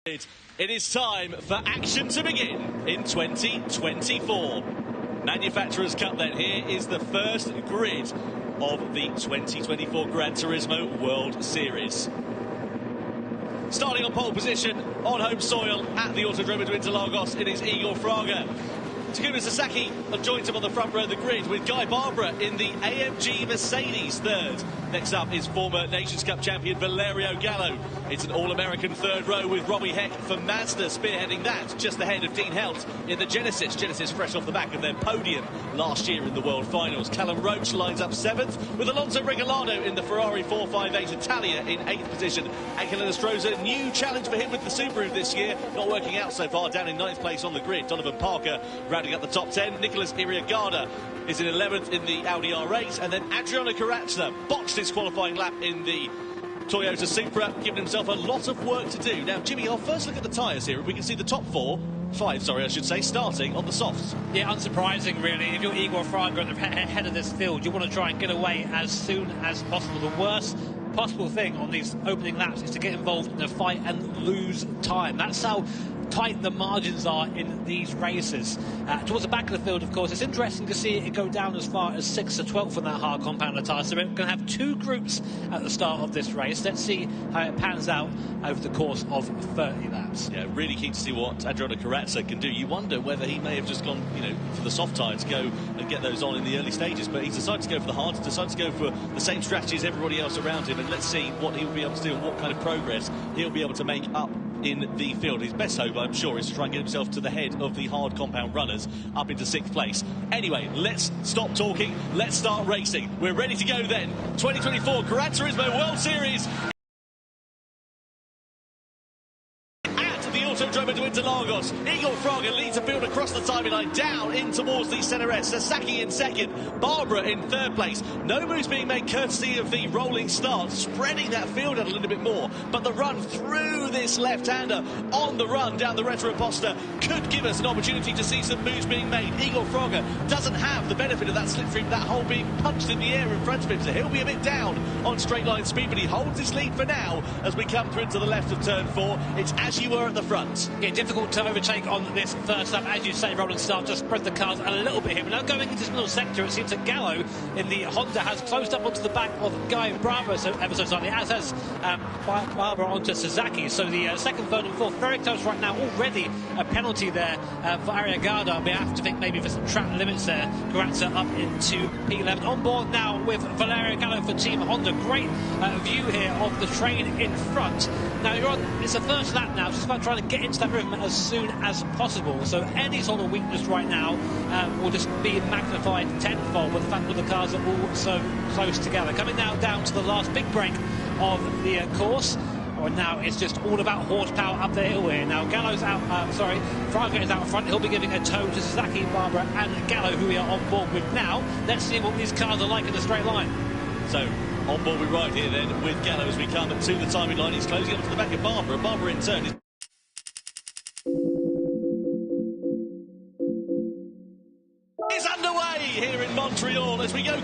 It is time for action to begin in 2024. Manufacturers Cup then. Here is the first grid of the 2024 Gran Turismo World Series. Starting on pole position on home soil at the Autodromo de Interlagos, it is Igor Fraga. Takuma Sasaki have joined him on the front row of the grid, with Guy Barbara in the AMG Mercedes third. Next up is former Nations Cup champion Valerio Gallo. It's an all-American third row with Robbie Heck for Mazda spearheading that, just ahead of Dean Helt in the Genesis. Genesis fresh off the back of their podium last year in the World Finals. Callum Roach lines up seventh, with Alonso Regalado in the Ferrari 458 Italia in eighth position. Angelina Stroza, new challenge for him with the Subaru this year, not working out so far, down in ninth place on the grid. Donovan Parker rounding up the top 10. Nicholas Iriagada is in 11th in the Audi R8, and then Adriano Carazza botched his qualifying lap in the Toyota Supra, giving himself a lot of work to do. Now, Jimmy, I'll first look at the tyres here, and we can see the top five, starting on the softs. Yeah, unsurprising, really. If you're Igor Fraga at the head of this field, you want to try and get away as soon as possible. The worst possible thing on these opening laps is to get involved in a fight and lose time. That's how tight the margins are in these races. Towards the back of the field, of course, it's interesting to see it go down as far as 6th to 12th on that hard compound tyre. So we're going to have two groups at the start of this race. Let's see how it pans out over the course of 30 laps. Yeah, really keen to see what Adriano Carazza can do. You wonder whether he may have just gone, for the soft tyre to go and get those on in the early stages, but he's decided to go for the hard, decided to go for the same strategy as everybody else around him, and let's see what he'll be able to do and what kind of progress he'll be able to make up in the field. His best hope, I'm sure, is to try and get himself to the head of the hard compound runners, up into 6th place. Anyway, let's stop talking, let's start racing. We're ready to go then. 2024 Gran Turismo World Series the Autodromo de Interlagos. Igor Fraga leads the field across the timing line, down in towards the centre-est. Sasaki in second, Barbara in third place. No moves being made courtesy of the rolling start, spreading that field out a little bit more. But the run through this left-hander on the run down the Retroposta could give us an opportunity to see some moves being made. Igor Fraga doesn't have the benefit of that slipstream, that hole being punched in the air in front of him, so he'll be a bit down on straight line speed, but he holds his lead for now as we come through to the left of turn 4. It's as you were at the front. Yeah, difficult to overtake on this first lap. As you say, rolling start just spread the cars a little bit here. But now going into this middle sector, it seems that Gallo in the Honda has closed up onto the back of Guy Barbara ever so slightly, as has Barbara onto Sasaki. So the second, third and fourth very close right now. Already a penalty there for Ariagada. We have to think maybe for some track limits there. Carazza up into P11. On board now with Valerio Gallo for Team Honda. Great view here of the train in front. Now you're on, it's the first lap now. It's just about trying to get into that rhythm as soon as possible. So any sort of weakness right now will just be magnified tenfold with the fact that the cars are all so close together. Coming now down to the last big break of the course. Now it's just all about horsepower up the hill here. Now Gallo's out, Fraga is out front. He'll be giving a tow to Sasaki, Barbara and Gallo, who we are on board with now. Let's see what these cars are like in a straight line. So on board we ride here then with Gallo as we come to the timing line. He's closing up to the back of Barbara. Barbara in turn is underway here in Montreal as we go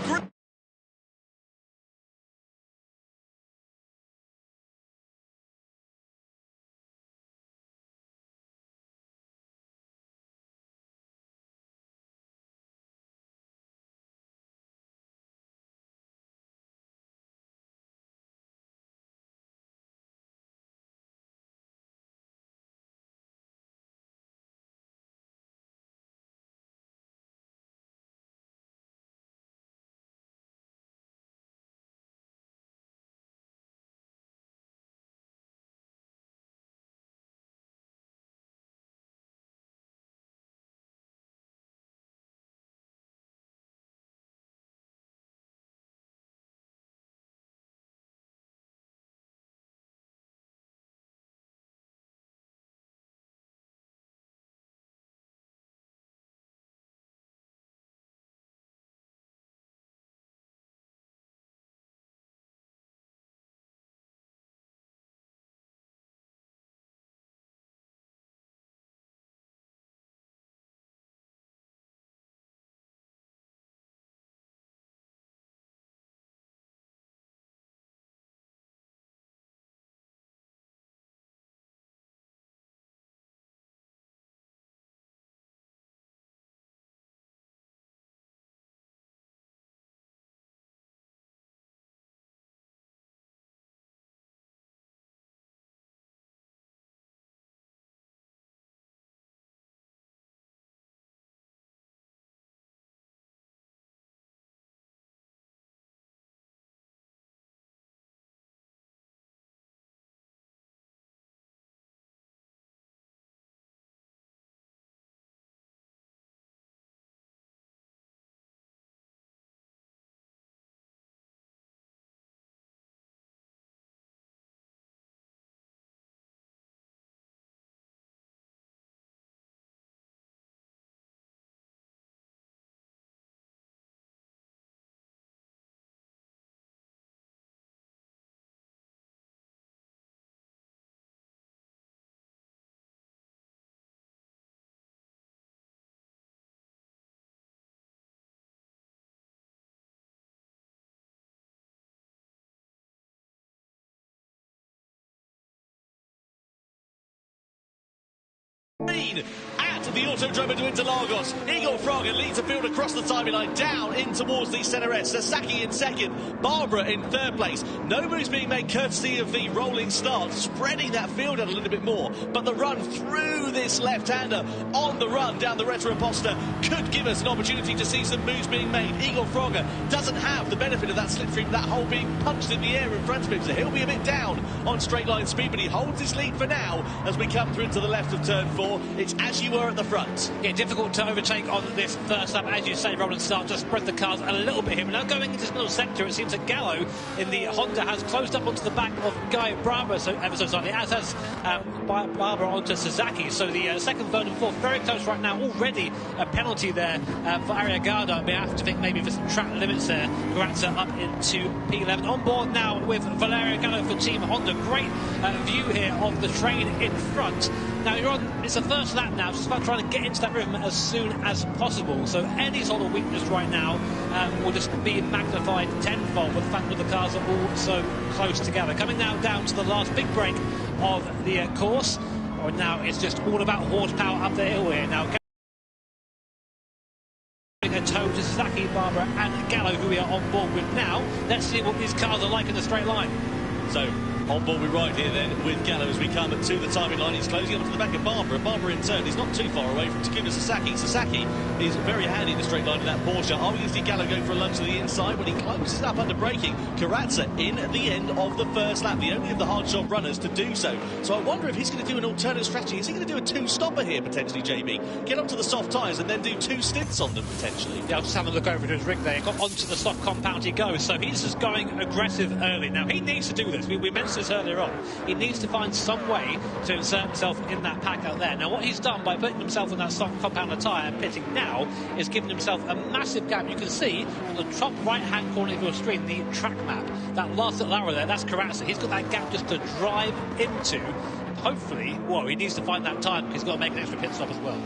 green at the Autodromo de Interlagos. Igor Fraga leads the field across the timing line, down in towards the centre S. Sasaki in second, Barbara in third place. No moves being made courtesy of the rolling start, spreading that field out a little bit more. But the run through this left-hander on the run down the Retro Imposter could give us an opportunity to see some moves being made. Igor Fraga doesn't have the benefit of that slipstream, that hole being punched in the air in front of him, so he'll be a bit down on straight line speed, but he holds his lead for now as we come through to the left of turn 4. It's as you were at the front. Yeah, difficult to overtake on this first lap, as you say, Roland Stark just spread the cars a little bit here. But now going into this middle sector, it seems that Gallo in the Honda has closed up onto the back of Guy Bravo, so ever so slightly, as has Barbara onto Sasaki. So the second, third and fourth very close right now. Already a penalty there for Arriagada. We have to think maybe for some track limits there. Grazza up into P11. On board now with Valerio Gallo for Team Honda. Great view here of the train in front. Now you're on, it's the first lap now, just about trying to get into that rhythm as soon as possible. So any sort of weakness right now will just be magnified tenfold with the fact that the cars are all so close together. Coming now down to the last big break of the course. Now it's just all about horsepower up the hill here. Now a toe to Sasaki, Barbara and Gallo, who we are on board with now. Let's see what these cars are like in the straight line. So on board we ride here then with Gallo as we come to the timing line. He's closing up to the back of Barbara. Barbara in turn is not too far away from Takuma Sasaki. Sasaki is very handy in the straight line in that Porsche. Are we going to see Gallo go for a lunge to the inside when he closes up under braking? Karatza in at the end of the first lap, the only of the hard job runners to do so. So I wonder if he's going to do an alternate strategy. Is he going to do a two-stopper here potentially, JB? Get onto the soft tyres and then do two stints on them potentially? Yeah, I'll just have a look over to his rig there. Got onto the soft compound he goes, so he's just going aggressive early. Now he needs to do this. We mentioned this earlier on. He needs to find some way to insert himself in that pack out there. Now what he's done by putting himself on that soft compound tyre and pitting now is giving himself a massive gap. You can see on the top right hand corner of your screen the track map. That last little arrow there, that's Karatza. He's got that gap just to drive into. Hopefully, well, he needs to find that time because he's got to make an extra pit stop as well.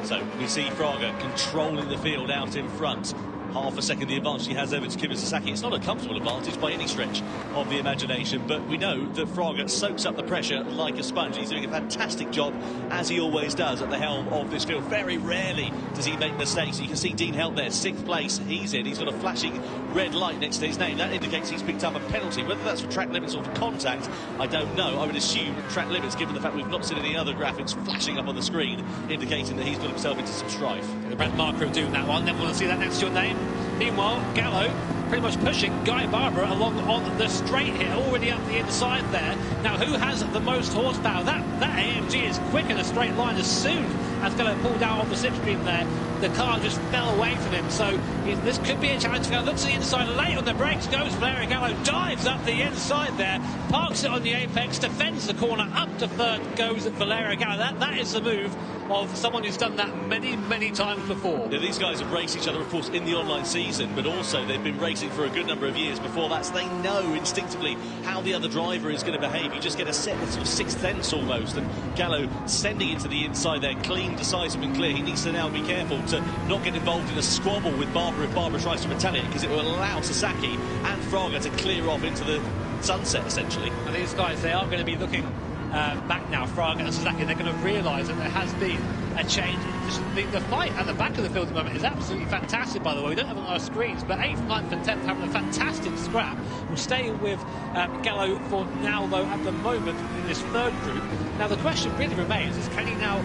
So we see Fraga controlling the field out in front. Half a second the advantage he has over Takuma Sasaki. It's not a comfortable advantage by any stretch of the imagination, but we know that Fraga soaks up the pressure like a sponge. He's doing a fantastic job, as he always does, at the helm of this field. Very rarely does he make mistakes. You can see Dean Helt there, 6th place. He's in. He's got a flashing red light next to his name. That indicates he's picked up a penalty. Whether that's for track limits or for contact, I don't know. I would assume track limits, given the fact we've not seen any other graphics flashing up on the screen, indicating that he's got himself into some strife. The red marker of doing that one. Never want to see that next to your name. Meanwhile, Gallo pretty much pushing Guy Barbara along on the straight here, already up the inside there. Now, who has the most horsepower? That AMG is quick in a straight line. As soon as Gallo pulled out on the slipstream there, the car just fell away from him. So this could be a challenge for Gallo. Looks to the inside, late on the brakes, goes Valerio Gallo, dives up the inside there, parks it on the apex, defends the corner, up to third goes Valerio Gallo. That is the move of someone who's done that many times before. Now, these guys have raced each other, of course, in the online season, but also they've been racing for a good number of years before that, so they know instinctively how the other driver is going to behave. You just get a set of sort of sixth sense almost, and Gallo sending it to the inside there, clean, decisive and clear. He needs to now be careful to not get involved in a squabble with Barbara if Barbara tries to retaliate, because it will allow Sasaki and Fraga to clear off into the sunset, essentially. And these guys, they are going to be looking back now, Fraga and Sasaki. They're going to realise that there has been a change. The fight at the back of the field at the moment is absolutely fantastic, by the way. We don't have a lot of screens, but 8th, 9th and 10th having a fantastic scrap. We'll stay with Gallo for now, though, at the moment in this third group. Now, the question really remains is, can he now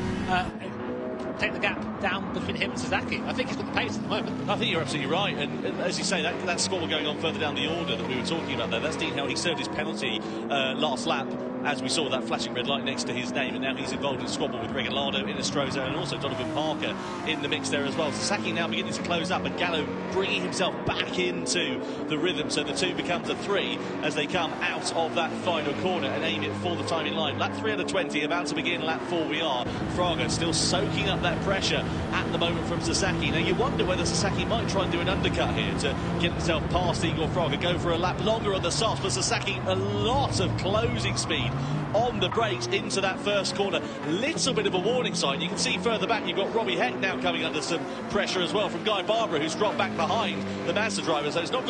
take the gap down between him and Sasaki? I think he's got the pace at the moment. I think you're absolutely right, and as you say, that squabble going on further down the order that we were talking about there, that's Dean Helt. He served his penalty last lap, as we saw that flashing red light next to his name, and now he's involved in a squabble with Regalado, Inestrosa, and also Donovan Parker in the mix there as well. Sasaki now beginning to close up, and Gallo bringing himself back into the rhythm, so the two becomes a three as they come out of that final corner and aim it for the timing line. Lap 3 out of 20, about to begin lap 4 we are. Fraga still soaking up that pressure at the moment from Sasaki. Now you wonder whether Sasaki might try and do an undercut here to get himself past Igor Fraga, go for a lap longer on the softs, but Sasaki a lot of closing speed on the brakes into that first corner. Little bit of a warning sign. You can see further back you've got Robbie Heck now coming under some pressure as well from Guy Barbara, who's dropped back behind the Mazda driver. So it's not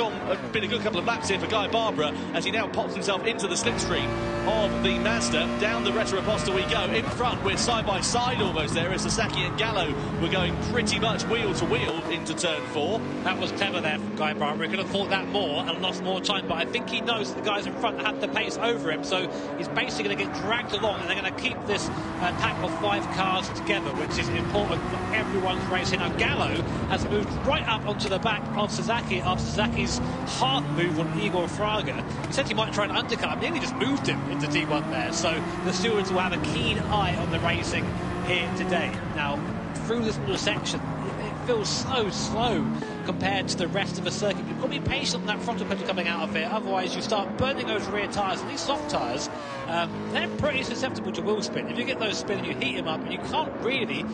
been a good couple of laps here for Guy Barbara as he now pops himself into the slipstream of the Mazda. Down the Retroposta we go. In front, we're side by side almost there as Sasaki and Gallo were going pretty much wheel to wheel into turn 4. That was clever there from Guy Barbara. He could have thought that more and lost more time, but I think he knows that the guys in front had the pace over him, so he's basically going to get dragged along, and they're going to keep this pack of 5 cars together, which is important for everyone's race here. Now Gallo has moved right up onto the back of Sasaki after Sasaki's half move on Igor Fraga. He said he might try and undercut him, nearly just moved him into T1 there, so the stewards will have a keen eye on the racing here today. Now, through this little section, it feels so slow compared to the rest of the circuit. You've got to be patient on that frontal pedal coming out of it, otherwise you start burning those rear tyres. And these soft tyres, they're pretty susceptible to wheel spin. If you get those spinning, you heat them up, and you can't really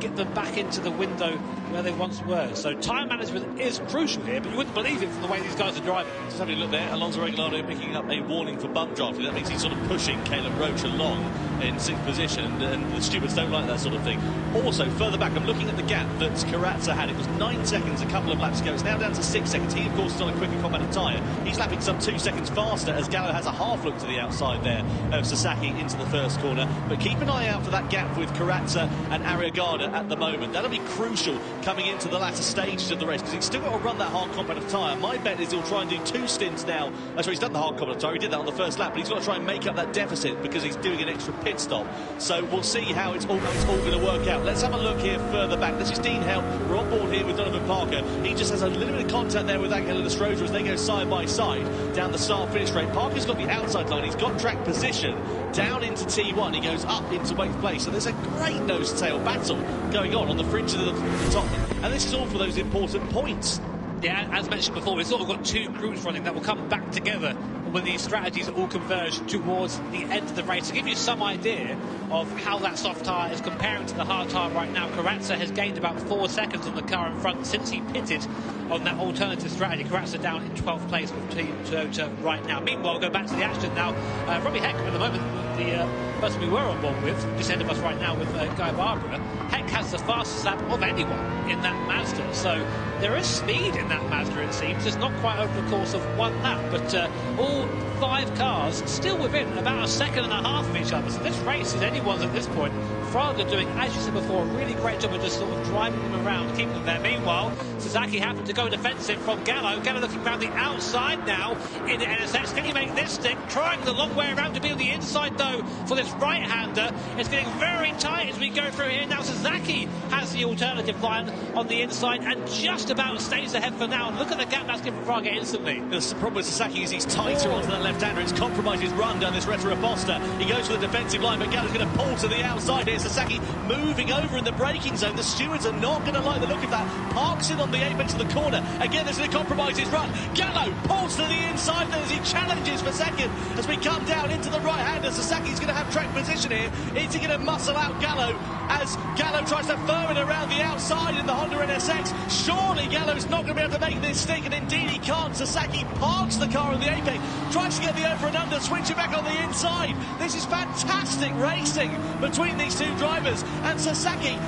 get them back into the window where they once were. So tyre management is crucial here, but you wouldn't believe it from the way these guys are driving. Just having a look there, Alonso Regalado picking up a warning for bump drafting. That means he's sort of pushing Caleb Roach along in 6th position, and the stewards don't like that sort of thing. Also, further back, I'm looking at the gap that Karatza had. It was 9 seconds a couple of laps ago. It's now down to 6 seconds. He, of course, is on a quicker combative tyre. He's lapping some 2 seconds faster as Gallo has a half look to the outside there of Sasaki into the first corner. But keep an eye out for that gap with Karatza and Arriagada at the moment. That'll be crucial coming into the latter stages of the race, because he's still got to run that hard combative tyre. My bet is he'll try and do 2 stints now. Sorry, he's done the hard combative tyre. He did that on the first lap, but he's got to try and make up that deficit because he's doing an extra pit stop. So we'll see how it's all going to work out. Let's have a look here further back. This is Dean Help. We're on board here with Donovan Parker. He just has a little bit of contact there with Angelo Nostroza as they go side by side down the start-finish straight. Parker's got the outside line. He's got track position down into T1. He goes up into 8th place. So there's a great nose-to-tail battle going on the fringe of the top. And this is all for those important points. Yeah, as mentioned before, we've sort of got 2 groups running that will come back together when these strategies all converge towards the end of the race. To give you some idea of how that soft tyre is comparing to the hard tyre right now, Karatza has gained about 4 seconds on the car in front since he pitted on that alternative strategy. Karatza down in 12th place with Team Toyota right now. Meanwhile, we'll go back to the action now. Robbie Heck, at the moment, the person we were on board with, just ahead of us right now with Guy Barbara, Heck has the fastest lap of anyone in that Mazda. So there is speed in that Mazda, it seems. It's not quite over the course of 1 lap, but all 5 cars still within about 1.5 seconds of each other. So this race is anyone's at this point. Fraga doing, as you said before, a really great job of just sort of driving them around, keeping them there. Meanwhile, Sasaki happened to go defensive from Gallo. Gallo looking around the outside now in the NSX. Can he make this stick? Trying the long way around to be on the inside, though, for this right-hander. It's getting very tight as we go through here. Now Sasaki has the alternative line on the inside and just about stays ahead for now. And look at the gap that's given Fraga instantly. The problem with Sasaki is he's tighter onto that left-hander. It's compromised his run down this Retroposta. He goes for the defensive line, but Gallo's going to pull to the outside here. Sasaki moving over in the braking zone. The stewards are not going to like the look of that. Parks in on the apex of the corner. Again, this is going to compromise his run. Gallo pulls to the inside as he challenges for second. As we come down into the right-hander, Sasaki's going to have track position here. Is he going to muscle out Gallo as Gallo tries to firm it around the outside in the Honda NSX? Surely Gallo's not going to be able to make this stick, and indeed he can't. Sasaki parks the car on the apex, tries to get the over and under, switch it back on the inside. This is fantastic racing between these 2 drivers, and Sasaki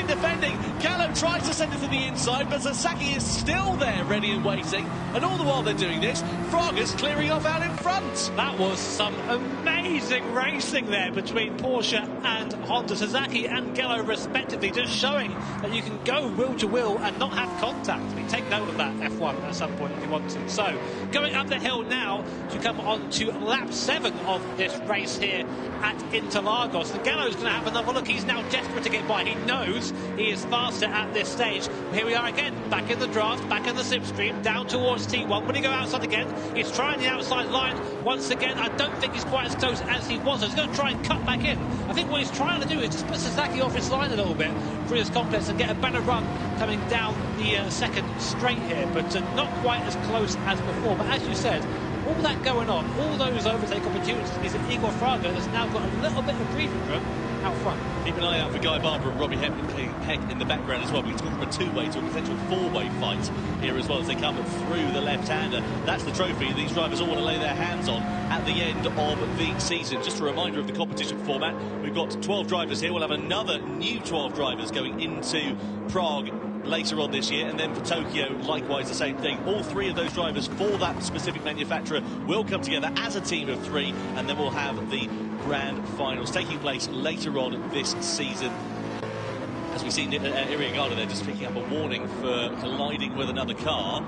defending. Gallo tries to send it to the inside, but Sasaki is still there, ready and waiting. And all the while they're doing this, Fraga's clearing off out in front. That was some amazing racing there between Porsche and Honda. Sasaki and Gallo respectively, just showing that you can go wheel to wheel and not have contact. I mean, take note of that, F1, at some point if you want to. So, going up the hill now to come on to lap 7 of this race here at Interlagos. And Gallo's going to have another look. He's now desperate to get by. He knows he is faster at this stage. Here we are again, back in the draft, back in the slipstream, down towards T1. When he go outside again, he's trying the outside line once again. I don't think he's quite as close as he was. So he's going to try and cut back in. I think what he's trying to do is just put Sasaki off his line a little bit through this complex and get a better run coming down the second straight here, but not quite as close as before. But as you said, all that going on, all those overtake opportunities, is that Igor Fraga has now got a little bit of breathing room out front. Keep an eye out for Guy Barber and Robbie Heck in the background as well. We're talking from a two-way to a potential four-way fight here as well as they come through the left-hander. That's the trophy these drivers all want to lay their hands on at the end of the season. Just a reminder of the competition format. We've got 12 drivers here. We'll have another new 12 drivers going into Prague later on this year, and then for Tokyo likewise the same thing. All three of those drivers for that specific manufacturer will come together as a team of three, and then we'll have the grand finals taking place later on this season. As we see Iriagada there just picking up a warning for colliding with another car.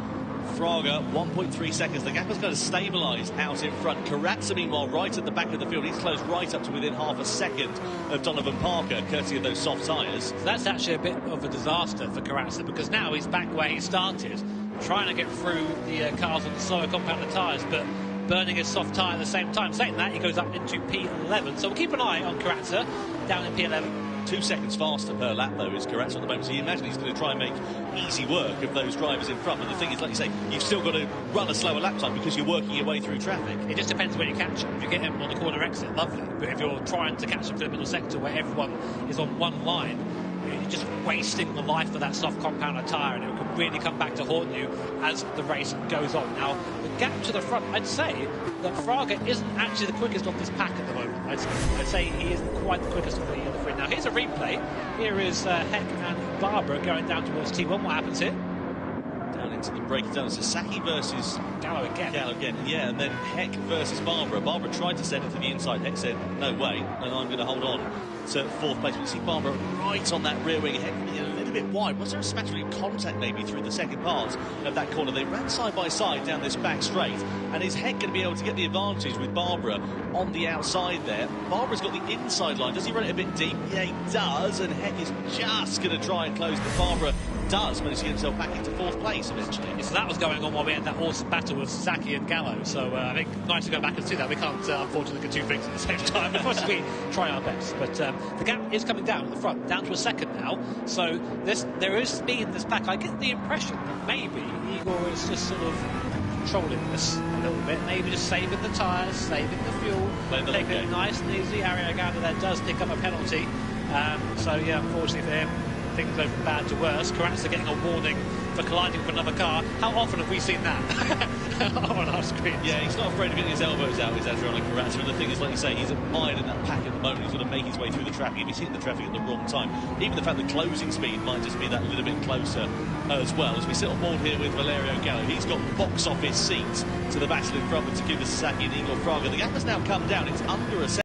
Fraga 1.3 seconds. The gap has kind of stabilised out in front. Karatsa meanwhile right at the back of the field. He's closed right up to within half a second of Donovan Parker, courtesy of those soft tyres. That's actually a bit of a disaster for Karatsa, because now he's back where he started, trying to get through the cars on the slower compounded tyres, but burning his soft tyre at the same time. Saying that, he goes up into P11. So we'll keep an eye on Karatsa down in P11. 2 seconds faster per lap, though, is Karatsa at the moment. So you imagine he's going to try and make easy work of those drivers in front. But the thing is, like you say, you've still got to run a slower lap time because you're working your way through traffic. It just depends where you catch him. If you get him on the corner exit, lovely. But if you're trying to catch him for the middle sector where everyone is on one line, you're just wasting the life of that soft compounder tyre, and it can really come back to haunt you as the race goes on. Now, the gap to the front, I'd say that Fraga isn't actually the quickest of this pack at the moment. I'd say he isn't quite the quickest of the three. Now, here's a replay. Here is Heck and Barbara going down towards T1. What happens here? Down into the breakdown. Sasaki versus Gallo again. Yeah, and then Heck versus Barbara. Barbara tried to send it to the inside. Heck said, no way, and I'm going to hold on to fourth place. We see Barbara right on that rear wing. Heck a little bit wide. Was there a smattering of contact maybe through the second part of that corner? They ran side by side down this back straight, and is Heck going to be able to get the advantage with Barbara on the outside there? Barbara's got the inside line. Does he run it a bit deep? Yeah, he does, and Heck is just going to try and close, but Barbara does manage to get himself back into fourth place eventually. So that was going on while we had that awesome battle with Sasaki and Gallo. So I think nice to go back and see that. We can't unfortunately do two things at the same time. Of course, we try our best, but the gap is coming down at the front, down to a second now. So there is speed in this pack. I get the impression that maybe Igor is just sort of controlling this a little bit, maybe just saving the tyres, saving the fuel, taking it nice and easy. Iriagada there does pick up a penalty. So yeah, unfortunately for him, things go from bad to worse. Karatsa getting a warning for colliding with another car. How often have we seen that on our screen? Yeah, he's not afraid of getting his elbows out, is Adriano Karatsa. And the thing is, like you say, he's admired in that pack at the moment. He's going to make his way through the traffic. If he's hitting the traffic at the wrong time, even the fact that closing speed might just be that little bit closer as well. As we sit on board here with Valerio Gallo, he's got box office seats to the battle in front with Takuma Sasaki and Igor Fraga. The gap has now come down. It's under a second.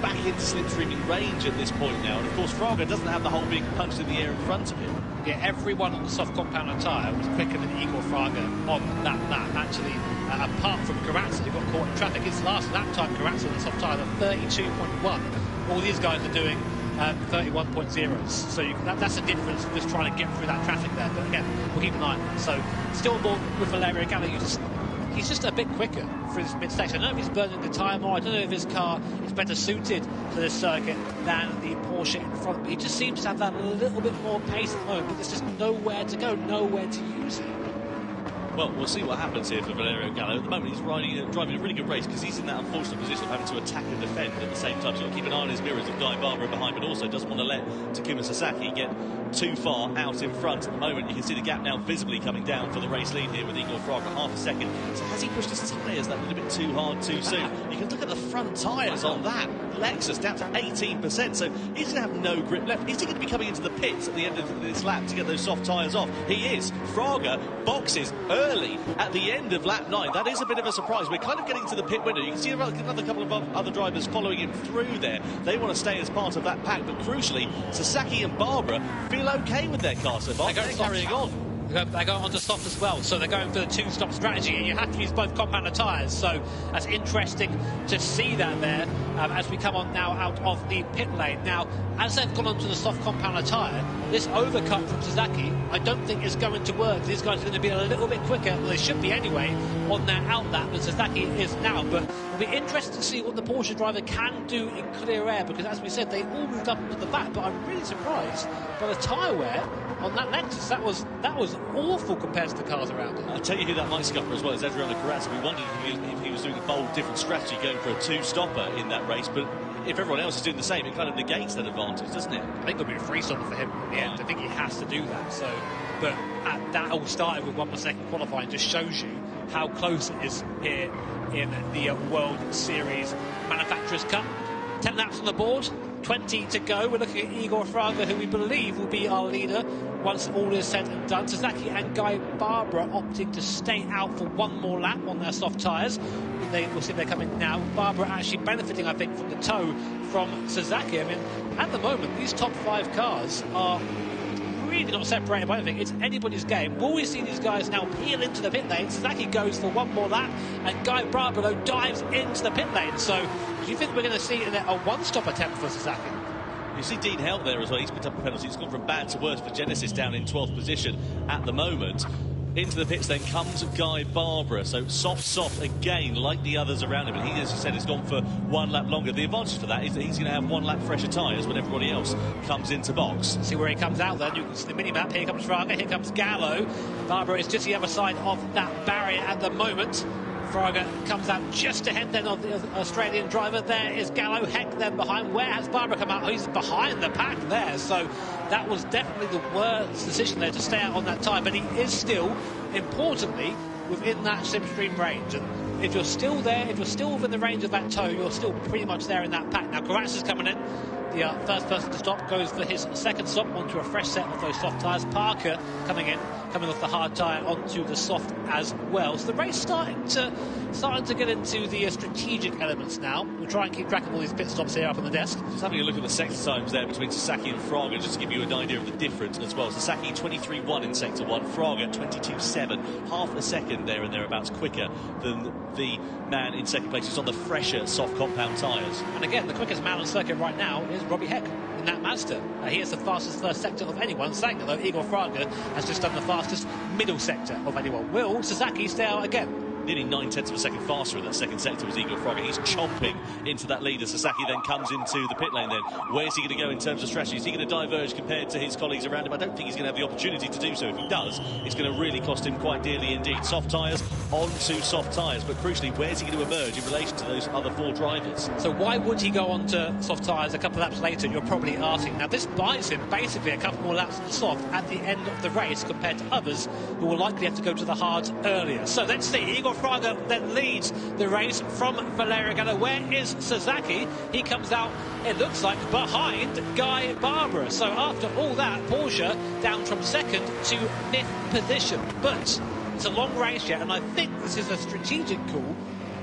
Back into slipstreaming range at this point now, and of course Fraga doesn't have the whole big punch in the air in front of him. Yeah, everyone on the soft compound tyre was quicker than Igor Fraga on that lap. Actually, apart from Karatsa, who got caught in traffic, his last lap time Karatsa on the soft tyre, 32.1. All these guys are doing 31.0s. So that's the difference, just trying to get through that traffic there. But again, we'll keep an eye on that. So still on board with Valerio Gallo. He's just a bit quicker through this mid-section. I don't know if he's burning the tyre more. I don't know if his car is better suited to this circuit than the Porsche in front. But he just seems to have that little bit more pace at the moment. But there's just nowhere to go, nowhere to use it. Well, we'll see what happens here for Valerio Gallo. At the moment, he's driving a really good race because he's in that unfortunate position of having to attack and defend at the same time. So you've got to keep an eye on his mirrors of Guy Barbara behind, but also doesn't want to let Takuma Sasaki get too far out in front at the moment. You can see the gap now visibly coming down for the race lead here with Igor Fraga, half a second. So has he pushed his tyres that little bit too hard too soon? You can look at the front tyres on that Lexus down to 18%. So he's going to have no grip left. Is he going to be coming into the pits at the end of this lap to get those soft tyres off? He is. Fraga boxes early at the end of lap 9. That is a bit of a surprise. We're kind of getting to the pit window. You can see another couple of other drivers following him through there. They want to stay as part of that pack, but crucially, Sasaki and Barbara feel okay with their car so far. They're carrying on. They're going on to soft as well, so they're going for the two-stop strategy, and you have to use both compounder tyres, so that's interesting to see that there as we come on now out of the pit lane. Now, as they've gone onto the soft compounder tyre, this overcut from Sasaki I don't think is going to work. These guys are going to be a little bit quicker, well, they should be anyway, on their out lap than Sasaki is now, but it'll be interesting to see what the Porsche driver can do in clear air, because as we said, they all moved up into the back, but I'm really surprised by the tyre wear on that Lexus. That was awful compared to the cars around it. I'll tell you who that might scupper as well as Adriano Karatsa. We wondered if he was doing a bold, different strategy, going for a two-stopper in that race, but if everyone else is doing the same, it kind of negates that advantage, doesn't it? I think it'll be a free stop for him in the end. I think he has to do that. So, but that all started with 1 per second qualifying just shows you how close it is here in the World Series Manufacturers Cup. 10 laps on the board, 20 to go. We're looking at Igor Fraga, who we believe will be our leader once all is said and done. Sasaki and Guy Barbara opting to stay out for one more lap on their soft tyres. We'll see if they're coming now. Barbara actually benefiting, I think, from the tow from Sasaki. I mean, at the moment, these top 5 cars are really not separated by anything. It's anybody's game. Will we see these guys now peel into the pit lane? Sasaki goes for one more lap, and Guy Barbara dives into the pit lane. So, do you think we're going to see a one-stop attempt for Sasaki? You see Dean Helt there as well. He's picked up a penalty. It's gone from bad to worse for Genesis, down in 12th position at the moment. Into the pits then comes Guy Barbara. So soft again, like the others around him. And he, as you said, has gone for one lap longer. The advantage for that is that he's going to have 1 lap fresher tyres when everybody else comes into box. See where he comes out then. You can see the mini-map. Here comes Fraga, here comes Gallo. Barbara is just the other side of that barrier at the moment. Fraga comes out just ahead then of the Australian driver. There is Gallo, Heck then behind. Where has Barbara come out? Oh, he's behind the pack there. So that was definitely the worst decision there, to stay out on that tyre. But he is still, importantly, within that slipstream range. And if you're still there, if you're still within the range of that tow, you're still pretty much there in that pack. Now, Karatz is coming in. The first person to stop goes for his second stop onto a fresh set of those soft tyres. Parker coming off the hard tyre onto the soft as well. So the race starting to get into the strategic elements now. We'll try and keep track of all these pit stops here up on the desk. Just having a look at the sector times there between Sasaki and Fraga, just to give you an idea of the difference as well. Sasaki 23.1 in sector 1, Fraga 22.7, half a second there and thereabouts quicker than the man in second place, who's on the fresher soft compound tyres. And again, the quickest man on circuit right now is Robbie Heck in that Mazda. He is the fastest first sector of anyone, saying that though Igor Fraga has just done the fastest middle sector of anyone. Will Sasaki stay out again? Nearly 9/10 of a second faster in that second sector was Igor Fraga. He's chomping into that leader. Sasaki then comes into the pit lane then. Where's he going to go in terms of strategy? Is he going to diverge compared to his colleagues around him? I don't think he's going to have the opportunity to do so. If he does, it's going to really cost him quite dearly indeed. Soft tyres onto soft tyres, but crucially, where's he going to emerge in relation to those other 4 drivers? So why would he go on to soft tyres a couple of laps later? You're probably asking. Now, this buys him basically a couple more laps on the soft at the end of the race compared to others who will likely have to go to the hards earlier. So let's see. Igor Fraga then leads the race from Valerio Gallo. Where is Sasaki? He comes out, it looks like, behind Guy Barbara. So after all that, Porsche down from second to 5th position. But it's a long race yet, and I think this is a strategic call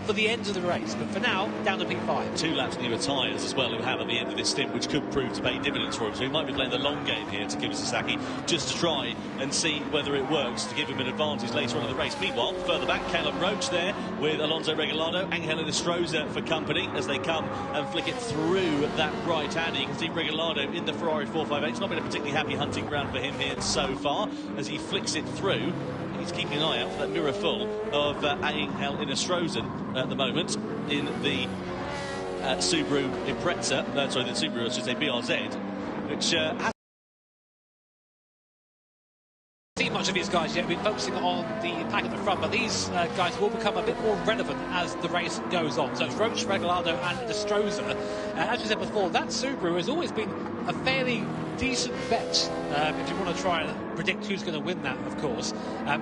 for the end of the race. But for now, down to P5. 2 laps newer tyres as well, he'll have at the end of this stint, which could prove to pay dividends for him. So he might be playing the long game here to give Sasaki, just to try and see whether it works to give him an advantage later on in the race. Meanwhile, further back, Caleb Roach there with Alonso Regalado, Angel Estrosza for company as they come and flick it through that right hand. You can see Regalado in the Ferrari 458. It's not been a particularly happy hunting ground for him here so far as he flicks it through. He's keeping an eye out for that mirror full of Angel Estrosza at the moment in the Subaru Impreza, the Subaru, I should say, BRZ, which hasn't seen much of these guys yet. We've been focusing on the pack at the front, but these guys will become a bit more relevant as the race goes on. So it's Roach, Regalado and Estrosza. As we said before, that Subaru has always been a fairly decent bet if you want to try and predict who's going to win that, of course.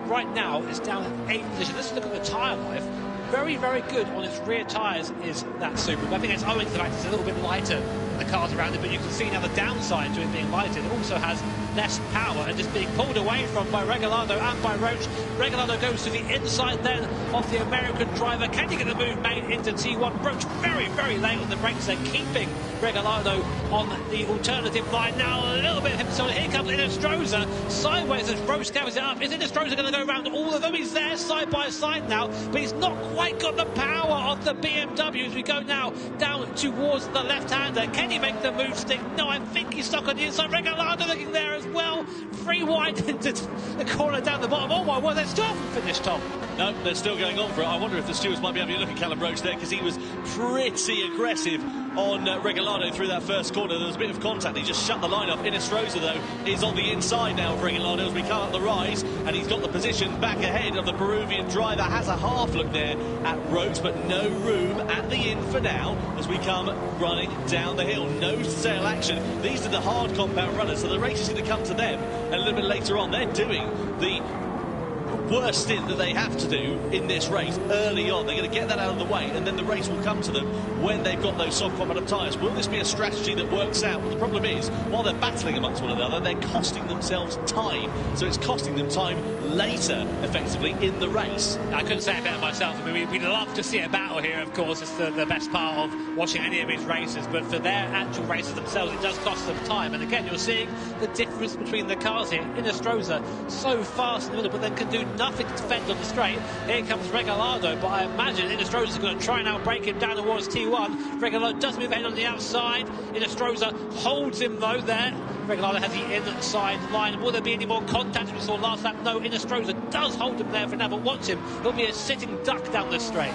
Right now, it's down at 8th position. Let's look at the tyre life. Very, very good on its rear tyres is that Subaru. I think it's owing to the fact it's a little bit lighter than the cars around it, but you can see now the downside to it being lighter. It also has less power and just being pulled away from by Regalado and by Roach. Regalado goes to the inside then of the American driver. Can you get the move made into T1? Roach very, very late on the brakes there, keeping Regalado on the alternative line. Now a little bit of him, so here comes Estrosza sideways as Roach carries it up. Is Estrosza going to go around all of them? He's there side by side now, but he's not quite got the power of the BMW as we go now down towards the left-hander. Can he make the move stick? No, I think he's stuck on the inside. Regalado looking there as well. Free wide into the corner down the bottom. Oh my word, they're still haven't finished, Tom. No, they're still going on for it. I wonder if the stewards might be having a look at Callum Roach there, because he was pretty aggressive on Regalado through that first corner. There was a bit of contact. He just shut the line off. Inestrosa, though, is on the inside now of Regalado as we come up the rise, and he's got the position back ahead of the Peruvian driver. Has a half look there at Roach, but no room at the inn for now as we come running down the hill. No sail action. These are the hard compound runners, so the race is going to come to them a little bit later on. They're doing the worst stint that they have to do in this race early on. They're going to get that out of the way, and then the race will come to them when they've got those soft compound tyres. Will this be a strategy that works out? Well, the problem is, while they're battling amongst one another, they're costing themselves time. So it's costing them time later, effectively, in the race. I couldn't say it better myself. I mean, we'd love to see a battle here, of course. It's the best part of watching any of these races, but for their actual races themselves, it does cost them time. And again, you're seeing the difference between the cars here. Inestrosa, so fast in the middle, but then can do nothing to defend on the straight. Here comes Regalado, but I imagine Inestrosa is going to try and outbrake him down towards T1. Regalado does move ahead on the outside. Inestrosa holds him though there. Regalado has the inside line. Will there be any more contact as we saw last lap? No, Inestrosa does hold him there for now, but watch him. He'll be a sitting duck down the straight.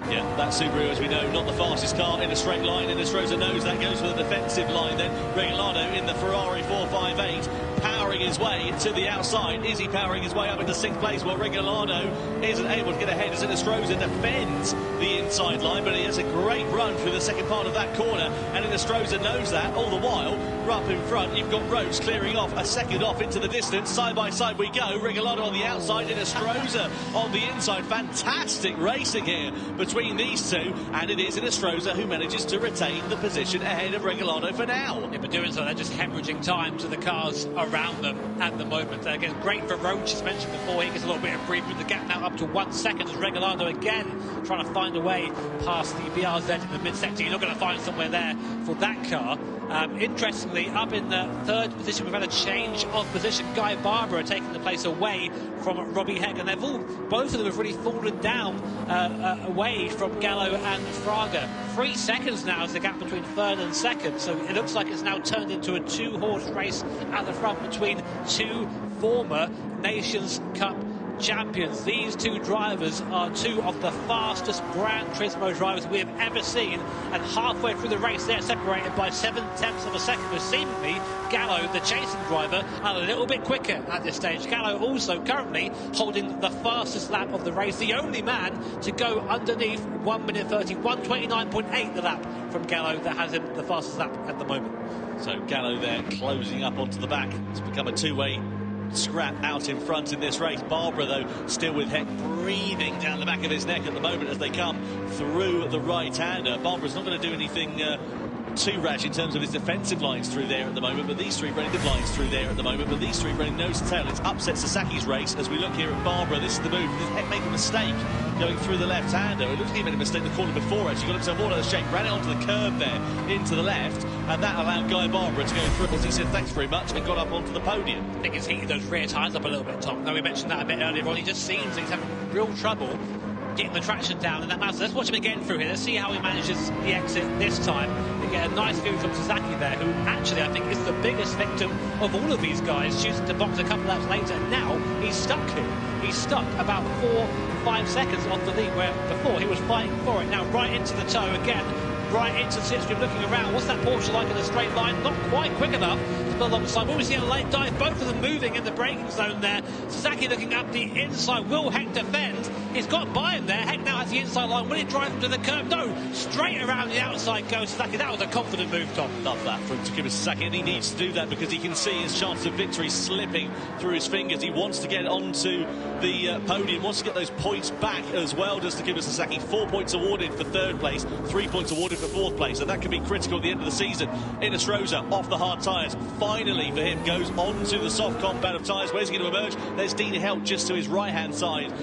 Yeah, that Subaru, as we know, not the fastest car in a straight line. Inestrosa knows that, goes for the defensive line then. Regalado in the Ferrari 458, powering his way to the outside. Is he powering his way up into 6th place? Well, Regalado isn't able to get ahead as Inestrosa defends the inside line, but he has a great run through the second part of that corner, and Inestrosa knows that. All the while, up in front, you've got Roach clearing off, a second off into the distance. Side by side we go. Regalado on the outside, Inestrosa on the inside. Fantastic racing here between these two, and it is Inestrosa who manages to retain the position ahead of Regalado for now. Yeah, but doing so, they're just hemorrhaging time to the cars around them at the moment. Again, great for Roach, as mentioned before. He gets a little bit of breathing. The gap now up to 1 second as Regalado again trying to find a way past the BRZ in the mid-sector. You're not going to find somewhere there for that car. Interestingly, up in the third position, we've had a change of position. Guy Barbara taking the place away from Robbie Heck, and both of them have really fallen down away from Gallo and Fraga. 3 seconds now is the gap between third and second, so it looks like it's now turned into a two-horse race at the front between two former Nations Cup champions. These two drivers are two of the fastest Gran Turismo drivers we have ever seen, and halfway through the race they're separated by 7/10 of a second, with seemingly Gallo, the chasing driver, a little bit quicker at this stage. Gallo also currently holding the fastest lap of the race, the only man to go underneath 1 minute 30, 1:29.8 the lap from Gallo that has him the fastest lap at the moment. So Gallo there closing up onto the back. It's become a two-way scrap out in front in this race. Barbara, though, still with Heck breathing down the back of his neck at the moment as they come through the right-hander. Barbara's not going to do anything too rash in terms of his defensive lines through there at the moment, but these three running lines through there at the moment, but these three running nose to tail. It's upset Sasaki's race as we look here at Barbara. This is the move. Heck made a mistake going through the left-hander. It looks like he made a mistake the corner before, actually. Got himself all out of shape, ran it onto the curb there into the left, and that allowed Guy Barbara to go through as he said thanks very much and got up onto the podium. I think he's heated those rear tyres up a little bit, Tom. Now, we mentioned that a bit earlier on. He just seems he's having real trouble getting the traction down in that Mazda. Let's watch him again through here. Let's see how he manages the exit this time. You get a nice view from Sasaki there, who actually I think is the biggest victim of all of these guys, choosing to box a couple laps later. And now he's stuck here. He's stuck about 4-5 seconds off the lead, where before he was fighting for it. Now right into the toe again, right into the slipstream, looking around. What's that Porsche like in a straight line? Not quite quick enough to pull alongside. Will we see a late dive? Both of them moving in the braking zone there. Sasaki looking up the inside. Will Heck defend? He's got by him there. Heck now has the inside line. Will he drive him to the curb? No. Straight around the outside goes Sasaki. That was a confident move, Tom. Love that from Takuma Sasaki, and he needs to do that because he can see his chance of victory slipping through his fingers. He wants to get onto the podium, wants to get those points back as well. Does Takuma Sasaki. 4 points awarded for third place, 3 points awarded for fourth place, and that can be critical at the end of the season. Inestrosa off the hard tyres. Finally for him goes on to the soft compound of tyres. Where's he going to emerge? There's Dean Helt just to his right hand side.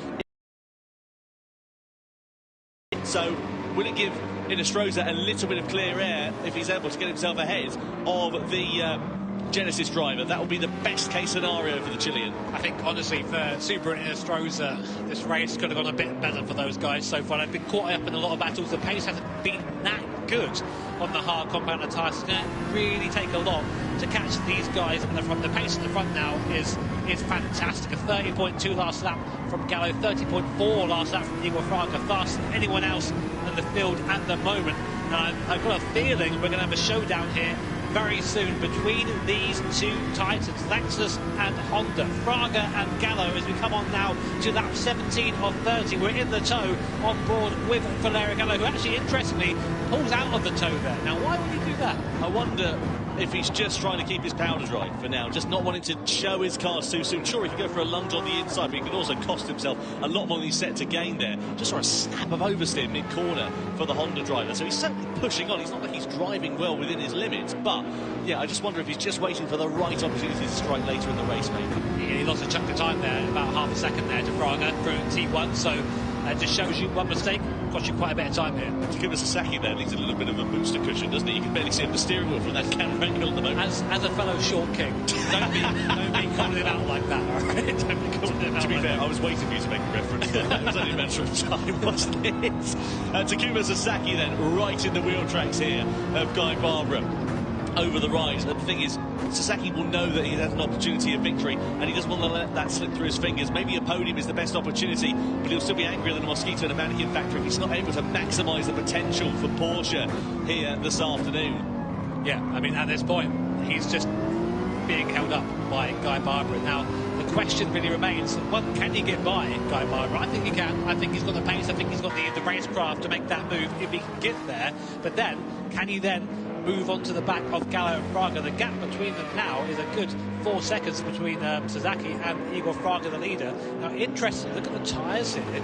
So will it give Inestrosa a little bit of clear air if he's able to get himself ahead of the Genesis driver? That will be the best case scenario for the Chilean. I think honestly for Subaru and Inestrosa, this race could have gone a bit better for those guys so far. They've been caught up in a lot of battles. The pace hasn't been that good on the hard compound tyres. It's going to really take a lot to catch these guys in the front. The pace in the front now is fantastic. A 30.2 last lap from Gallo, 30.4 last lap from Igor Fraga, faster than anyone else in the field at the moment. And I've got a feeling we're going to have a showdown here very soon between these two titans, Lexus and Honda. Fraga and Gallo, as we come on now to lap 17 of 30. We're in the tow on board with Valerio Gallo, who actually, interestingly, pulls out of the tow there. Now, why would he do that? I wonder if he's just trying to keep his powder dry for now, just not wanting to show his cars too soon. Sure, he could go for a lunge on the inside, but he could also cost himself a lot more than he's set to gain there. Just for a snap of oversteer mid-corner for the Honda driver. So he's certainly pushing on. He's not like he's driving well within his limits, but yeah, I just wonder if he's just waiting for the right opportunity to strike later in the race, maybe. Yeah, he lost a chunk of time there, about half a second there to Fraga through T1, so it just shows you one mistake cost you quite a bit of time here. Takuma Sasaki there needs a little bit of a booster cushion, doesn't he? You can barely see him the steering wheel from that camera angle at the moment. As a fellow short king, don't be calling him out like that, all right? Don't be calling him out. To be like fair, that. I was waiting for you to make a reference there. It was only a matter of time, wasn't it? Takuma Sasaki then, right in the wheel tracks here of Guy Barbara. Over the rise. And the thing is, Sasaki will know that he has an opportunity of victory and he doesn't want to let that slip through his fingers. Maybe a podium is the best opportunity, but he'll still be angrier than a mosquito in a mannequin factory if he's not able to maximise the potential for Porsche here this afternoon. Yeah, I mean, at this point, he's just being held up by Guy Barbara. Now, the question really remains, one, can he get by Guy Barbara? I think he can. I think he's got the pace. I think he's got the racecraft to make that move if he can get there. But then, can he then move on to the back of Gallo and Fraga? The gap between them now is a good 4 seconds between Sasaki and Igor Fraga, the leader. Now, interesting, look at the tyres here.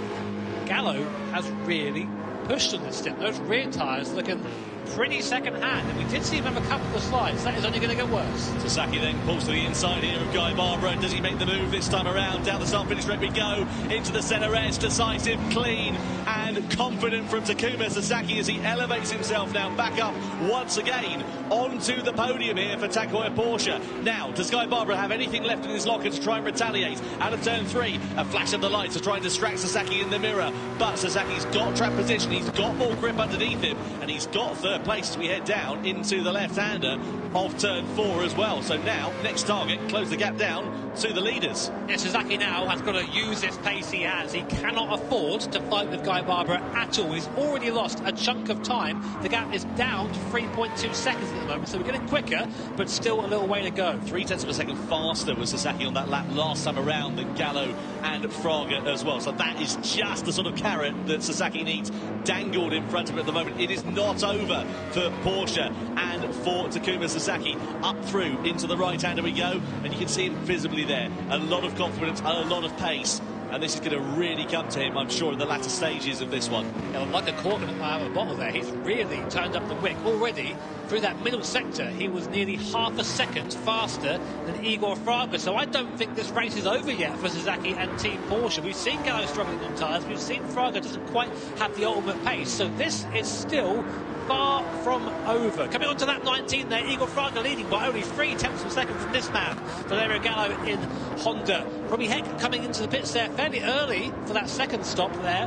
Gallo has really pushed on this stint. Those rear tyres looking pretty second-hand, and we did see him have a couple of slides. That is only going to get worse. Sasaki then pulls to the inside here of Guy Barbara. Does he make the move this time around? Down the start-finish straight we go, into the centre edge, decisive, clean and confident from Takuma Sasaki as he elevates himself now back up once again onto the podium here for TAG Heuer Porsche. Now, does Guy Barbara have anything left in his locker to try and retaliate? Out of turn 3, a flash of the lights to try and distract Sasaki in the mirror, but Sasaki's got track position, he's got more grip underneath him, and he's got third place as we head down into the left-hander of turn 4 as well. So now, next target, close the gap down to the leaders. Yeah, Sasaki now has got to use this pace he has. He cannot afford to fight with Guy Barbara at all. He's already lost a chunk of time. The gap is down to 3.2 seconds at the moment, so we're getting quicker, but still a little way to go. 0.3 of a second faster was Sasaki on that lap last time around than Gallo and Fraga as well. So that is just the sort of carrot that Sasaki needs dangled in front of him at the moment. It is not over for Porsche and for Takuma Sasaki. Up through into the right-hander we go, and you can see him visibly there. A lot of confidence, a lot of pace, and this is going to really come to him, I'm sure, in the latter stages of this one. Yeah, like a cork out of a bottle there. He's really turned up the wick. Already, through that middle sector, he was nearly half a second faster than Igor Fraga. So I don't think this race is over yet for Sasaki and Team Porsche. We've seen Gallo struggling on tyres. We've seen Fraga doesn't quite have the ultimate pace. So this is still far from over. Coming on to lap 19 there, Igor Fraga leading by only 0.3 of a second from this man, Valerio Gallo in Honda. Robbie Heck coming into the pits there fairly early for that second stop there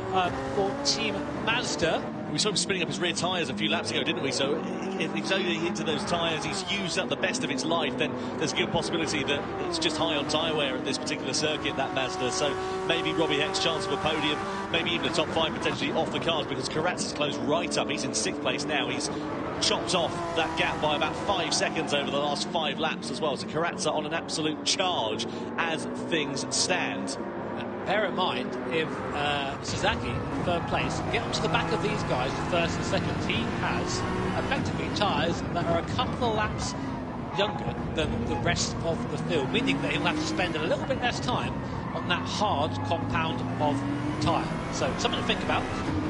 for Team Mazda. We saw him spinning up his rear tyres a few laps ago, didn't we? So if he's only into those tyres, he's used up the best of its life, then there's a good possibility that it's just high on tyre wear at this particular circuit, that Mazda. So maybe Robbie Heck's chance of a podium, maybe even a top 5 potentially off the cards, because Karatsa's closed right up. He's in 6th place now. He's chopped off that gap by about 5 seconds over the last 5 laps as well. So Karatsa on an absolute charge as things stand. Bear in mind, if Sasaki in 3rd place can get onto the back of these guys in 1st and 2nd, he has effectively tyres that are a couple of laps younger than the rest of the field, meaning that he'll have to spend a little bit less time on that hard compound of tyre. So something to think about.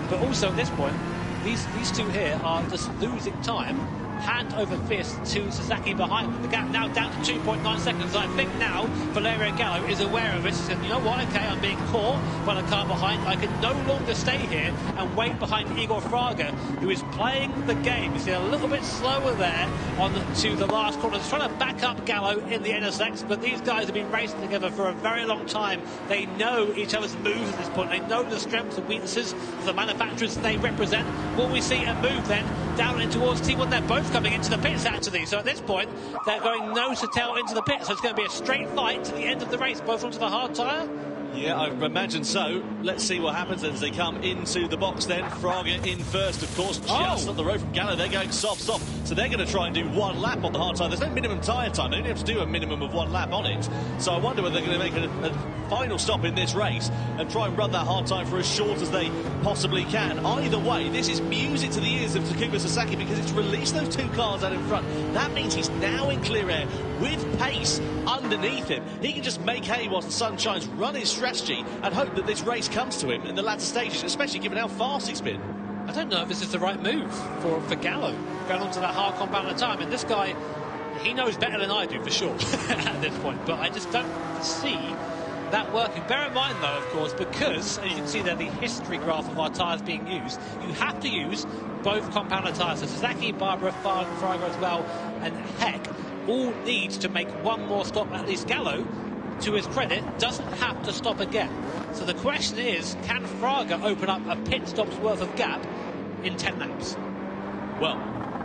But also at this point, these two here are just losing time hand over fist to Sasaki behind. The gap now down to 2.9 seconds. I think now Valerio Gallo is aware of this. He said, you know what, okay, I'm being caught by the car behind. I can no longer stay here and wait behind Igor Fraga, who is playing the game. He's a little bit slower there on to the last corner. He's trying to back up Gallo in the NSX, but these guys have been racing together for a very long time. They know each other's moves at this point. They know the strengths and weaknesses of the manufacturers they represent. Will we see a move then down in towards T1? They're both coming into the pits actually, so at this point they're going nose to tail into the pits, so it's going to be a straight fight to the end of the race, both onto the hard tyre. Yeah, I imagine so. Let's see what happens as they come into the box then. Fraga in first, of course, just up the road from Gallo. They're going soft. So they're going to try and do one lap on the hard tyre. There's no minimum tyre time. They only have to do a minimum of one lap on it. So I wonder whether they're going to make a final stop in this race and try and run that hard tyre for as short as they possibly can. Either way, this is music to the ears of Takuma Sasaki because it's released those two cars out in front. That means he's now in clear air with pace underneath him. He can just make hay whilst the sun shines, run his strategy and hope that this race comes to him in the latter stages, especially given how fast he's been. I don't know if this is the right move for Gallo, going onto that hard compound at the time. And this guy, he knows better than I do for sure at this point, but I just don't see that working. Bear in mind though, of course, because as you can see there, the history graph of our tyres being used, you have to use both compounder tyres. So Sasaki, Barbara, Fraga as well, and Heck all need to make one more stop. At least Gallo, to his credit, doesn't have to stop again. So the question is, can Fraga open up a pit stop's worth of gap in 10 laps? Well,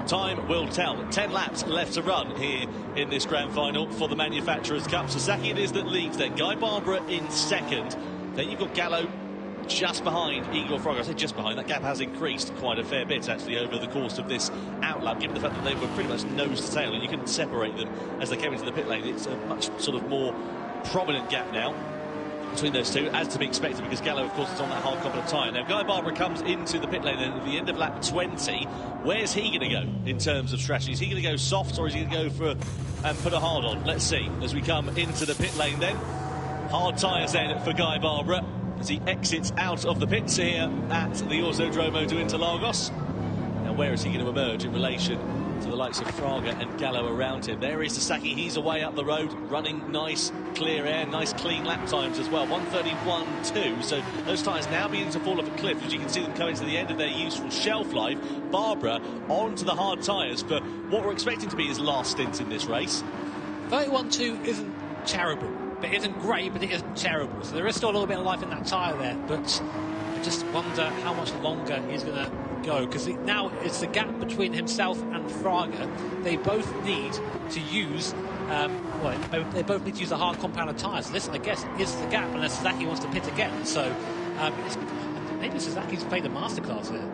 time will tell. 10 laps left to run here in this grand final for the Manufacturers' Cup. Sasaki it is that leads then. Guy Barbara in second. Then you've got Gallo just behind Igor Fraga. I say just behind. That gap has increased quite a fair bit actually over the course of this outlap, given the fact that they were pretty much nose to tail and you couldn't separate them as they came into the pit lane. It's a much sort of more prominent gap now between those two, as to be expected, because Gallo, of course, is on that hard competent tyre. Now, Guy Barbara comes into the pit lane at the end of lap 20. Where's he going to go in terms of strategy? Is he going to go soft, or is he going to go for and put a hard on? Let's see as we come into the pit lane then. Hard tyres then for Guy Barbara as he exits out of the pits here at the Autodromo de Interlagos. Now, where is he going to emerge in relation to the likes of Fraga and Gallo around him? There is Sasaki, he's away up the road, running nice clear air, nice clean lap times as well, 1:31.2. So those tyres now beginning to fall off a cliff as you can see them coming to the end of their useful shelf life. Barbara onto the hard tyres for what we're expecting to be his last stint in this race. 31.2 isn't terrible, but it isn't great, but it isn't terrible. So there is still a little bit of life in that tyre there, but I just wonder how much longer he's going to go, because now it's the gap between himself and Fraga. They both need to use they both need to use the hard compounded tyres. So this, I guess, is the gap unless Sasaki wants to pit again. So maybe Sasaki's played a masterclass here.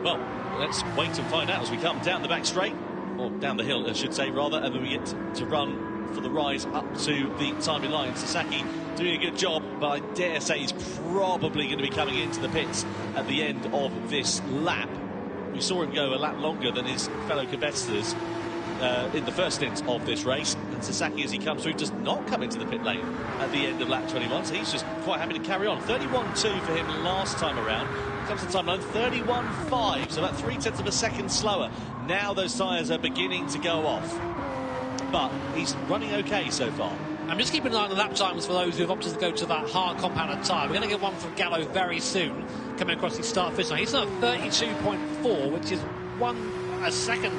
Well, let's wait and find out as we come down the back straight, or down the hill I should say rather, and then we get to run for the rise up to the timing line. Sasaki doing a good job, but I dare say he's probably going to be coming into the pits at the end of this lap. We saw him go a lap longer than his fellow competitors in the first stint of this race, and Sasaki, as he comes through, does not come into the pit lane at the end of lap 21, so he's just quite happy to carry on. 31.2 for him last time around. Comes to the timeline 31.5, so about 0.3 of a second slower. Now those tyres are beginning to go off, but he's running okay so far. I'm just keeping an eye on the lap times for those who have opted to go to that hard compounded tyre. We're going to get one from Gallo very soon, coming across the start finish line. He's on 32.4, which is a second,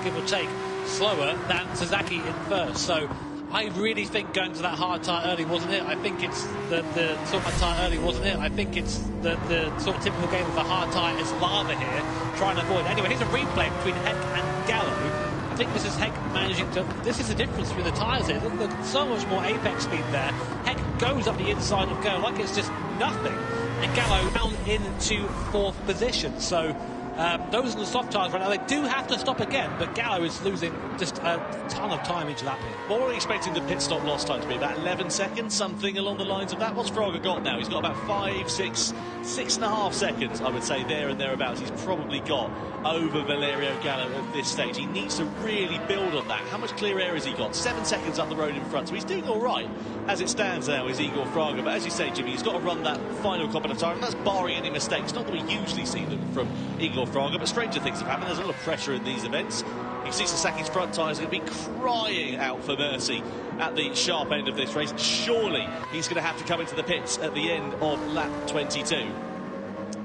give or take, slower than Sasaki in first. So I really think going to that hard tyre early wasn't it. I think it's the sort of tyre early wasn't it. I think it's the sort of typical game of the hard tyre is lava here, trying to avoid. Anyway, here's a replay between Heck and Gallo. I think this is Heck managing to... This is the difference between the tyres here. Look, so much more apex speed there. Heck goes up the inside of Gallo like it's just nothing. And Gallo down into fourth position. So those are the soft tyres right now. They do have to stop again, but Gallo is losing just a ton of time each lap here. What were we expecting the pit stop loss time to be? About 11 seconds, something along the lines of that. What's Fraga got now? He's got about 6.5 seconds, I would say, there and thereabouts. He's probably got over Valerio Gallo at this stage. He needs to really build on that. How much clear air has he got? 7 seconds up the road in front, so he's doing all right. As it stands now is Igor Fraga, but as you say, Jimmy, he's got to run that final competent tyre, and that's barring any mistakes. Not that we usually see them from Igor Fraga, but stranger things have happened. There's a lot of pressure in these events. You see Sasaki's front tyres are going to be crying out for mercy at the sharp end of this race. Surely he's going to have to come into the pits at the end of lap 22.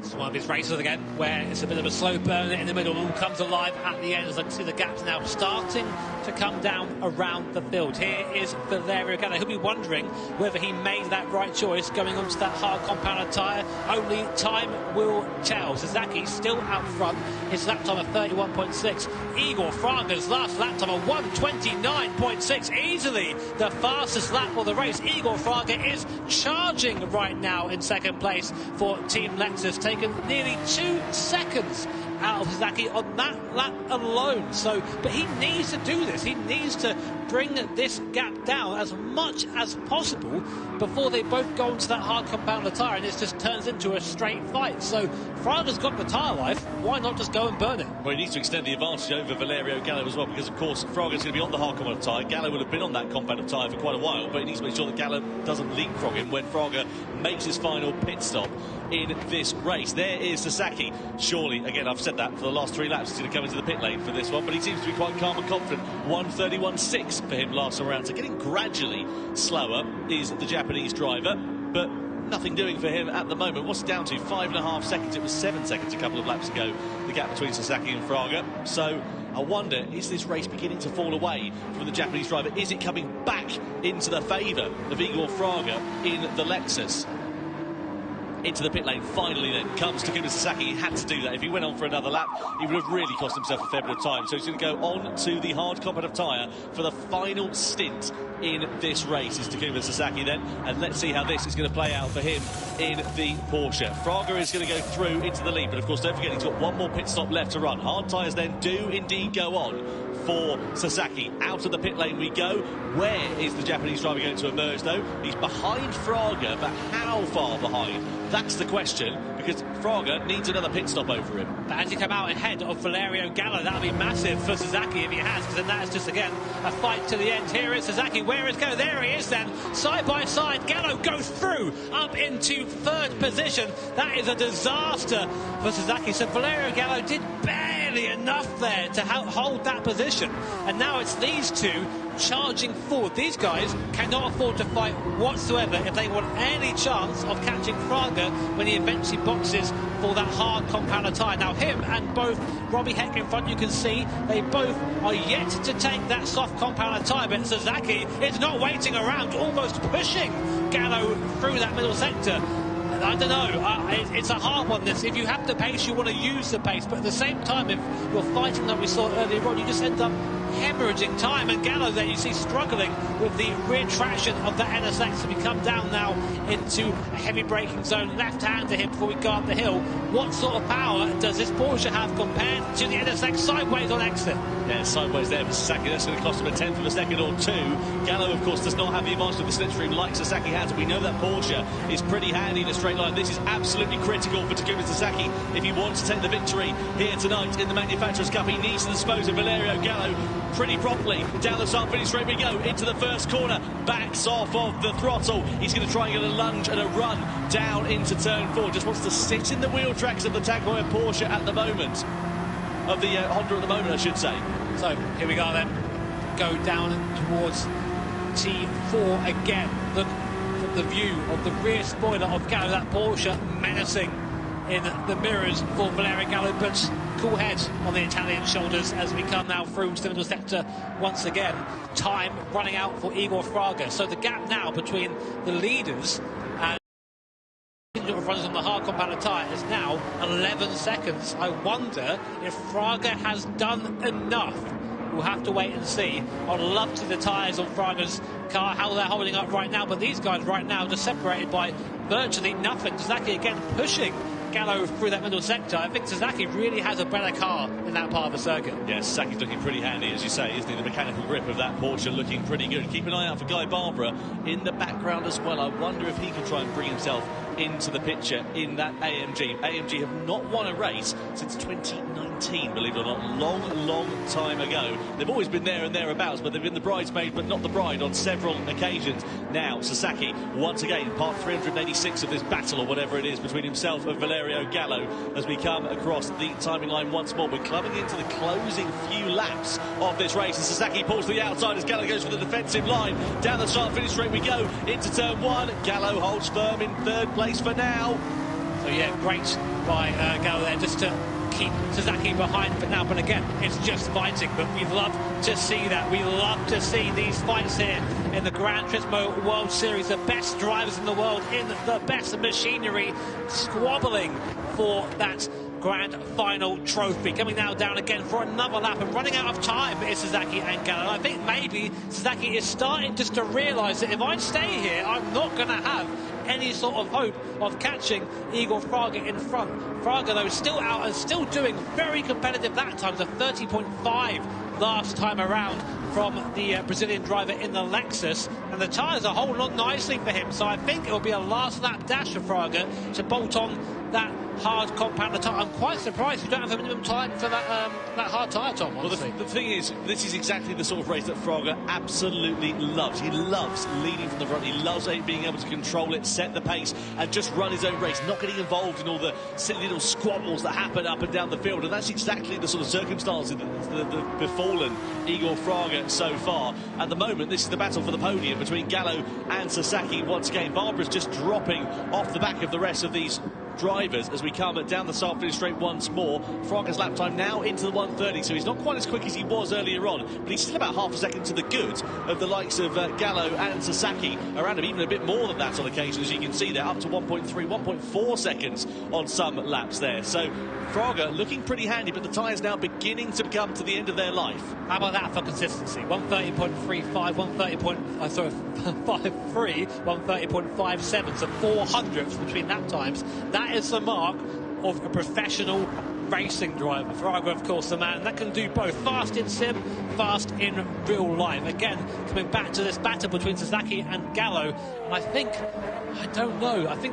It's one of his races again, where it's a bit of a slow burn in the middle and all comes alive at the end, as I can see the gaps now starting to come down around the field. Here is Valerio Gallo. He'll be wondering whether he made that right choice going onto that hard compounded tyre. Only time will tell. Sasaki still out front. His lap time of 31.6. Igor Fraga's last lap time of 129.6. Easily the fastest lap of the race. Igor Fraga is charging right now in second place for Team Lexus, taken nearly 2 seconds out of Sasaki on that lap alone. But he needs to do this. He needs to bring this gap down as much as possible before they both go into that hard compounder tyre, and this just turns into a straight fight. So Fraga's got the tyre life. Why not just go and burn it? Well, he needs to extend the advantage over Valerio Gallo as well, because of course Fraga's going to be on the hard compounder tyre. Gallo will have been on that compounder tyre for quite a while, but he needs to make sure that Gallo doesn't leapfrog him when Fraga makes his final pit stop in this race. There is Sasaki. Surely, again, I've said that for the last 3 laps, he's going to come into the pit lane for this one, but he seems to be quite calm and confident. 1:31.6 for him last round, so getting gradually slower is the Japanese driver, but nothing doing for him at the moment. What's it down to? 5.5 seconds. It was 7 seconds a couple of laps ago, the gap between Sasaki and Fraga. So I wonder, is this race beginning to fall away from the Japanese driver? Is it coming back into the favour of Igor Fraga in the Lexus? Into the pit lane finally then comes Takuma Sasaki. He had to do that. If he went on for another lap, he would have really cost himself a fair bit of time. So he's going to go on to the hard competitive tyre for the final stint in this race. Is Takuma Sasaki then, and let's see how this is going to play out for him in the Porsche. Fraga is going to go through into the lead, but of course don't forget he's got one more pit stop left to run. Hard tyres then do indeed go on for Sasaki. Out of the pit lane we go. Where is the Japanese driver going to emerge though? He's behind Fraga, but how far behind? That's the question, because Fraga needs another pit stop over him. But as he come out ahead of Valerio Gallo, that'll be massive for Sasaki if he has, because then that is just again a fight to the end. Here is Sasaki. Where is Gallo? There he is then. Side by side, Gallo goes through up into 3rd position. That is a disaster for Sasaki. So Valerio Gallo did barely enough there to hold that position. And now it's these two charging forward. These guys cannot afford to fight whatsoever if they want any chance of catching Fraga when he eventually boxes for that hard compounder tyre. Now him and both Robbie Heck in front, you can see they both are yet to take that soft compounder tyre, but Sasaki is not waiting around, almost pushing Gallo through that middle sector. I don't know, it's a hard one this. If you have the pace, you want to use the pace, but at the same time, if you're fighting like we saw earlier on, you just end up hemorrhaging time. And Gallo there you see struggling with the rear traction of the NSX. So we come down now into a heavy braking zone, left hand to him before we go up the hill. What sort of power does this Porsche have compared to the NSX sideways on exit? Yeah, sideways there for Sasaki. That's going to cost him a 10th of a second or 2. Gallo, of course, does not have the advantage of the slipstream like Sasaki has. We know that Porsche is pretty handy in a straight line. This is absolutely critical for Takuma Sasaki if he wants to take the victory here tonight in the Manufacturers' Cup. He needs to dispose of Valerio Gallo pretty properly. Down the start finish straight we go into the first corner, backs off of the throttle. He's going to try and get a lunge and a run down into turn 4. Just wants to sit in the wheel tracks of the Tag Heuer Porsche at the moment, of the Honda at the moment I should say. So here we go then, go down towards T4 again. Look from the view of the rear spoiler of Gallo, that Porsche menacing in the mirrors for Valerio Gallo, but cool head on the Italian shoulders as we come now through to the middle sector once again. Time running out for Igor Fraga. So the gap now between the leaders and runners on the hard compounder tyre is now 11 seconds. I wonder if Fraga has done enough. We'll have to wait and see. I'd love to see the tyres on Fraga's car, how they're holding up right now, but these guys right now just separated by virtually nothing. Sasaki again pushing Gallo through that middle sector. I think Sasaki really has a better car in that part of the circuit. Yes, Sasaki's looking pretty handy, as you say, isn't he? The mechanical grip of that Porsche looking pretty good. Keep an eye out for Guy Barbara in the background as well. I wonder if he can try and bring himself into the picture in that AMG. AMG have not won a race since 2019, believe it or not. Long time ago. They've always been there and thereabouts, but they've been the bridesmaid but not the bride on several occasions. Now Sasaki, once again, part 386 of this battle or whatever it is between himself and Valerio Gallo as we come across the timing line once more. We're clubbing into the closing few laps of this race, and Sasaki pulls to the outside as Gallo goes for the defensive line. Down the start-finish straight we go into turn one. Gallo holds firm in third place for now. So yeah, great by Gallo there just to keep Sasaki behind for now, but again, it's just fighting. But we love to see that. We love to see these fights here in the Gran Turismo World Series. The best drivers in the world in the best machinery squabbling for that grand final trophy. Coming now down again for another lap and running out of time is Sasaki and Gallo. I think maybe Sasaki is starting just to realise that if I stay here, I'm not going to have any sort of hope of catching Igor Fraga in front. Fraga, though, is still out and still doing very competitive lap times of 30.5 last time around from the Brazilian driver in the Lexus, and the tyres are holding on nicely for him, so I think it will be a last lap dash for Fraga to bolt on that hard compound tyre. I'm quite surprised you don't have a minimum time for that hard tyre, Tom, honestly. Well, the thing is, this is exactly the sort of race that Fraga absolutely loves. He loves leading from the front. He loves being able to control it, set the pace, and just run his own race, not getting involved in all the silly little squabbles that happen up and down the field. And that's exactly the sort of circumstances that have befallen Igor Fraga so far. At the moment, this is the battle for the podium between Gallo and Sasaki. Once again, Barbara's just dropping off the back of the rest of these drivers as we come down the start-finish straight once more. Fraga's lap time now into the 1:30, so he's not quite as quick as he was earlier on, but he's still about half a second to the good of the likes of Gallo and Sasaki around him, even a bit more than that on occasion, as you can see there, up to 1.3, 1.4 seconds on some laps there. So Fraga looking pretty handy, but the tyres now beginning to come to the end of their life. How about that for consistency? 130.35, 130.53, 130.57, so 400ths between lap times. That is the mark of a professional racing driver. Fraga, of course, the man that can do both fast in sim, fast in real life. Again, coming back to this battle between Sasaki and Gallo, and I think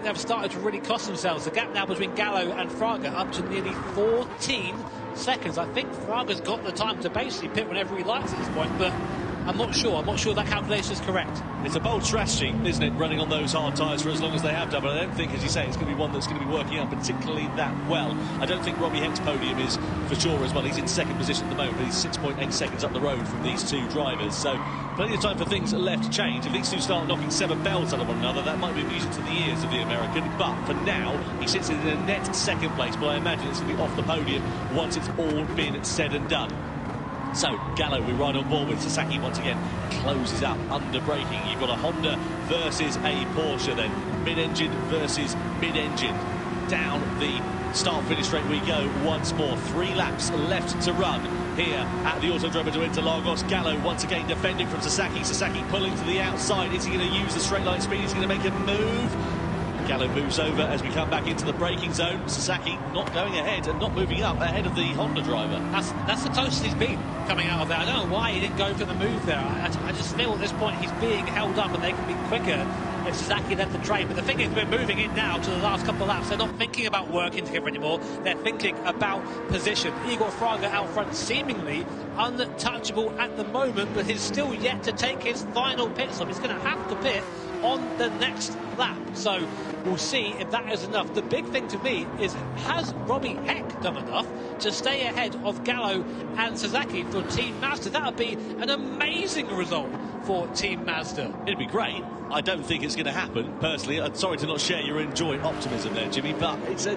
they've started to really cost themselves. The gap now between Gallo and Fraga up to nearly 14 seconds. I think Fraga's got the time to basically pit whenever he likes at this point, but I'm not sure that calculation is correct. It's a bold strategy, isn't it, running on those hard tyres for as long as they have done, but I don't think, as you say, it's going to be one that's going to be working out particularly that well. I don't think Robbie Heck's podium is for sure as well. He's in second position at the moment, but he's 6.8 seconds up the road from these two drivers, so plenty of time for things left to change. If these two start knocking 7 bells out of one another, that might be music to the ears of the American, but for now, he sits in a net second place, but I imagine it's going to be off the podium once it's all been said and done. So, Gallo, we ride on board with. Sasaki once again closes up under braking. You've got a Honda versus a Porsche then. Mid-engine versus mid-engine. Down the start-finish straight we go once more. 3 laps left to run here at the Autodromo de Interlagos. Gallo once again defending from Sasaki. Sasaki pulling to the outside. Is he going to use the straight line speed? He's going to make a move. Gallo moves over as we come back into the braking zone. Sasaki not going ahead and not moving up ahead of the Honda driver. That's the closest he's been coming out of there. I don't know why he didn't go for the move there. I just feel at this point he's being held up and they can be quicker if Sasaki led the train. But the thing is, we're moving in now to the last couple of laps. They're not thinking about working together anymore. They're thinking about position. Igor Fraga out front, seemingly untouchable at the moment, but he's still yet to take his final pit stop. He's going to have to pit on the next lap, so we'll see if that is enough. The big thing to me is, has Robbie Heck done enough to stay ahead of Gallo and Sasaki for Team Mazda? That would be an amazing result for Team Mazda. It'd be great. I don't think it's going to happen, personally. I'm sorry to not share your joint optimism there, Jimmy, but it's a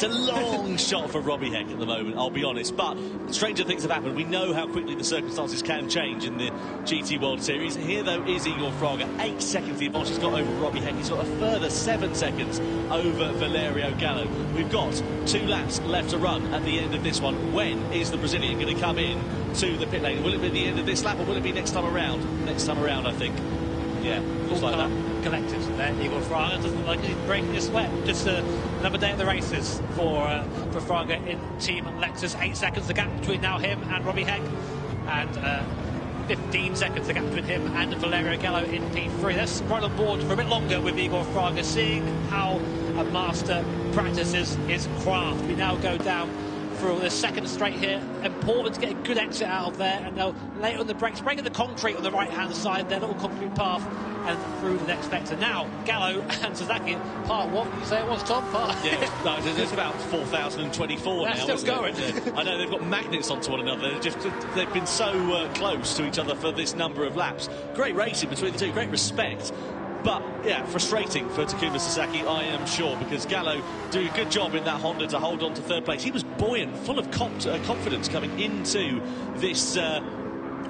long shot for Robbie Heck at the moment, I'll be honest. But stranger things have happened. We know how quickly the circumstances can change in the GT World Series. Here, though, is Igor Fraga. 8 seconds the advantage he's got over Robbie Heck. He's got a further 7 seconds over Valerio Gallo. We've got 2 laps left to run at the end of this one. When is the Brazilian going to come in to the pit lane? Will it be the end of this lap, or will it be next time around? Next time around, I think. Yeah, looks like that. Collectives there. Igor Fraga doesn't look like he's breaking a sweat. Just another day at the races for Fraga in Team Lexus. 8 seconds the gap between now him and Robbie Heck. And 15 seconds the gap between him and Valerio Gallo in P3. Let's run on board for a bit longer with Igor Fraga, seeing how a master practices his craft. We now go down through the second straight here. Important to get a good exit out of there, and they'll lay on the brakes, breaking the concrete on the right hand side, their little concrete path, and through the next vector. Now Gallo and Sasaki, part what you say it was, Tom? Yeah, no, it's about 4,024 That's now. still going. I know they've got magnets onto one another. They've been so close to each other for this number of laps. Great racing between the two, great respect. But, yeah, frustrating for Takuma Sasaki, I am sure, because Gallo doing a good job in that Honda to hold on to third place. He was buoyant, full of confidence coming into this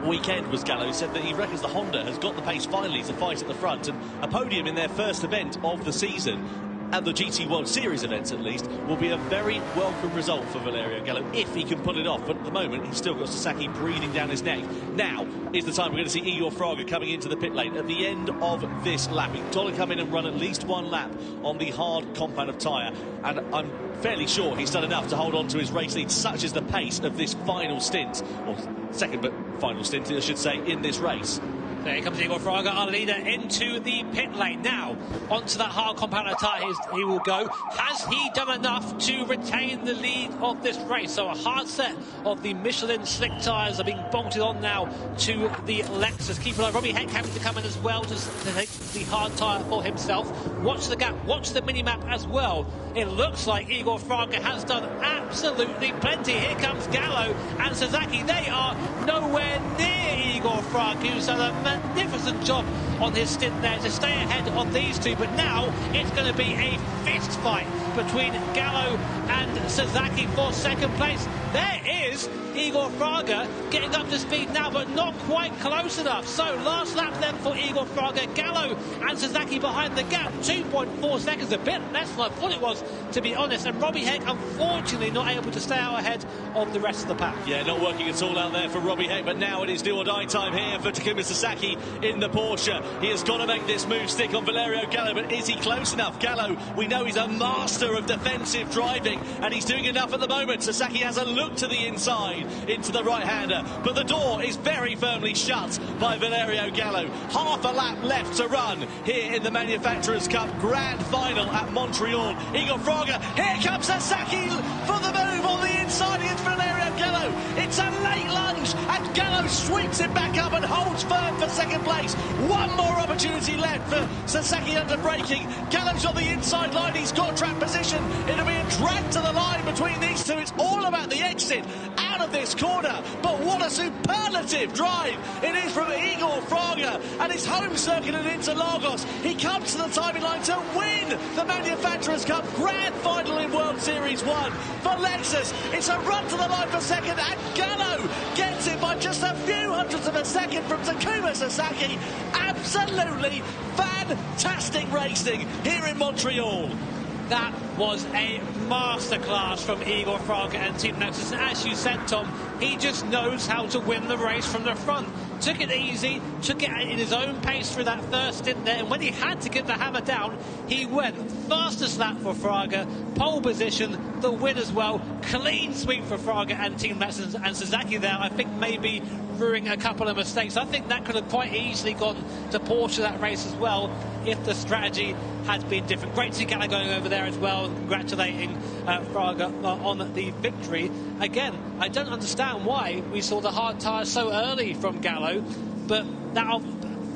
weekend, was Gallo. He said that he reckons the Honda has got the pace finally to fight at the front, and a podium in their first event of the season, at the GT World Series events at least, will be a very welcome result for Valerio Gallo if he can pull it off. But at the moment, he's still got Sasaki breathing down his neck. Now is the time we're going to see Igor Fraga coming into the pit lane at the end of this lap. He's got to come in and run at least one lap on the hard compound of tyre, and I'm fairly sure he's done enough to hold on to his race lead. Such is the pace of this final stint, or second but final stint, I should say, in this race. There comes Igor Fraga, our leader, into the pit lane. Now, onto that hard compound tyre he will go. Has he done enough to retain the lead of this race? So a hard set of the Michelin slick tyres are being bolted on now to the Lexus. Keep an eye, Robbie Heck having to come in as well to take the hard tyre for himself. Watch the gap, watch the mini-map as well. It looks like Igor Fraga has done absolutely plenty. Here comes Gallo and Sasaki. They are nowhere near Igor Fraga, who's done a magnificent job on his stint there to stay ahead of these two. But now it's going to be a fist fight between Gallo and Sasaki for second place. There is Igor Fraga getting up to speed now, but not quite close enough. So last lap then for Igor Fraga. Gallo and Sasaki behind the gap, 2.4 seconds, a bit less than I thought it was, to be honest. And Robbie Heck, unfortunately, not able to stay out ahead of the rest of the pack. Yeah, not working at all out there for Robbie Heck, but now it is do or die time here for Takuma Sasaki in the Porsche. He has got to make this move stick on Valerio Gallo, but is he close enough? Gallo, we know he's a master of defensive driving, and he's doing enough at the moment. Sasaki has a look to the inside, into the right-hander, but the door is very firmly shut by Valerio Gallo. Half a lap left to run here in the Manufacturers' Cup Grand Final at Montreal. Igor Fraga, here comes Sasaki for the move on the inside against Valerio Gallo. It's a late lunge, and Gallo sweeps it back up and holds firm for second place. One more opportunity left for Sasaki under braking. Gallo's on the inside line, he's got track position. It'll be a drag to the line between these two. It's all about the exit out of this corner, but what a superlative drive it is from Igor Fraga and his home circuit at Interlagos. He comes to the timing line to win the Manufacturers' Cup Grand Final in World Series 1 for Lexus. It's a run to the line for second, and Gallo gets it by just a few hundredths of a second from Takuma Sasaki. Absolutely fantastic racing here in Montreal. That was a masterclass from Igor Fraga and Team Lexus. And as you said, Tom, he just knows how to win the race from the front. Took it easy, took it in his own pace through that first stint there, and when he had to get the hammer down, he went. Fastest lap for Fraga, pole position, the win as well. Clean sweep for Fraga and Team Lexus, and Sasaki there, I think, maybe brewing a couple of mistakes. I think that could have quite easily gone to Porsche that race as well if the strategy had been different. Great to see Gallo going over there as well, congratulating Fraga on the victory. Again, I don't understand why we saw the hard tyres so early from Gallo, but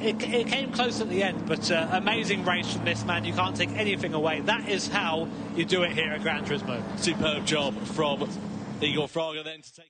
it came close at the end. But amazing race from this man, you can't take anything away. That is how you do it here at Gran Turismo. Superb job from Igor Fraga then to take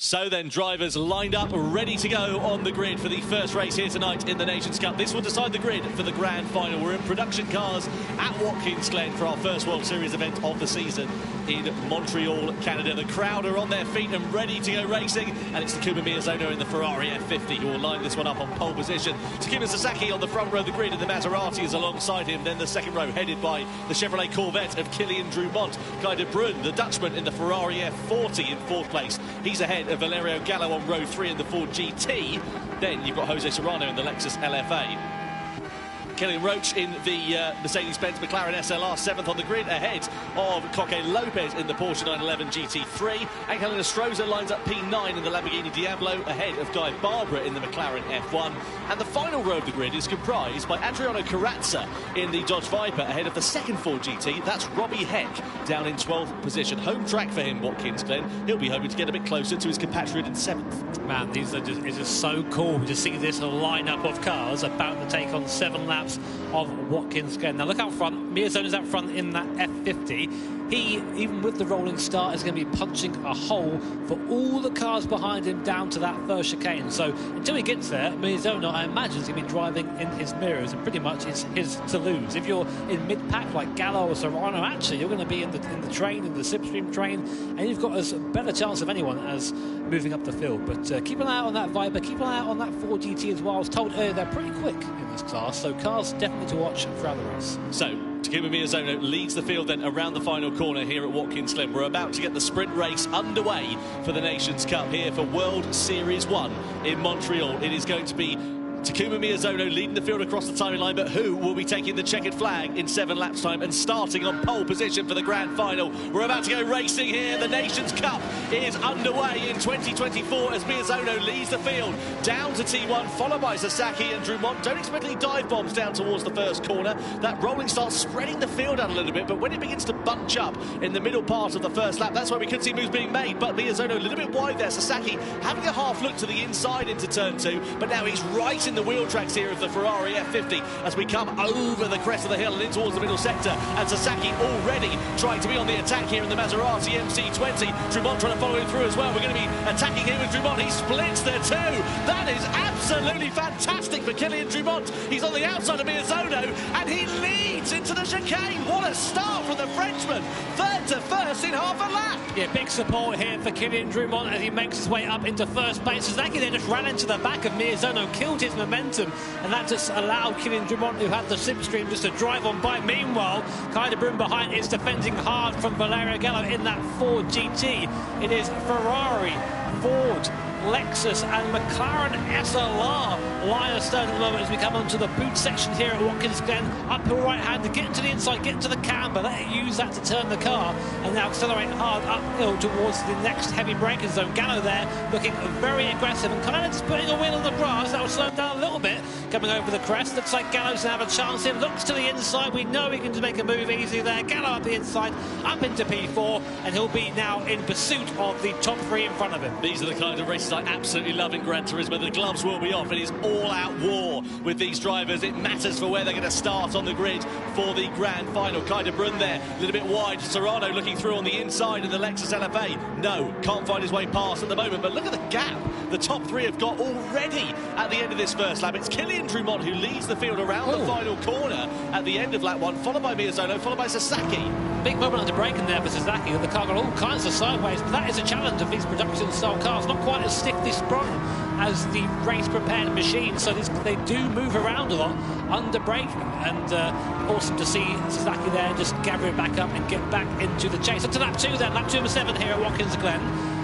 So then, drivers lined up, ready to go on the grid for the first race here tonight in the Nations Cup. This will decide the grid for the grand final. We're in production cars at Watkins Glen for our first World Series event of the season in Montreal, Canada. The crowd are on their feet and ready to go racing, and it's Takuma Miyazono in the Ferrari F50 who will line this one up on pole position. Takuma Sasaki on the front row of the grid, and the Maserati is alongside him. Then the second row headed by the Chevrolet Corvette of Kilian Drumont. Guy de Bruyne, the Dutchman, in the Ferrari F40 in fourth place. He's ahead of Valerio Gallo on row 3 in the Ford GT. Then you've got Jose Serrano in the Lexus LFA. Kilian Roach in the Mercedes-Benz McLaren SLR, 7th on the grid, ahead of Coque Lopez in the Porsche 911 GT3. Angel Nestroza lines up P9 in the Lamborghini Diablo, ahead of Guy Barbara in the McLaren F1. And the final row of the grid is comprised by Adriano Carrazza in the Dodge Viper, ahead of the second Ford GT. That's Robbie Heck down in 12th position. Home track for him, Watkins Glen. He'll be hoping to get a bit closer to his compatriot in 7th. Man, it's just so cool to see this lineup of cars about to take on 7 laps of Watkins Glen. Now look out front, Miyazono's out front in that F50. He, even with the rolling start, is going to be punching a hole for all the cars behind him down to that first chicane. So until he gets there, Miyazono, I imagine, is going to be driving in his mirrors, and pretty much it's his to lose. If you're in mid-pack like Gallo or Serrano, actually you're going to be in the train, in the slipstream train, and you've got as better chance of anyone as moving up the field. But keep an eye out on that Viper, keep an eye out on that Ford GT as well. I was told earlier they're pretty quick in this class, so cars definitely to watch throughout the race. So Takuma Miyazono leads the field then around the final corner here at Watkins Glen. We're about to get the sprint race underway for the Nations Cup here for World Series 1 in Montreal. It is going to be Takuma Miyazono leading the field across the timing line, but who will be taking the checkered flag in 7 laps time and starting on pole position for the grand final? We're about to go racing here. The Nations Cup is underway in 2024 as Miyazono leads the field down to T1, followed by Sasaki and Drumont. Don't expect any dive bombs down towards the first corner. That rolling starts spreading the field out a little bit, but when it begins to bunch up in the middle part of the first lap, that's where we could see moves being made. But Miyazono a little bit wide there. Sasaki having a half look to the inside into turn 2, but now he's right in the wheel tracks here of the Ferrari F50 as we come over the crest of the hill and in towards the middle sector, and Sasaki already trying to be on the attack here in the Maserati MC20. Drumont trying to follow him through as well. We're going to be attacking here with Drumont. He splits there too. That is absolutely fantastic for Kilian Drumont. He's on the outside of Miyazono and he leads into the chicane. What a start from the Frenchman. 3rd to 1st in half a lap. Yeah, big support here for Kilian Drumont as he makes his way up into first place. Sasaki then just ran into the back of Miyazono, killed his momentum, and that just allowed Kilian Drumont, who had the slipstream, just to drive on by. Meanwhile, Guy de Bruyne behind is defending hard from Valerio Gallo in that Ford GT. It is Ferrari, Ford, Lexus and McLaren SLR line astern at the moment as we come onto the boot section here at Watkins Glen. Uphill right hand to get into the inside, get into the camber, let it use that to turn the car, and now accelerate hard uphill towards the next heavy braking zone. Gallo there looking very aggressive and kind of just putting a wheel on the grass. That will slow him down a little bit coming over the crest. Looks like Gallo's going to have a chance here. Looks to the inside. We know he can just make a move easy there. Gallo up the inside, up into P4, and he'll be now in pursuit of the top 3 in front of him. These are the kind of races I absolutely love in Gran Turismo. The gloves will be off. It is all-out war with these drivers. It matters for where they're going to start on the grid for the grand final. Guy de Bruyne there, a little bit wide. Serrano looking through on the inside of the Lexus LFA. No, can't find his way past at the moment, but look at the gap the top 3 have got already at the end of this first lap. It's Kilian Drumont who leads the field around the final corner at the end of lap 1, followed by Miyazono, followed by Sasaki. Big moment under braking there for Sasaki. The car got all kinds of sideways, but that is a challenge of these production-style cars. Not quite as stiffly sprung as the race-prepared machine, so they do move around a lot under braking. And awesome to see Sasaki there just gather it back up and get back into the chase. Up to lap 2 then, lap 2 of 7 here at Watkins Glen.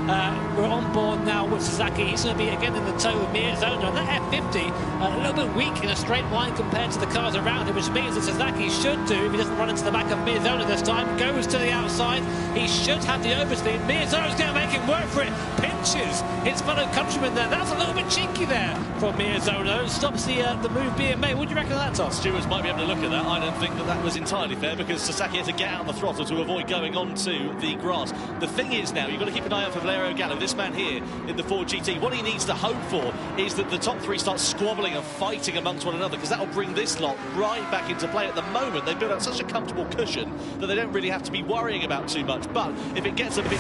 we're on board now with Sasaki. He's going to be again in the tow with Miyazono. And that F50, a little bit weak in a straight line compared to the cars around him, which means that Sasaki should do, if he doesn't run into the back of Miyazono this time, goes to the outside. He should have the overspeed. Miyazono's going to make him work for it. Pinches his fellow countryman there. That's a little bit cheeky there from Miyazono. Stops the move being made. What do you reckon of that, Tom? Stewards might be able to look at that. I don't think that was entirely fair, because Sasaki had to get out on the throttle to avoid going onto the grass. The thing is now, you've got to keep an eye out for Valerio Gallo, this man here in the Ford GT. What he needs to hope for is that the top three start squabbling and fighting amongst one another, because that will bring this lot right back into play. At the moment, they've built up such a comfortable cushion that they don't really have to be worrying about too much. But if it gets a bit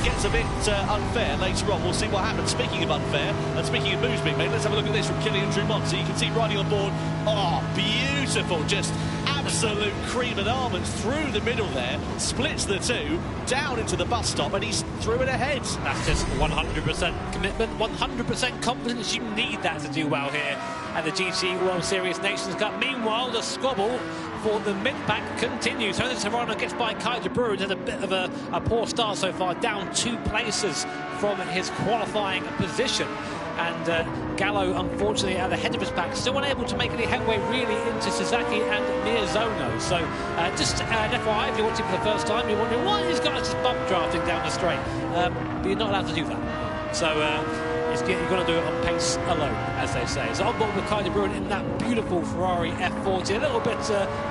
unfair later on, we'll see what happens. Speaking of unfair, and speaking of moves being made, let's have a look at this from Kylian Drumont. So you can see riding on board, oh, beautiful, just absolute cream and almonds through the middle there, splits the two, down into the bus stop, and he's through it ahead. That's just 100% commitment, 100% confidence. You need that to do well here at the GT World Series Nations Cup. Meanwhile, the squabble for the mid-pack continues. Jose Serrano gets by Kai de Bruin, has a bit of a poor start so far, down 2 places from his qualifying position. And Gallo, unfortunately, at the head of his pack, still unable to make any headway really into Sasaki and Miyazono. So just an FYI, if you're watching for the first time, you're wondering why these guys just bump drafting down the straight. But you're not allowed to do that. So you've got to do it on pace alone, as they say. So on board with Kai de Bruin in that beautiful Ferrari F40, a little bit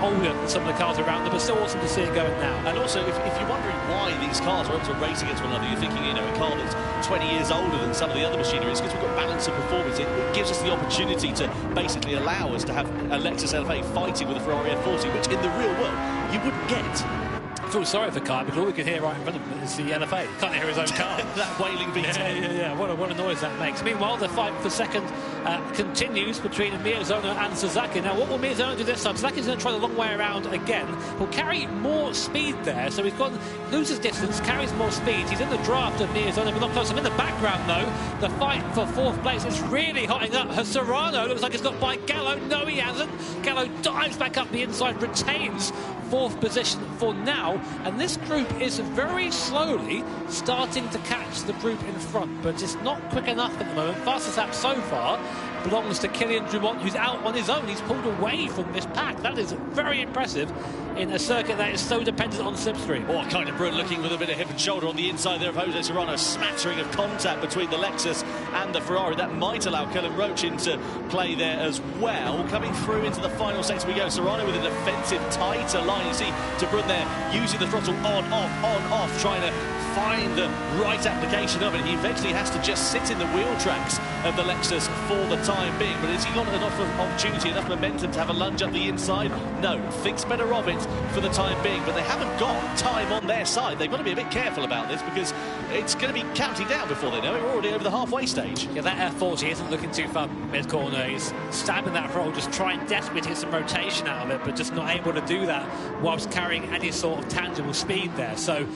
older than some of the cars around them, but still awesome to see it going now. And also, if you're wondering why these cars are able to race against one another, you're thinking, you know, a car that's 20 years older than some of the other machinery, it's because we've got balance of performance. It gives us the opportunity to basically allow us to have a Lexus LFA fighting with a Ferrari F40, which in the real world you wouldn't get. I feel sorry for Kai, because all we can hear right in front of him is the LFA. He can't hear his own car. That wailing V10. Yeah. What a noise that makes. Meanwhile, the fight for second continues between Miyazono and Sasaki. Now, what will Miyazono do this time? Sasaki's going to try the long way around again. He'll carry more speed there, so he's gone, loses distance, carries more speed. He's in the draft of Miyazono, but not close. I'm in the background, though. The fight for 4th place is really hotting up. Serrano looks like he's got by Gallo. No, he hasn't. Gallo dives back up the inside, retains 4th position for now, and this group is very slowly starting to catch the group in front, but it's not quick enough at the moment. Fastest lap so far belongs to Kylian Drumont, who's out on his own. He's pulled away from this pack. That is very impressive in a circuit that is so dependent on slipstream. Oh, kind of brilliant, looking with a bit of hip and shoulder on the inside there of Jose Serrano. Smattering of contact between the Lexus and the Ferrari. That might allow Cullen Roach into play there as well. Coming through into the final sector we go. Serrano with a defensive, tighter line. You see De Bruyne there using the throttle on, off, trying to find the right application of it. He eventually has to just sit in the wheel tracks of the Lexus for the time being. But has he got enough opportunity, enough momentum to have a lunge up the inside? No, thinks better of it for the time being. But they haven't got time on their side. They've got to be a bit careful about this, because it's going to be counting down before they know it. We're already over the halfway stage. Yeah, that F40 isn't looking too far mid-corner. He's stabbing that throttle, just trying desperately to get some rotation out of it, but just not able to do that whilst carrying any sort of tangible speed there. So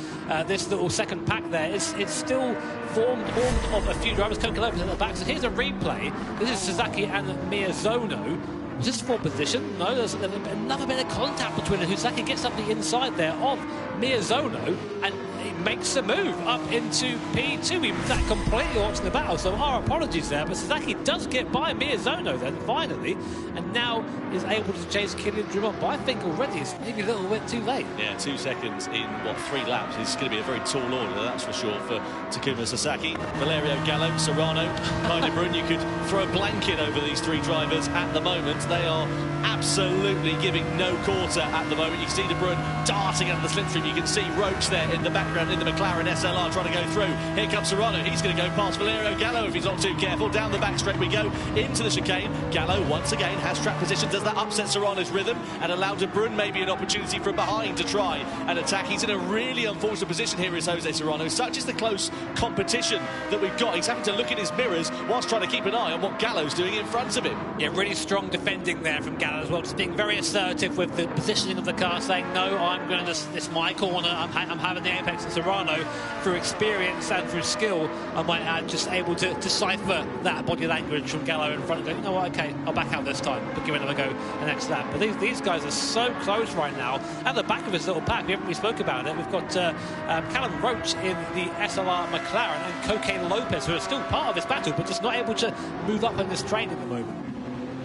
this little second pack there, it's still formed of a few drivers. Coca Lopez at the back. So here's a replay. This is Sasaki and Miyazono. Was this 4th position? No, there's another bit of contact between them. Sasaki gets up the inside there of Miyazono, and he makes a move up into P2. He was that completely watching the battle, so our apologies there. But Sasaki does get by Miyazono then, finally, and now is able to chase Kylian Drumont. But I think already it's maybe a little bit too late. Yeah, 2 seconds in, 3 laps? It's going to be a very tall order, that's for sure, for Takuma Sasaki, Valerio Gallo, Serrano, Kai de Bruin. You could throw a blanket over these 3 drivers at the moment. They are absolutely giving no quarter at the moment. You can see De Bruin darting out of the slipstream. You can see Roach there in the background in the McLaren SLR trying to go through. Here comes Serrano. He's going to go past Valerio Gallo if he's not too careful. Down the back straight we go into the chicane. Gallo once again has track position. Does that upset Serrano's rhythm and allow De Bruin maybe an opportunity from behind to try and attack? He's in a really unfortunate position here, is Jose Serrano. Such is the close competition that we've got. He's having to look in his mirrors whilst trying to keep an eye on what Gallo's doing in front of him. Yeah, really strong defending there from Gallo. Gallo as well, just being very assertive with the positioning of the car, saying, no, I'm going to this my corner, I'm having the apex. And Serrano, through experience and through skill, I might add, just able to decipher that body language from Gallo in front and go, you know what, okay, I'll back out this time, but give it another go the next lap. But these guys are so close right now. At the back of his little pack, we haven't really spoke about it, we've got Callum Roach in the SLR McLaren and Cocaine Lopez, who are still part of this battle, but just not able to move up in this train at the moment.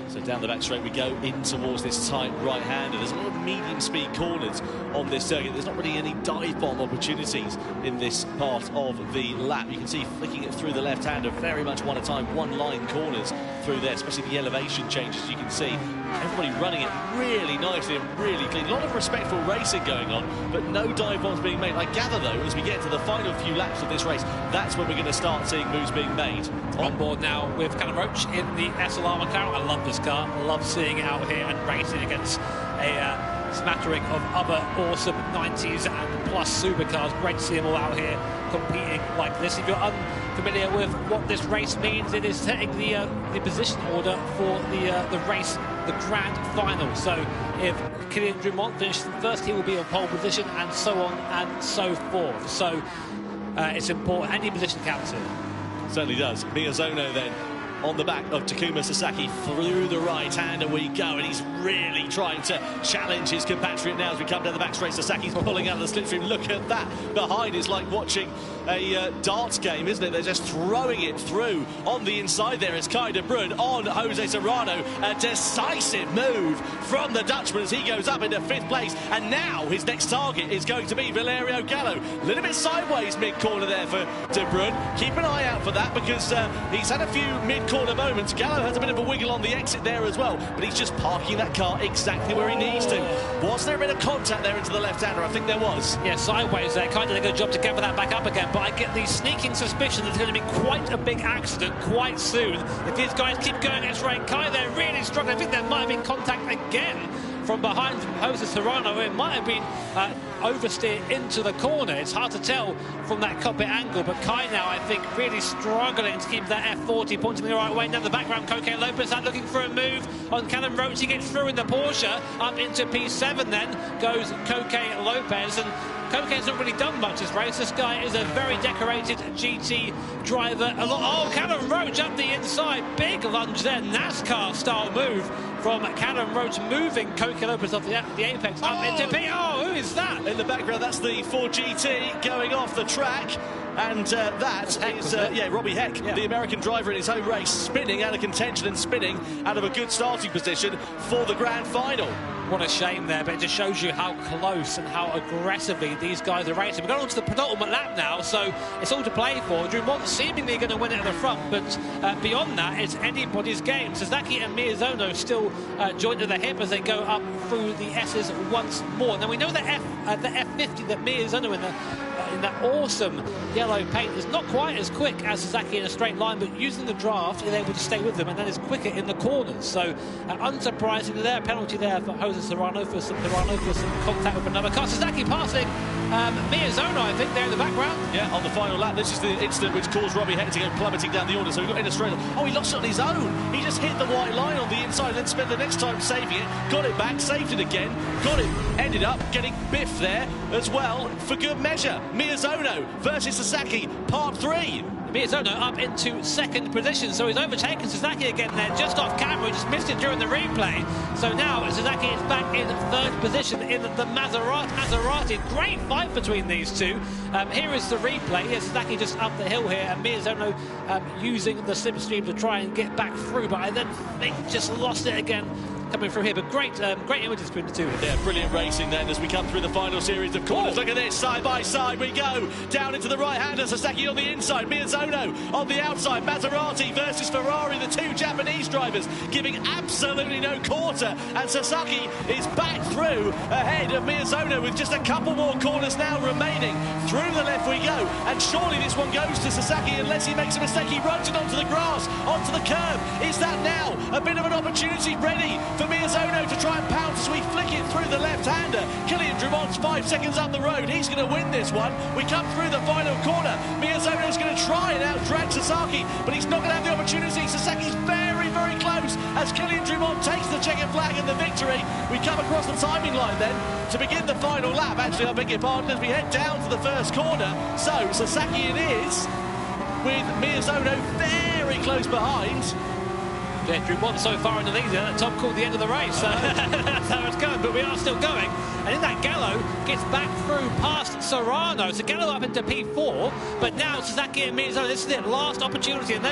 So down the back straight we go in towards this tight right-hander. There's a lot of medium-speed corners on this circuit. There's not really any dive bomb opportunities in this part of the lap. You can see flicking it through the left-hander, very much one at a time, one-line corners through there, especially the elevation changes. You can see everybody running it really nicely and really clean. A lot of respectful racing going on, but no dive bombs being made. I gather, though, as we get to the final few laps of this race, that's when we're going to start seeing moves being made. On board now with Callum Roach in the SLR McLaren. I love this car. I love seeing it out here and racing against a smattering of other awesome 90s and plus supercars. Great to see them all out here competing like this. If you're unfamiliar with what this race means, it is setting the position order for the race, the grand final. So if Kylian Drumont finishes first, he will be in pole position, and so on and so forth. So it's important. Any position counts here. Certainly does. Miyazono then on the back of Takuma Sasaki through the right-hander we go, and he's really trying to challenge his compatriot now as we come down the back straight. Sasaki's pulling out of the slipstream. Look at that behind. It's like watching a darts game, isn't it? They're just throwing it through. On the inside there is Kai de Bruyne on Jose Serrano. A decisive move from the Dutchman as he goes up into 5th place, and now his next target is going to be Valerio Gallo. A little bit sideways mid-corner there for de Bruyne. Keep an eye out for that, because he's had a few mid-corner moments. Gallo has a bit of a wiggle on the exit there as well, but he's just parking that car exactly where he needs to. Was there a bit of contact there into the left-hander? I think there was. Yeah, sideways there. Kind of did a good job to gather that back up again, but I get the sneaking suspicion there's going to be quite a big accident quite soon. If these guys keep going at this rate, Kai, they're really struggling. I think there might have been contact again from behind Jose Serrano. It might have been oversteer into the corner. It's hard to tell from that cockpit angle, but Kai now, I think, really struggling to keep that F40 pointing the right way. Down the background, Cocaine Lopez looking for a move on Callum Roach. He gets through in the Porsche. Up into P7 then goes Cocaine Lopez, and Cocaine's not really done much this race. This guy is a very decorated GT driver. Oh, Callum Roach up the inside. Big lunge there. NASCAR-style move from Callum Roach, moving Cocaine Lopez off the apex up into P. Oh, who is that? In the background, that's the 4GT going off the track. And that is, Robbie Heck, the American driver in his home race, spinning out of contention and spinning out of a good starting position for the grand final. What a shame there, but it just shows you how close and how aggressively these guys are racing. We're going on to the penultimate lap now, so it's all to play for. Drumont seemingly going to win it at the front, but beyond that, it's anybody's game. Sasaki and Miyazono still joined at the hip as they go up through the S's once more. Now, we know that the F50 that Miyazono in that awesome yellow paint is not quite as quick as Sasaki in a straight line, but using the draft is able to stay with them, and then is quicker in the corners. So unsurprisingly there, penalty there for Jose Serrano for some contact with another car. Sasaki passing Miyazono, I think, there in the background. Yeah, on the final lap. This is the incident which caused Robbie Heck to go plummeting down the order. So he got in a straight. Oh, he lost it on his own. He just hit the white line on the inside, then spent the next time saving it. Got it back, saved it again, got it. Ended up getting biffed there as well for good measure. Miyazono versus Sasaki, part 3. Miyazono up into 2nd position, so he's overtaken Sasaki again there, just off camera. Just missed it during the replay. So now Sasaki is back in 3rd position in the Maserati. Great fight between these two. Here is the replay. Yeah, Sasaki just up the hill here, and Miyazono using the slipstream to try and get back through, but I then think just lost it again coming through here. But great images between the two. Yeah, brilliant racing then as we come through the final series of corners. Look at this, side by side we go. Down into the right-hander, Sasaki on the inside, Miyazono on the outside. Maserati versus Ferrari, the two Japanese drivers giving absolutely no quarter. And Sasaki is back through ahead of Miyazono with just a couple more corners now remaining. Through the left we go, and surely this one goes to Sasaki unless he makes a mistake. He runs it onto the grass, onto the curb. Is that now a bit of an opportunity ready for Miyazono to try and pounce as we flick it through the left-hander? Kylian Drumont's 5 seconds up the road. He's going to win this one. We come through the final corner. Miyazono's going to try and out-drag Sasaki, but he's not going to have the opportunity. Sasaki's very, very close as Kylian Drumont takes the checkered flag and the victory. We come across the timing line then to begin the final lap. Actually, I beg your pardon, as we head down to the first corner. So, Sasaki it is, with Miyazono very close behind. Yeah, Drumont so far in the lead there that Tom called the end of the race. So that's how it's going, but we are still going. And in that Gallo gets back through past Serrano. So Gallo up into P4, but now Sasaki and Miyazono, this is their last opportunity, and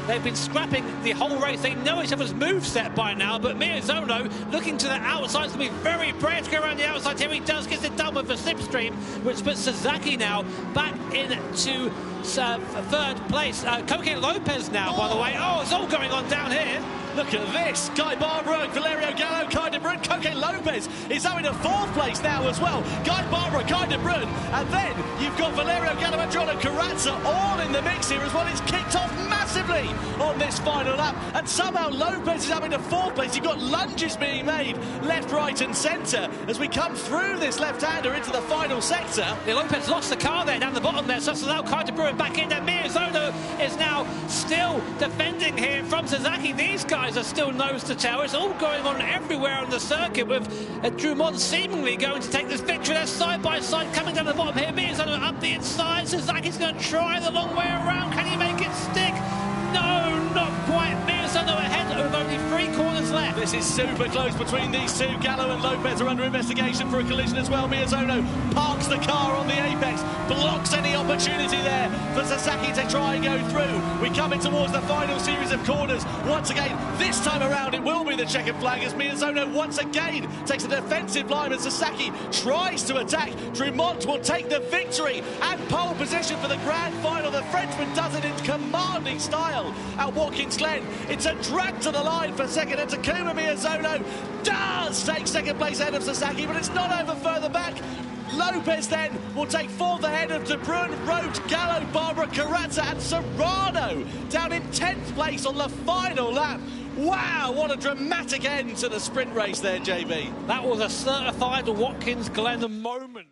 they've been scrapping the whole race. They know each other's moveset by now, but Miyazono looking to the outside is going to be very brave to go around the outside. Here he does, gets it done with the slipstream, which puts Sasaki now back into third place. Coque Lopez now, by the way. Oh, it's all going on down here. Look at this. Guy Barbara, Valerio Gallo, Kai de Bruyne, Coque Lopez is up into fourth place now as well. Guy Barbara, Kai de Bruyne, and then you've got Valerio Gallo and Jono Carazza all in the mix here as well. It's kicked off massively on this final lap, and somehow Lopez is up into fourth place. You've got lunges being made left, right and centre as we come through this left-hander into the final sector. Yeah, Lopez lost the car there down the bottom there, so now Kai de Bruyne back in there. Miyazono is now still defending here from Sasaki. These guys are still nose to tail. It's all going on everywhere on the circuit, with Drumont seemingly going to take this victory. They're side by side coming down the bottom here. Miyazono up the inside. Sasaki's going to try the long way around. Can he make it stick? No, not quite. Miyazono ahead with only 3 corners left. This is super close between these two. Gallo and Lopez are under investigation for a collision as well. Miyazono parks the car on the apex, blocks any opportunity there for Sasaki to try and go through. We come in towards the final series of corners. Once again, this time around it will be the checkered flag as Miyazono once again takes a defensive line and Sasaki tries to attack. Drumont will take the victory and pole position for the grand final. The Frenchman does it in commanding style at Watkins Glen. It's a drag to the line for second, and Takuma Miyazono does take second place ahead of Sasaki, but it's not over further back. Lopez then will take fourth ahead of De Bruyne, Rhodes, Gallo, Barbara, Carazza and Serrano down in 10th place on the final lap. Wow, what a dramatic end to the sprint race there, JB. That was a certified Watkins Glen moment.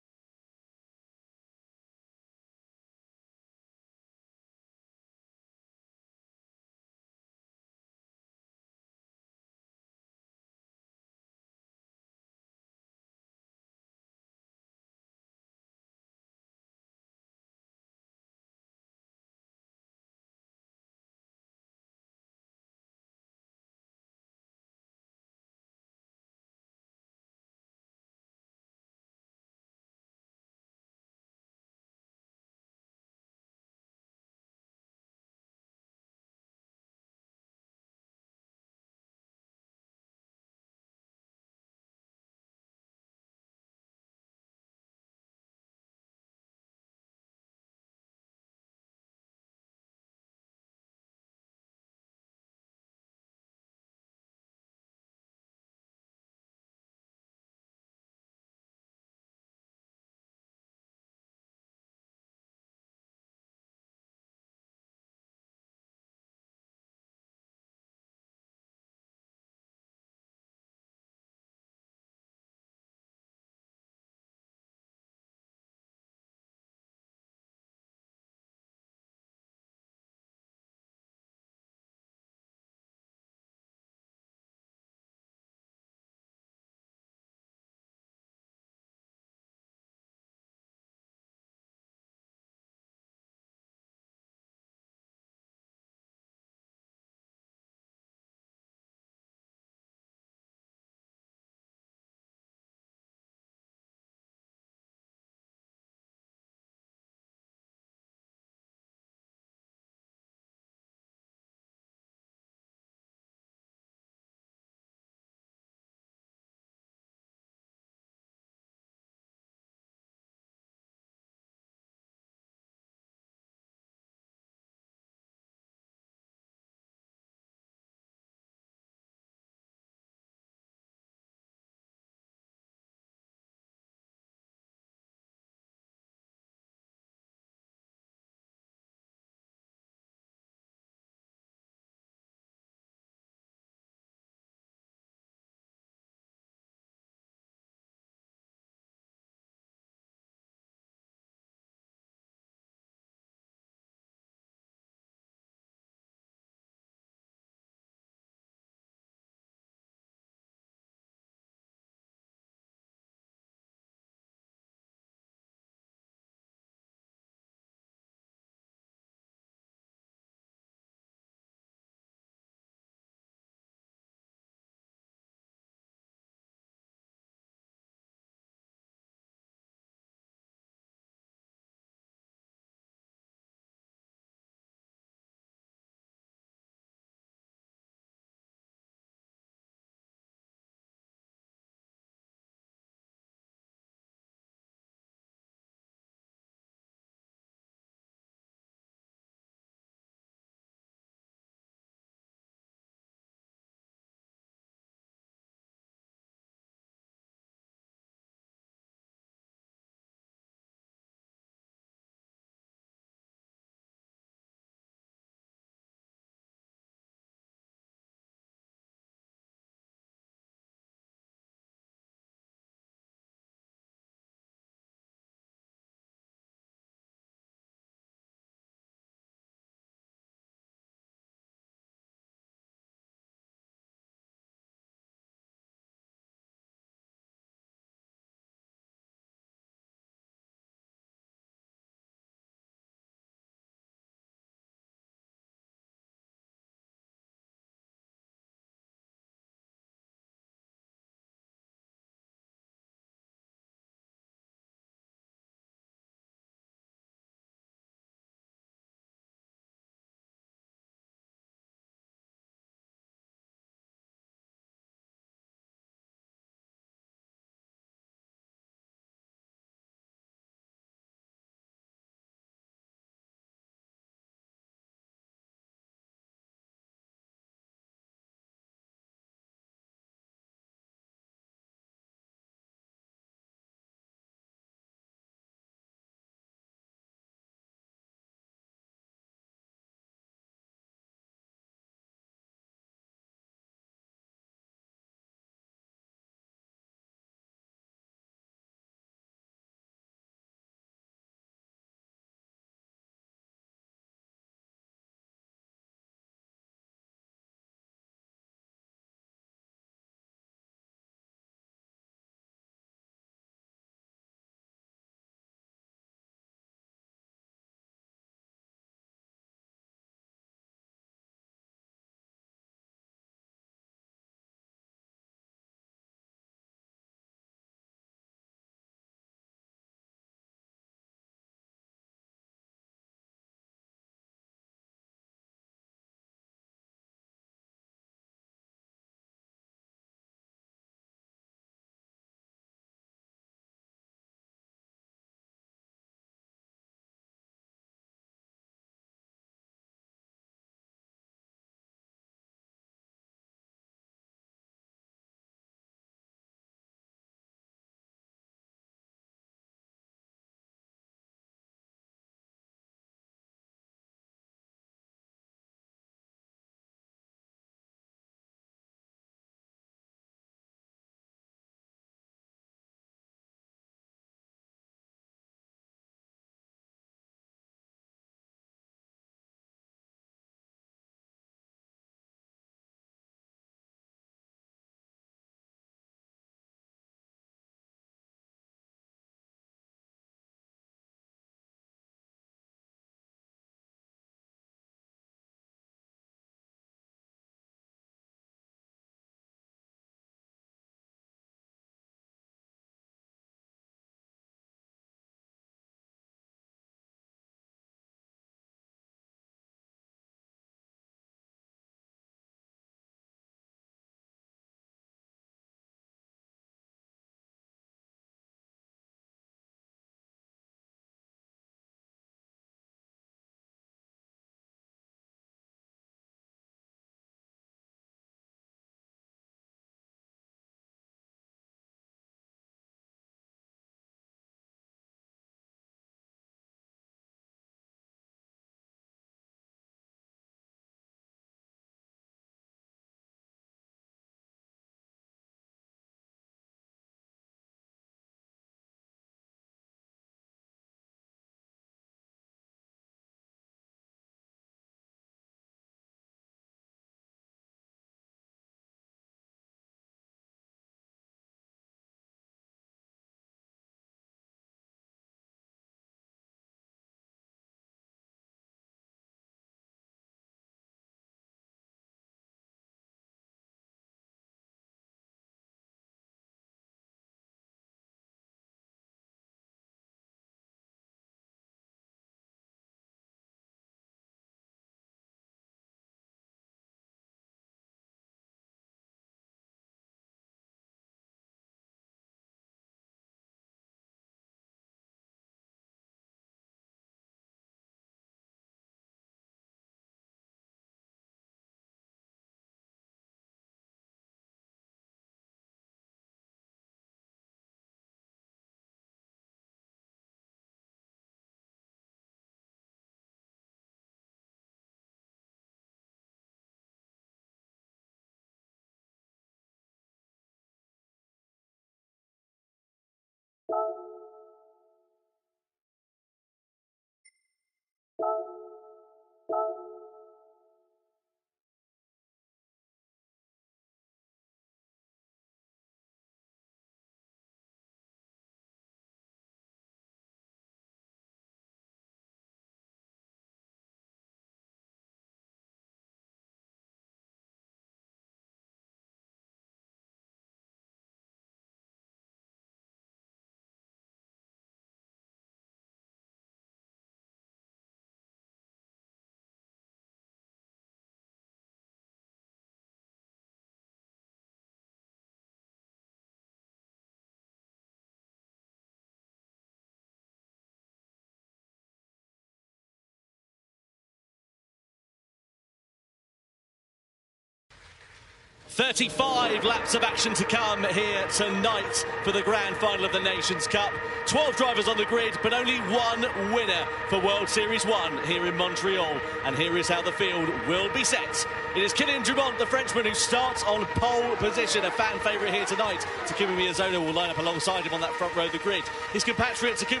35 laps of action to come here tonight for the grand final of the Nations Cup. 12 drivers on the grid, but only one winner for World Series 1 here in Montreal. And here is how the field will be set. It is Kylian Drumont, the Frenchman, who starts on pole position, a fan favourite here tonight. Takuma Miyazono will line up alongside him on that front row of the grid. His compatriot Takuma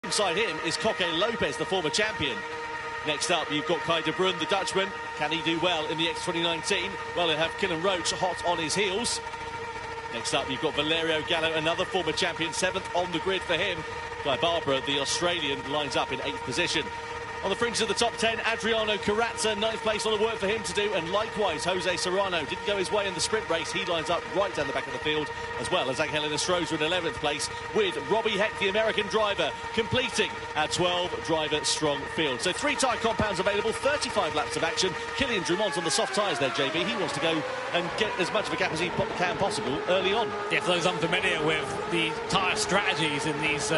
alongside him is Koke Lopez, the former champion. Next up, you've got Kai de Bruyne, the Dutchman. Can he do well in the X2019? Well, he'll have Killen Roach hot on his heels. Next up, you've got Valerio Gallo, another former champion, 7th on the grid for him. Guy Barbara, the Australian, lines up in 8th position. On the fringes of the top 10, Adriano Carrazza, 9th place, a lot of work for him to do. And likewise, Jose Serrano didn't go his way in the sprint race. He lines up right down the back of the field, as well as Angel Enestrosa in 11th place, with Robbie Heck, the American driver, completing a 12-driver strong field. So 3 tyre compounds available, 35 laps of action. Kylian Drumont on the soft tyres there, JB. He wants to go and get as much of a gap as he can possible early on. Yeah, for those unfamiliar with the tyre strategies in these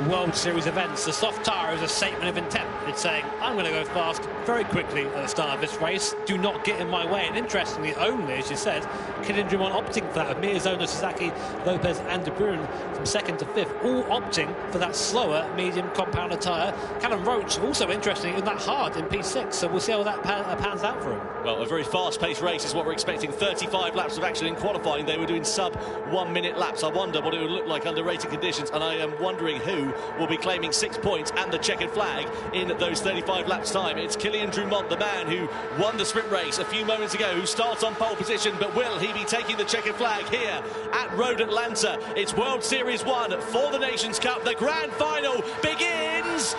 World Series events, the soft tyre is a statement of intent. It's saying, I'm going to go fast very quickly at the start of this race. Do not get in my way. And interestingly, only, as you said, Kylian Drumont opting for that, with Miyazono, Sasaki, Lopez and De Bruyne from 2nd to 5th, all opting for that slower medium compounder tyre. Callum Roach, also interesting, in that hard in P6, so we'll see how that pans out for him. Well, a very fast-paced race is what we're expecting. 35 laps of action in qualifying. They were doing sub-1-minute laps. I wonder what it would look like under rated conditions, and I am wondering who will be claiming 6 points and the checkered flag in those 35 laps time. It's Kylian Drumont, the man who won the sprint race a few moments ago, who starts on pole position, but will he be taking the checkered flag here at Road Atlanta? It's World Series 1 for the Nations Cup. The grand final begins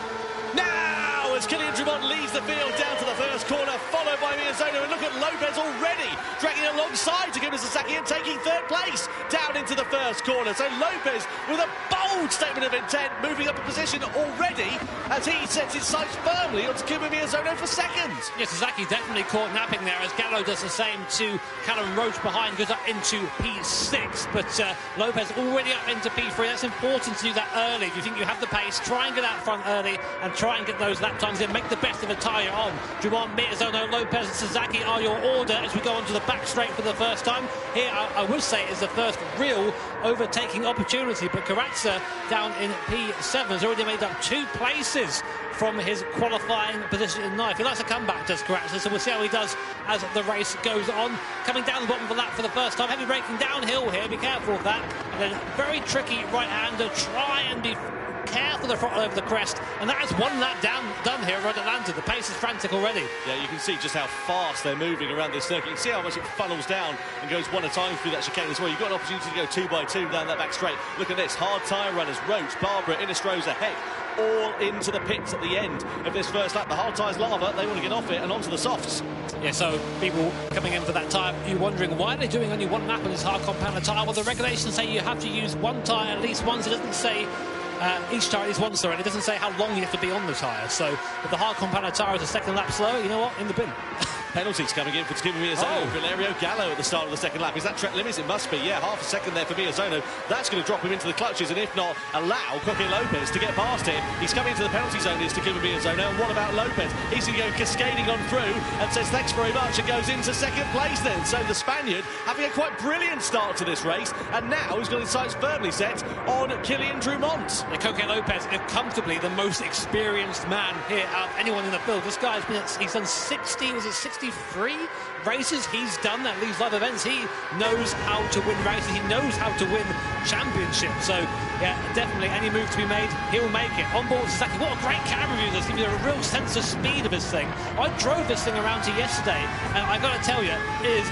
now as Kylian Drumont leads the field down to the first corner, followed by Miyazono. And look at Lopez already dragging alongside Takuma Sasaki and taking 3rd place down into the first corner. So Lopez with a bold statement of intent, moving up a position already as he sets his sights firmly on Takuma Miyazono for 2nd. Yeah, Sasaki definitely caught napping there as Gallo does the same to Callum Roach behind, goes up into P6, but Lopez already up into P3. That's important to do that early. If you think you have the pace, try and get out front early and try and get those lap times in, make the best of the tyre on. Drumont, Miyazono, Lopez and Sasaki are your order as we go onto the back straight for the first time. Here, I would say, is the first real overtaking opportunity, but Carrazza down in P7 has already made up 2 places from his qualifying position in 9th. He likes to come back, does Carrazza, so we'll see how he does as the race goes on. Coming down the bottom of the lap for the first time, heavy braking downhill here, be careful of that. And then very tricky right-hander, try and be careful the throttle over the crest, and that is 1 lap done here at Atlanta. The pace is frantic already. Yeah, you can see just how fast they're moving around this circuit. You can see how much it funnels down and goes 1 at a time through that chicane as well. You've got an opportunity to go 2 by 2 down that back straight. Look at this, hard tyre runners, Roach, Barbara, Enestrosa, Heck, all into the pits at the end of this first lap. The hard tyre's lava, they want to get off it and onto the softs. Yeah, so people coming in for that tyre, you're wondering why are they doing only 1 lap on this hard compounder tyre? Well, the regulations say you have to use 1 tyre at least once. It doesn't say each tyre is 1 story, and it doesn't say how long you have to be on the tyre. So if the hard compounder tyre is a 2nd lap slower, you know what, in the bin. Penalties coming in for Takuma Miyazono. Valerio Gallo at the start of the 2nd lap. Is that track limits? It must be. Yeah, half a second there for Miyazono. That's going to drop him into the clutches, and if not, allow Koke Lopez to get past him. He's coming into the penalty zone, is Takuma Miyazono. And what about Lopez? He's going to go cascading on through and says thanks very much and goes into 2nd place then. So the Spaniard having a quite brilliant start to this race, and now he's got his sights firmly set on Kylian Drumont. Yeah, Koke Lopez is comfortably the most experienced man here out of anyone in the field. This guy's he's done 63 races he's done at these live events. He knows how to win races, he knows how to win championships. So yeah, definitely any move to be made, he'll make it. On board Sasaki, what a great camera view. This gives you a real sense of speed of this thing. I drove this thing around to yesterday, and I gotta tell you, it is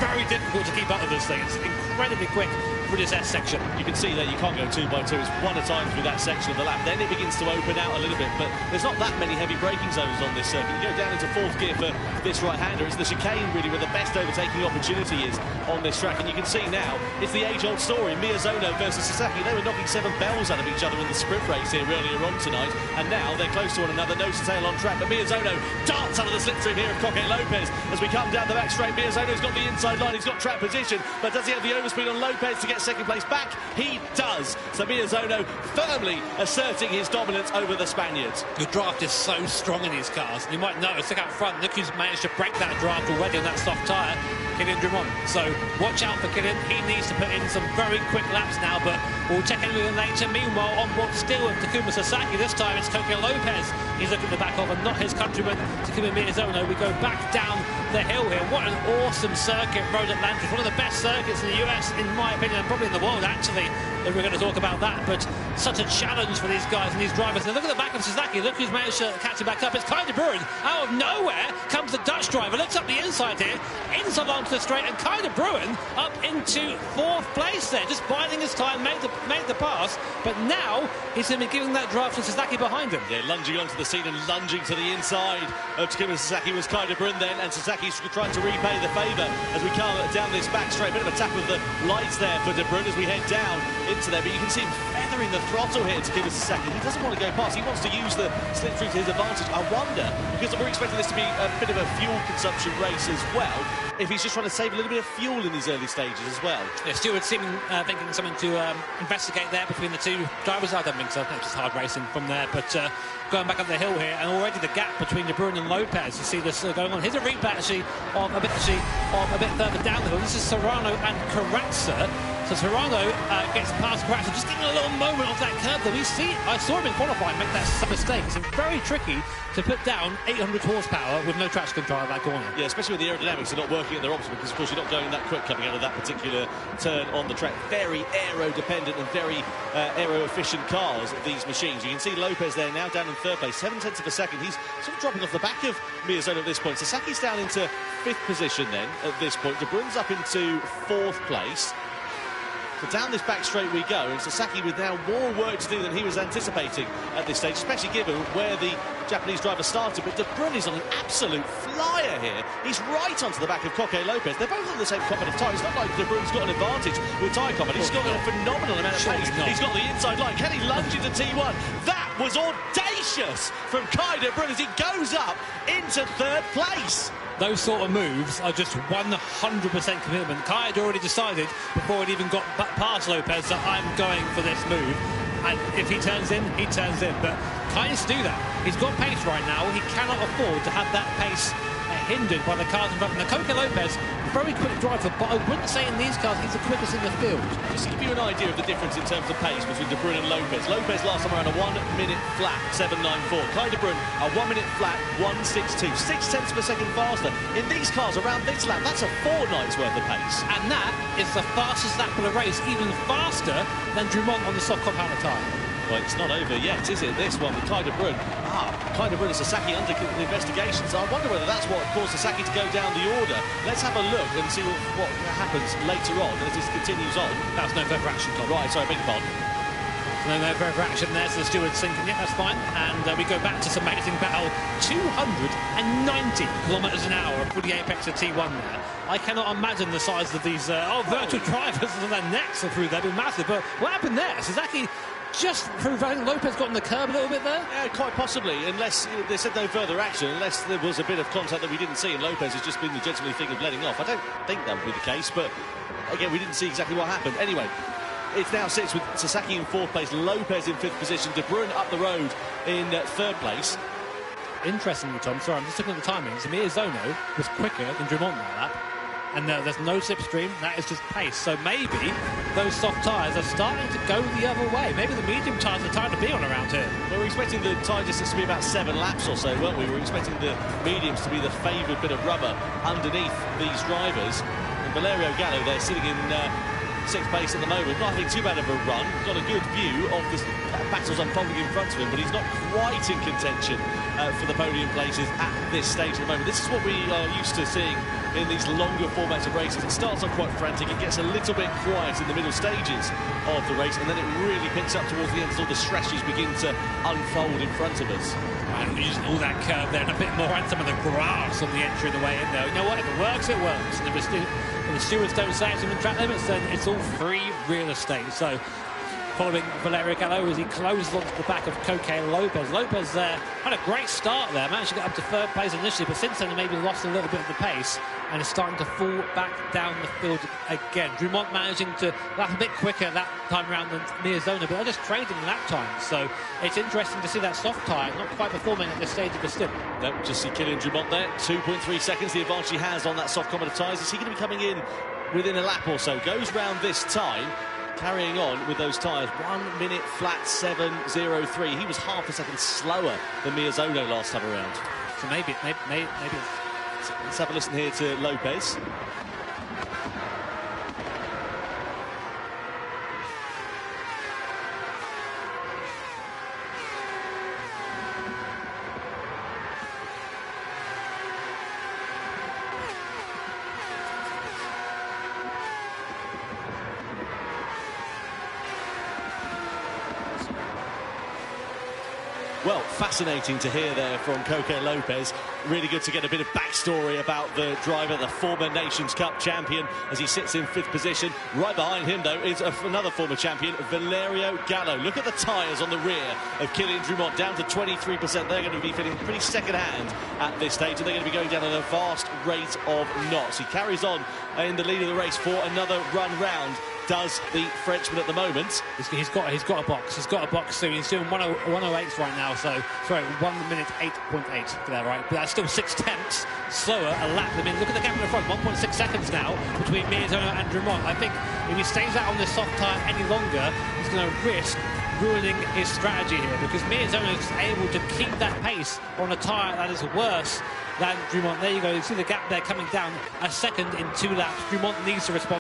very difficult to keep up with this thing. It's incredibly quick through this S section. You can see that you can't go 2 by 2. It's 1 at a time through that section of the lap. Then it begins to open out a little bit, but there's not that many heavy braking zones on this circuit. You go down into 4th gear for this right-hander. It's the chicane really where the best overtaking opportunity is on this track, and you can see now it's the age-old story. Miyazono versus Sasaki. They were knocking 7 bells out of each other in the sprint race here earlier on tonight, and now they're close to one another, nose to tail on track. But Miyazono darts out of the slipstream here of Koke Lopez as we come down the back straight. Miyazono's got the inside line, he's got track position, but does he have the overspeed on Lopez to get that second place back? He does. So Miyazono firmly asserting his dominance over the Spaniards. The draft is so strong in these cars. You might notice, look out front, look who's managed to break that draft already on that soft tyre, Kylian Drummond. So watch out for Kylian. He needs to put in some very quick laps now, but we'll check in with him later. Meanwhile, on board still with Takuma Sasaki. This time it's Koke Lopez. He's looking at the back of, and not his countryman, Takuma Miyazono. We go back down the hill here. What an awesome circuit, Road Atlantis. One of the best circuits in the US, in my opinion, and probably in the world, actually, if we're going to talk about that. But such a challenge for these guys and these drivers. Now look at the back of Sasaki. Look who's managed to catch him back up. It's Kai de Bruin. Out of nowhere comes the Dutch driver. Looks up the inside here, inside onto the straight, and Kai de Bruin up into 4th place there, just biding his time, made the pass. But now he's going to be giving that draft to Sasaki behind him. Yeah, lunging onto the scene and lunging to the inside of Takuma Sasaki was Kai de Bruin then, and Sasaki's trying to repay the favour as we come down this back straight. Bit of a tap of the lights there for de Bruin as we head down into there, but you can see him feathering the throttle here to Takuma Sasaki. He doesn't want to go past, he wants to use the slipstream to his advantage. I wonder, because we're expecting this to be a bit of a fuel consumption race as well, if he's just trying to save a little bit of fuel in these early stages as well. Yeah, Stewart seeming thinking something to investigate there between the two drivers. I don't think so. It's just hard racing from there. But going back up the hill here, and already the gap between De Bruin and Lopez. You see this going on. Here's a replay actually of a bit further down the hill. This is Serrano and Carrazza. So Serrano gets past Carrazza, just getting a little moment off that curb that I saw him in qualifying make that mistake. It's very tricky to put down 800 horsepower with no traction control at that corner. Yeah, especially when the aerodynamics are not working at their optimum, because of course you're not going that quick coming out of that particular turn on the track. Very aero-dependent and very aero-efficient cars, these machines. You can see Lopez there now down in 3rd place, 7/10 of a second. He's sort of dropping off the back of Miyazono at this point. Sasaki's down into 5th position then at this point. De Bruyn's up into 4th place. So down this back straight we go, and Sasaki with now more work to do than he was anticipating at this stage, especially given where the Japanese driver started. But De Bruyn is on an absolute flyer here. He's right onto the back of Koke Lopez. They're both on the same combat of tyre. It's not like De Bruyn's got an advantage with tyre combat. He's got a phenomenal amount of pace. He's got the inside line. Can he lunge into T1? That was audacious from Kai de Bruyn as he goes up into 3rd place. Those sort of moves are just 100% commitment. Kai had already decided before he'd even got past Lopez that I'm going for this move. And if he turns in, he turns in. But Kai needs to do that. He's got pace right now. He cannot afford to have that pace hindered by the cars in front of him. Now, Koke Lopez, very quick driver, but I wouldn't say in these cars he's the quickest in the field. Just to give you an idea of the difference in terms of pace between De Bruyn and Lopez. Lopez last time around a 1 minute flat 7.94. Kai de Bruyn a 1 minute flat 1.62. 6/10 of a second faster. In these cars around this lap, that's a fortnight's worth of pace. And that is the fastest lap of the race, even faster than Drummond on the soft compound tyre. Well, it's not over yet, is it, this one with Kai de Bruyn? Kai de Bruyn and Sasaki under investigation, so I wonder whether that's what caused Sasaki to go down the order. Let's have a look and see what happens later on as this continues on. That was no further action, Tom. Right, sorry, I beg your pardon. No further action there, so the steward's thinking, yeah, that's fine. And we go back to some amazing battle. 290 kilometres an hour for the apex of T1 there. I cannot imagine the size of these virtual drivers and their necks are through there. They've been massive. But what happened there? Sasaki just proved, I think Lopez got on the curb a little bit there. Yeah, quite possibly, unless they said no further action, unless there was a bit of contact that we didn't see, and Lopez has just been the gentlemanly thing of letting off. I don't think that would be the case, but again, we didn't see exactly what happened. Anyway, it now sits with Sasaki in 4th place, Lopez in 5th position, De Bruyn up the road in 3rd place. Interestingly, Tom, sorry, I'm just looking at the timings. Miyazono was quicker than Drummond that lap. And there's no slipstream, that is just pace. So maybe those soft tyres are starting to go the other way. Maybe the medium tyres are time to be on around here. Well, we're expecting the tyre distance to be about 7 laps or so, weren't we? We're expecting the mediums to be the favoured bit of rubber underneath these drivers. And Valerio Gallo, they're sitting in 6th place at the moment, not having too bad of a run. Got a good view of the battles unfolding in front of him, but he's not quite in contention for the podium places at this stage at the moment. This is what we are used to seeing in these longer formats of races. It starts off quite frantic, it gets a little bit quiet in the middle stages of the race, and then it really picks up towards the end as all the stretches begin to unfold in front of us. And using all that curve there and a bit more and some of the grass on the entry of the way in there. You know what, if it works, it works. And if the stewards don't say it's in the track limits, then it's all free real estate. So following Valerio Gallo as he closes onto the back of Koke Lopez. Lopez had a great start there, managed to get up to 3rd place initially, but since then he maybe lost a little bit of the pace. and is starting to fall back down the field again. Drumont managing to lap a bit quicker that time around than Miyazono, but they're just trading lap time. So it's interesting to see that soft tyre not quite performing at this stage of the stint. No, just see Kylian Drumont there, 2.3 seconds the advantage he has on that soft commodity tyres. Is he going to be coming in within a lap or so? Goes round this time, carrying on with those tyres. 1 minute flat 7.03. He was half a second slower than Miyazono last time around. So maybe Let's have a listen here to Lopez. Well, fascinating to hear there from Coque Lopez. Really good to get a bit of backstory about the driver, the former Nations Cup champion, as he sits in 5th position. Right behind him, though, is another former champion, Valerio Gallo. Look at the tyres on the rear of Kylian Drumont, down to 23%. They're going to be feeling pretty second-hand at this stage, and they're going to be going down at a vast rate of knots. He carries on in the lead of the race for another run round. Does the Frenchman at the moment. He's got a box. He's got a box, so he's doing 108 right now. So, sorry, 1 minute 8.8 for that, right? But that's still 6/10 slower a lap. I mean, look at the gap in the front, 1.6 seconds now between Miyazono and Drumont. I think if he stays out on this soft tyre any longer, he's going to risk ruining his strategy here, because Miyazono is able to keep that pace on a tyre that is worse than Drumont. There you go. You see the gap there coming down a second in 2 laps. Drumont needs to respond.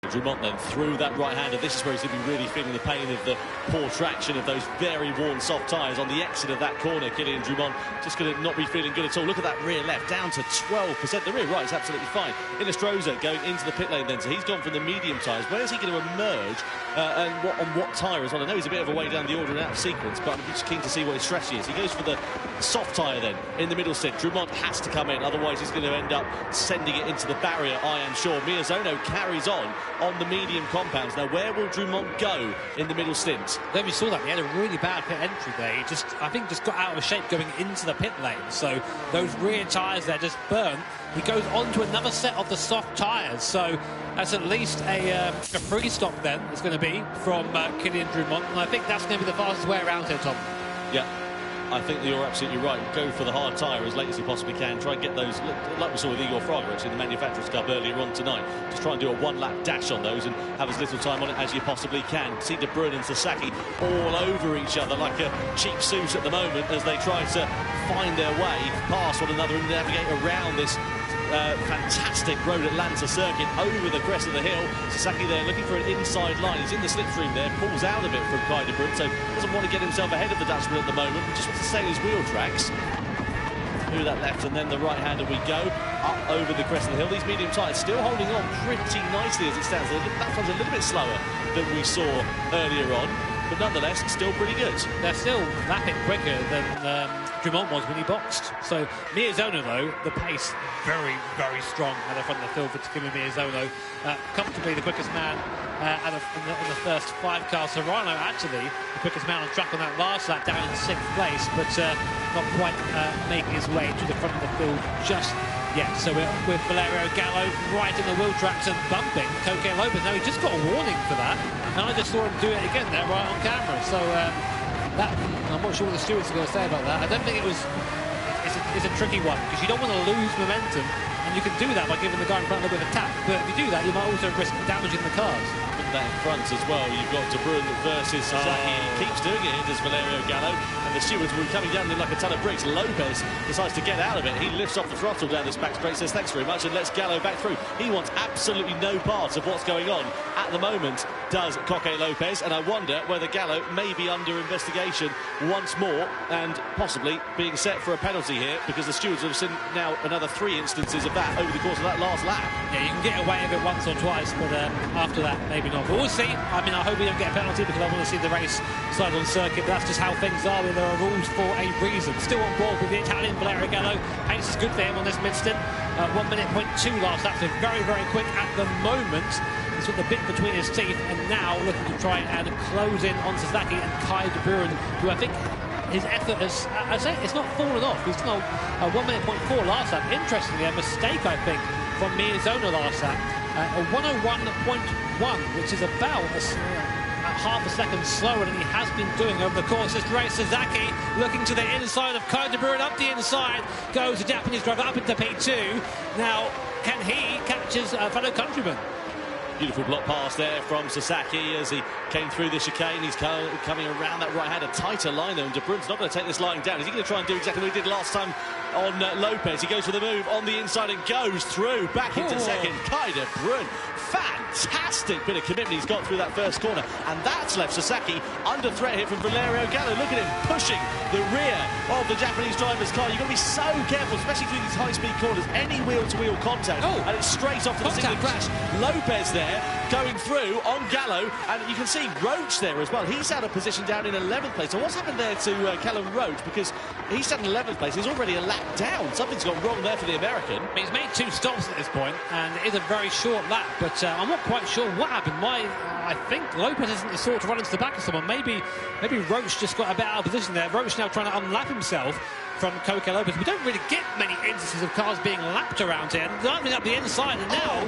Drumont then through that right-hander. This is where he's going to be really feeling the pain of the poor traction of those very worn soft tyres on the exit of that corner. Kylian Drumont just going to not be feeling good at all. Look at that rear left, down to 12%. The rear right is absolutely fine. Illustroza going into the pit lane then, so he's gone from the medium tyres. Where is he going to emerge and on what tyre as well? I know he's a bit of a way down the order and out of sequence, but I'm just keen to see what his strategy is. He goes for the soft tyre then in the middle stint. Drumont has to come in, otherwise he's going to end up sending it into the barrier, I am sure. Miyazono carries on the medium compounds. Now, where will Drumont go in the middle stint? Then we saw that he had a really bad pit entry there. He I think just got out of shape going into the pit lane. So those rear tyres there just burnt. He goes on to another set of the soft tyres. So that's at least a free stop then. It's going to be from Kylian Drumont, and I think that's going to be the fastest way around here, Tom. Yeah. I think that you're absolutely right. Go for the hard tyre as late as you possibly can. Try and get those, like we saw with Igor Fraga actually in the Manufacturers' Cup earlier on tonight. Just try and do a 1-lap dash on those and have as little time on it as you possibly can. See De Bruyne and Sasaki all over each other like a cheap suit at the moment as they try to find their way past one another and navigate around this fantastic Road Atlanta circuit over the crest of the hill. Sasaki there looking for an inside line. He's in the slipstream there, pulls out a bit from Kai De Bruyne, so doesn't want to get himself ahead of the Dutchman at the moment, just wants to stay on his wheel tracks. Through that left and then the right-hander we go, up over the crest of the hill. These medium tyres still holding on pretty nicely as it stands. That one's a little bit slower than we saw earlier on, but nonetheless still pretty good. They're still lapping quicker than Drumont was when he boxed. So Miyazono, though, the pace very, very strong at the front of the field for Takuma Miyazono. Comfortably the quickest man in the first 5 cars. Serrano actually the quickest man on track on that last lap, down in 6th place, but not quite making his way to the front of the field just yet. So we're with Valerio Gallo right in the wheel tracks and bumping Coque Lopez. Now he just got a warning for that, and I just saw him do it again there right on camera. So that, I'm not sure what the stewards are going to say about that. I don't think it was. It's a tricky one because you don't want to lose momentum, and you can do that by giving the guy in front a little bit of a tap. But if you do that, you might also risk damaging the cars. That in front as well, you've got De Bruyne versus Sasaki. He keeps doing it, does Valerio Gallo, and the stewards will be coming down like a ton of bricks. Lopez decides to get out of it. He lifts off the throttle down this back straight, says thanks very much, and lets Gallo back through. He wants absolutely no part of what's going on at the moment, does Coque Lopez, and I wonder whether Gallo may be under investigation once more and possibly being set for a penalty here, because the stewards have seen now another 3 instances of that over the course of that last lap. Yeah, you can get away with it once or twice, but after that, maybe not. But we'll see. I mean, I hope we don't get a penalty because I want to see the race slide on circuit, but that's just how things are. There are rules for a reason. Still on board with the Italian Valerio Gallo. Pace is good for him on this mid-stint. 1 minute 0.2 last lap, so very, very quick at the moment. He's got the bit between his teeth and now looking to try and close in on Sasaki and Kai De Bruyne, who I think his effort has, I say, it's not fallen off. He's done a 1 minute point 4 last lap. Interestingly, a mistake, I think, from Miyazono last lap. A 101.1, which is about half a second slower than he has been doing over the course of this race. Sasaki looking to the inside of Kai De Bruyne, up the inside goes the Japanese driver up into P2. Now, can he catch his fellow countryman? Beautiful block pass there from Sasaki as he came through the chicane. He's coming around that right hand, a tighter line though, and De Bruyne's not going to take this line down. Is he going to try and do exactly what he did last time on Lopez? He goes for the move on the inside and goes through back into second. Kai De Bruyne, fantastic bit of commitment he's got through that first corner, and that's left Sasaki under threat here from Valerio Gallo. Look at him pushing the rear of the Japanese driver's car. You've got to be so careful, especially through these high-speed corners. Any wheel-to-wheel contact, and it's straight off to the single crash. Lopez there going through on Gallo, and you can see Roach there as well. He's out of position down in 11th place. So what's happened there to Callum Roach? Because he's down in 11th place. He's already a lap down. Something's gone wrong there for the American. He's made 2 stops at this point, and it is a very short lap, but I'm not quite sure what happened. I think Lopez isn't the sort to run into the back of someone. Maybe Roach just got a bit out of position there. Roach now trying to unlap himself from Coca Lopez. We don't really get many instances of cars being lapped around here. Lining up the inside, and now...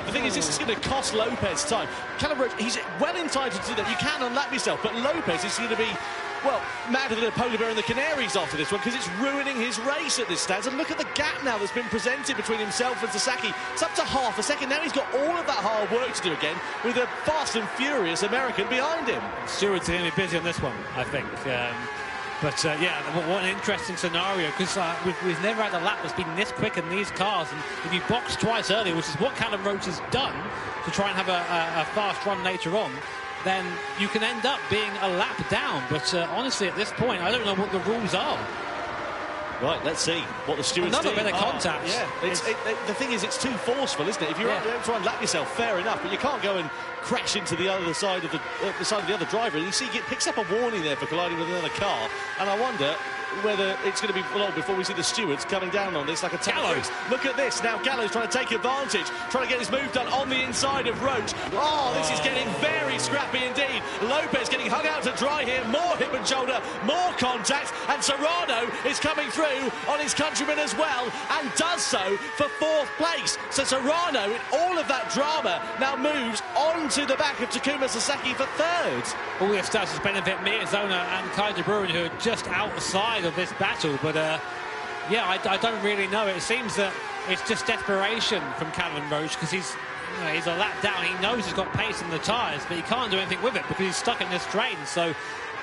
The thing is, this is going to cost Lopez time. Callum Roach, he's well entitled to do that. You can unlap yourself, but Lopez is going to be, well, madder than a polar bear in the Canaries after this one, because it's ruining his race at this stage. And look at the gap now that's been presented between himself and Sasaki. It's up to half a second. Now he's got all of that hard work to do again with a fast and furious American behind him. Stewards are going to be busy on this one, I think. Yeah, what an interesting scenario, because we've never had a lap that's been this quick in these cars, and if you box twice earlier, which is what Callum Roach has done to try and have a fast run later on, then you can end up being a lap down. But honestly, at this point, I don't know what the rules are. Right, let's see what the stewards do. Another bit of contact. Yeah, the thing is, it's too forceful, isn't it? If you're trying to lap yourself, fair enough, but you can't go and crash into the other side of the other driver. And you see, he picks up a warning there for colliding with another car, and I wonder whether it's going to be long before we see the stewards coming down on this like a Gallo. Look at this now. Gallo's trying to take advantage, trying to get his move done on the inside of Roach. Oh, this is getting very scrappy indeed. Lopez getting hung out to dry here. More hip and shoulder, more contact, and Serrano is coming through on his countryman as well, and does so for 4th place. So Serrano, in all of that drama, now moves on to the back of Takuma Sasaki for 3rd. All this does is benefit Miyazono and Kai De Bruyne, who are just outside of this battle. But yeah, I don't really know. It seems that it's just desperation from Callum Roach, because he's a lap down. He knows he's got pace in the tyres, but he can't do anything with it because he's stuck in this train. So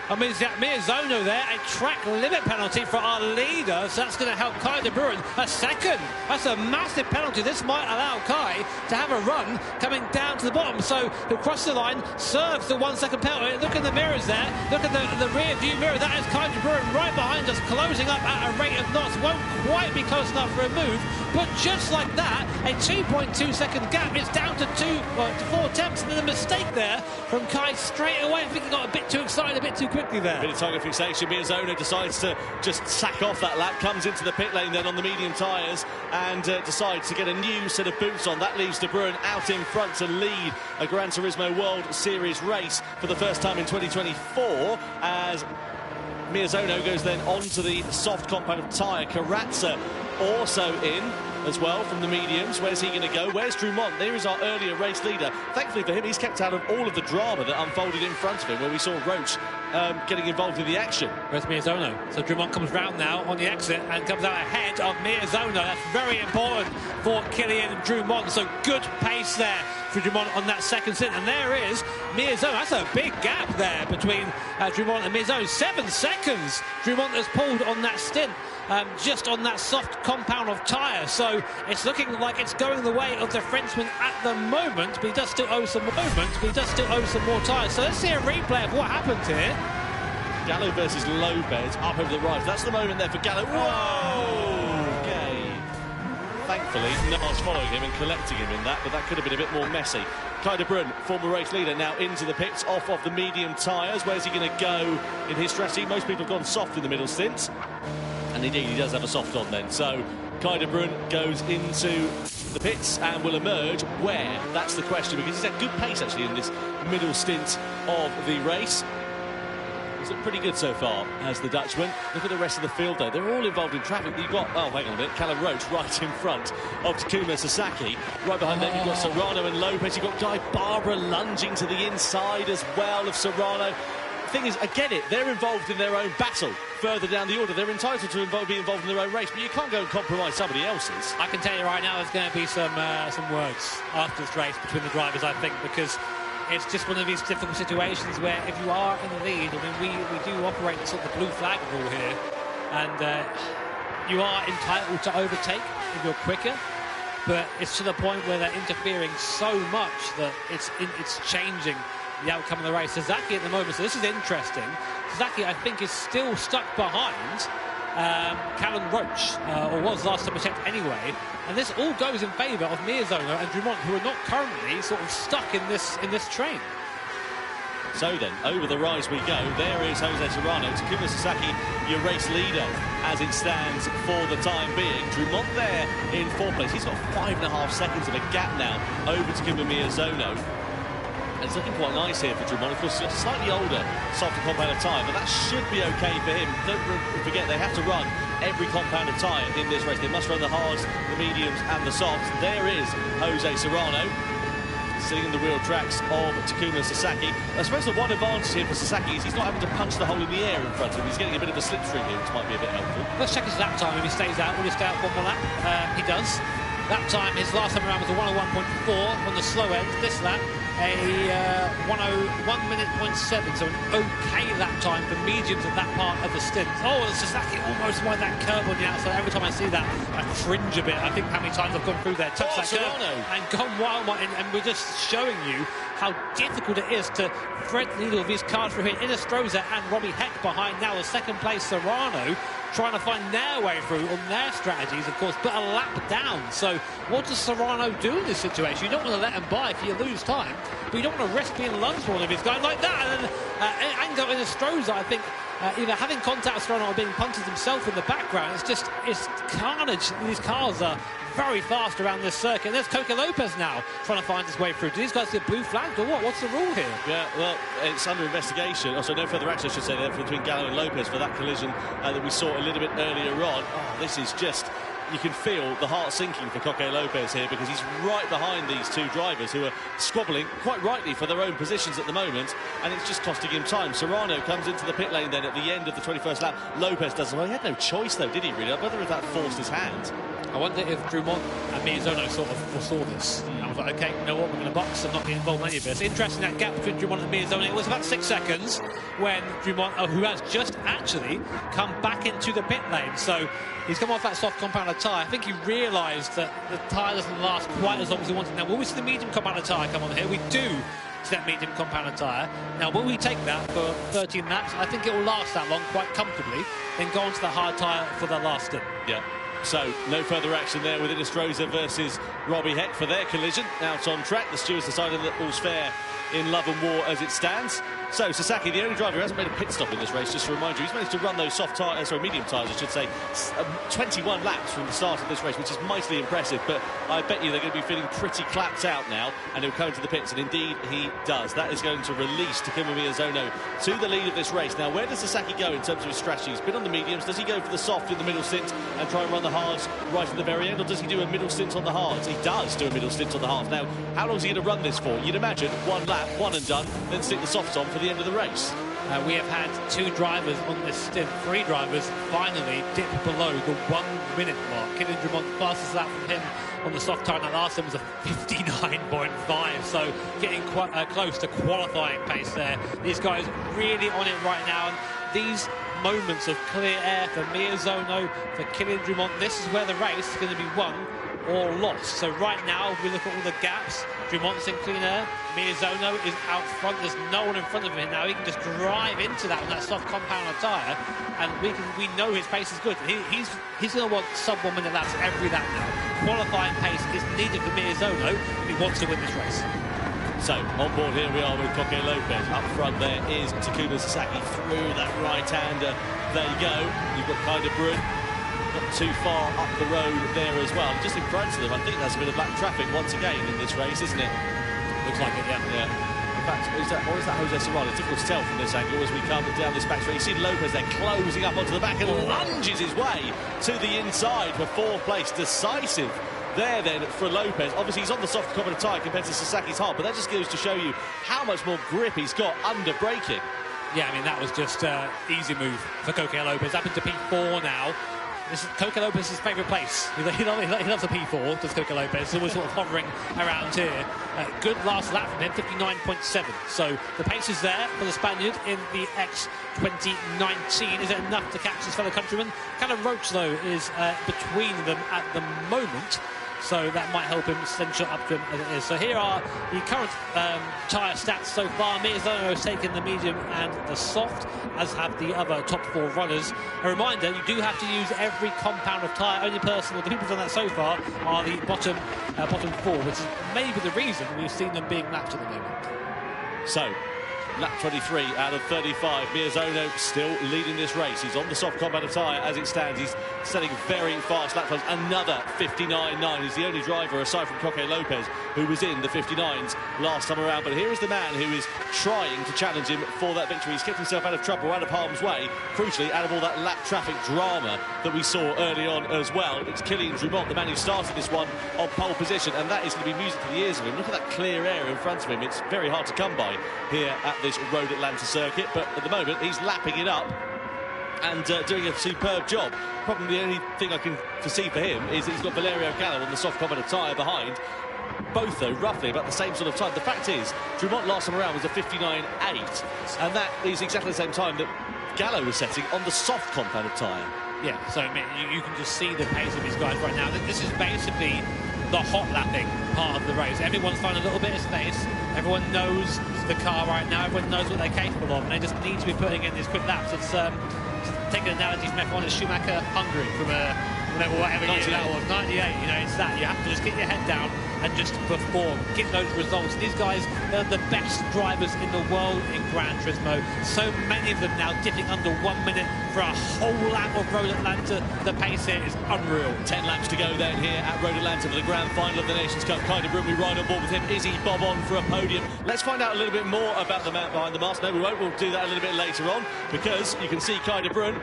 I mean, Miyazono there, a track limit penalty for our leader, so that's going to help Kai De Bruyne a second. That's a massive penalty. This might allow Kai to have a run coming down to the bottom, so he'll cross the line, serves the 1 second penalty. Look at the mirrors there, look at the rear view mirror. That is Kai De Bruyne right behind us, closing up at a rate of knots. Won't quite be close enough for a move, but just like that, a 2.2 second gap is down to 4 attempts, and then a mistake there from Kai straight away. I think he got a bit too excited, a bit too quickly there. Bit of target fixation. Miyazono decides to just sack off that lap, comes into the pit lane then on the medium tyres, and decides to get a new set of boots on. That leaves De Bruyne out in front to lead a Gran Turismo World Series race for the first time in 2024, as Miyazono goes then onto the soft compound tyre. Karatza also in as well from the mediums. Where's he going to go? Where's Drumont? There is our earlier race leader. Thankfully for him, he's kept out of all of the drama that unfolded in front of him, where we saw Roach getting involved in the action. Where's Miyazono? So Drumont comes round now on the exit and comes out ahead of Miyazono. That's very important for Kylian Drumont. So good pace there for Drumont on that second stint. And there is Miyazono. That's a big gap there between Drumont and Miyazono. 7 seconds Drumont has pulled on that stint. Just on that soft compound of tyre, so it's looking like it's going the way of the Frenchman at the moment, but he does still owe some more tyres. So let's see a replay of what happened here. Gallo versus Lopez up over the right. That's the moment there for Gallo. Whoa! Okay. Thankfully, Nars following him and collecting him in that, but that could have been a bit more messy. Kai De Bruyne, former race leader, now into the pits, off of the medium tyres. Where's he going to go in his strategy? Most people have gone soft in the middle stint. And indeed, he does have a soft on then. So Kai De Bruyne goes into the pits and will emerge where? That's the question, because he's at good pace actually in this middle stint of the race. He's looked pretty good so far as the Dutchman. Look at the rest of the field, though. They're all involved in traffic. You've got, oh, hang on a minute, Callum Roach right in front of Takuma Sasaki. Right behind them, you've got Serrano and Lopez. You've got Guy Barbara lunging to the inside as well of Serrano. The thing is, I get it, they're involved in their own battle further down the order. They're entitled to be involved in their own race, but you can't go and compromise somebody else's. I can tell you right now, there's going to be some words after this race between the drivers, I think, because it's just one of these difficult situations where if you are in the lead, I mean, we do operate the sort of blue flag rule here, and you are entitled to overtake if you're quicker, but it's to the point where they're interfering so much that it's changing the outcome of the race. Sasaki at the moment, so this is interesting. Sasaki, I think, is still stuck behind Callum Roach, or was last time I checked anyway, and this all goes in favour of Miyazono and Drummond, who are not currently sort of stuck in this train. So then, over the rise we go. There is Jose Serrano. Takuma Sasaki, your race leader as it stands for the time being. Drummond there in fourth place. He's got 5.5 seconds of a gap now over Takuma Miyazono. It's looking quite nice here for Drummond. Of course, he's got a slightly older, softer compound of tyre, but that should be okay for him. Don't forget, they have to run every compound of tyre in this race. They must run the hards, the mediums, and the softs. There is Jose Serrano, sitting in the wheel tracks of Takuma Sasaki. I suppose the one advantage here for Sasaki is he's not having to punch the hole in the air in front of him. He's getting a bit of a slipstream here, which might be a bit helpful. Let's check his lap time. If he stays out, will he stay out one more lap? He does. Lap time, his last time around was a 101.4 on the slow end. This lap, a 101 minute 0.7, so an okay lap time for mediums at that part of the stint. Oh, Sasaki almost won that curve on the outside. Every time I see that, I cringe a bit. I think how many times I've gone through there, touched that curve and gone wild, and we're just showing you how difficult it is to thread the needle of these cars through here. Inestrosa and Robbie Heck behind now. The second place Serrano trying to find their way through on their strategies, of course, but a lap down. So what does Serrano do in this situation? You don't want to let him by if you lose time, but you don't want to risk being lunged for one of these guys like that. And then Ango Inestrosa, I think, either having contact with Serrano or being punted himself in the background. It's carnage. These cars are very fast around this circuit. And there's Coque Lopez now trying to find his way through. Do these guys get blue flagged or what? What's the rule here? Yeah, well, it's under investigation. Also, no further action, I should say, there between Gallo and Lopez for that collision that we saw a little bit earlier on. Oh, this is just... You can feel the heart sinking for Coque Lopez here because he's right behind these two drivers who are squabbling, quite rightly, for their own positions at the moment, and it's just costing him time. Serrano comes into the pit lane then at the end of the 21st lap. Lopez doesn't. Well, he had no choice, though, did he, really? Whether if that forced his hand. I wonder if Drummond and Miyazono sort of foresaw this. And I was like, OK, you know what, we're going to box and not get involved in any of this. Interesting, that gap between Drummond and Miyazono. It was about 6 seconds when Drummond, who has just actually come back into the pit lane. So he's come off that soft compound tyre. I think he realised that the tyre doesn't last quite as long as he wanted. Now, will we see the medium compound tyre come on here? We do see that medium compound tyre. Now, will we take that for 13 laps? I think it will last that long quite comfortably, then go on to the hard tyre for the last stint. Yeah. So, no further action there with Inestrosa versus Robbie Heck for their collision. Out on track, the stewards decided that all's fair in love and war as it stands. So, Sasaki, the only driver who hasn't made a pit stop in this race, just to remind you, he's managed to run those soft tyres, medium tyres, I should say, 21 laps from the start of this race, which is mightily impressive, but I bet you they're going to be feeling pretty clapped out now, and he'll come into the pits, and indeed he does. That is going to release Takuma Miyazono to the lead of this race. Now, where does Sasaki go in terms of his strategy? He's been on the mediums. Does he go for the soft in the middle stint and try and run the hards right at the very end, or does he do a middle stint on the hards? He does do a middle stint on the hards. Now, how long is he going to run this for? You'd imagine one lap, one and done, then stick the softs on for the end of the race. We have had two drivers on this stint, three drivers finally dip below the 1 minute mark. Kylian Drummond, fastest lap from him on the soft tyre, that last time was a 59.5, so getting quite close to qualifying pace there. These guys really on it right now, and these moments of clear air for Miyazono, for Kylian Drummond, this is where the race is going to be won or lost. So right now, if we look at all the gaps, Drummond's in clean air, Miyazono is out front, there's no one in front of him now. He can just drive into that on that soft compound tyre, and we know his pace is good. He's going to want sub 1 minute laps every lap now. Qualifying pace is needed for Miyazono if he wants to win this race. So, on board here we are with Coque Lopez. Up front there is Takuma Sasaki through that right-hander. There you go. You've got Kai de Bruyne not too far up the road there as well. Just in front of them, I think there's a bit of black traffic once again in this race, isn't it? Looks like it, yeah. In fact, or is that Jose Serrano? It's difficult to tell from this angle as we come down this back straight. You see Lopez there closing up onto the back and lunges his way to the inside for fourth place. Decisive there then for Lopez. Obviously he's on the soft competent tyre compared to Sasaki's hard, but that just goes to show you how much more grip he's got under braking. Yeah, I mean, that was just easy move for Coque Lopez. Up into P4 now. This is Coque Lopez's favourite place. He loves the P4, does Coque Lopez. He's always sort of hovering around here. Good last lap from him, 59.7. So the pace is there for the Spaniard in the X 2019. Is it enough to catch his fellow countryman? Kind of Roach, though, is between them at the moment. So that might help him cinch it up to him as it is. So here are the current tyre stats so far. Miyazono has taken the medium and the soft, as have the other top four runners. A reminder, you do have to use every compound of tyre. Only person, or the people who've done that so far, are the bottom four, which is maybe the reason we've seen them being lapped at the moment. So, lap 23 out of 35. Miyazono still leading this race. He's on the soft compound tyre as it stands. He's setting very fast lap times. Another 59.9. He's the only driver, aside from Coque Lopez, who was in the 59s last time around. But here is the man who is trying to challenge him for that victory. He's kept himself out of trouble, out of harm's way. Crucially, out of all that lap traffic drama that we saw early on as well. It's Kylian Drumont, the man who started this one on pole position, and that is going to be music to the ears of him. Look at that clear air in front of him. It's very hard to come by here at this Road Atlanta circuit, but at the moment he's lapping it up and doing a superb job. Probably the only thing I can foresee for him is that he's got Valerio Gallo on the soft compound tyre behind. Both, though, roughly about the same sort of time. The fact is, Drumont last time around was a 59.8, and that is exactly the same time that Gallo was setting on the soft compound tyre. Yeah, so I mean, you can just see the pace of these guys right now. This is basically the hot lapping part of the race. Everyone's finding a little bit of space. Everyone knows the car right now. Everyone knows what they're capable of, and they just need to be putting in these quick laps. It's taking an analogy from F1 as Schumacher Hungary from whatever year that was, 98. You know, it's that. You have to just get your head down and just perform, get those results. These guys are the best drivers in the world in Gran Turismo. So many of them now dipping under 1 minute for a whole lap of Road Atlanta. The pace here is unreal. 10 laps to go then here at Road Atlanta for the grand final of the Nations Cup. Kai de Bruyne, we ride on board with him. Is he bob on for a podium? Let's find out a little bit more about the man behind the mask. No, we won't. We'll do that a little bit later on, because you can see Kai de Bruyne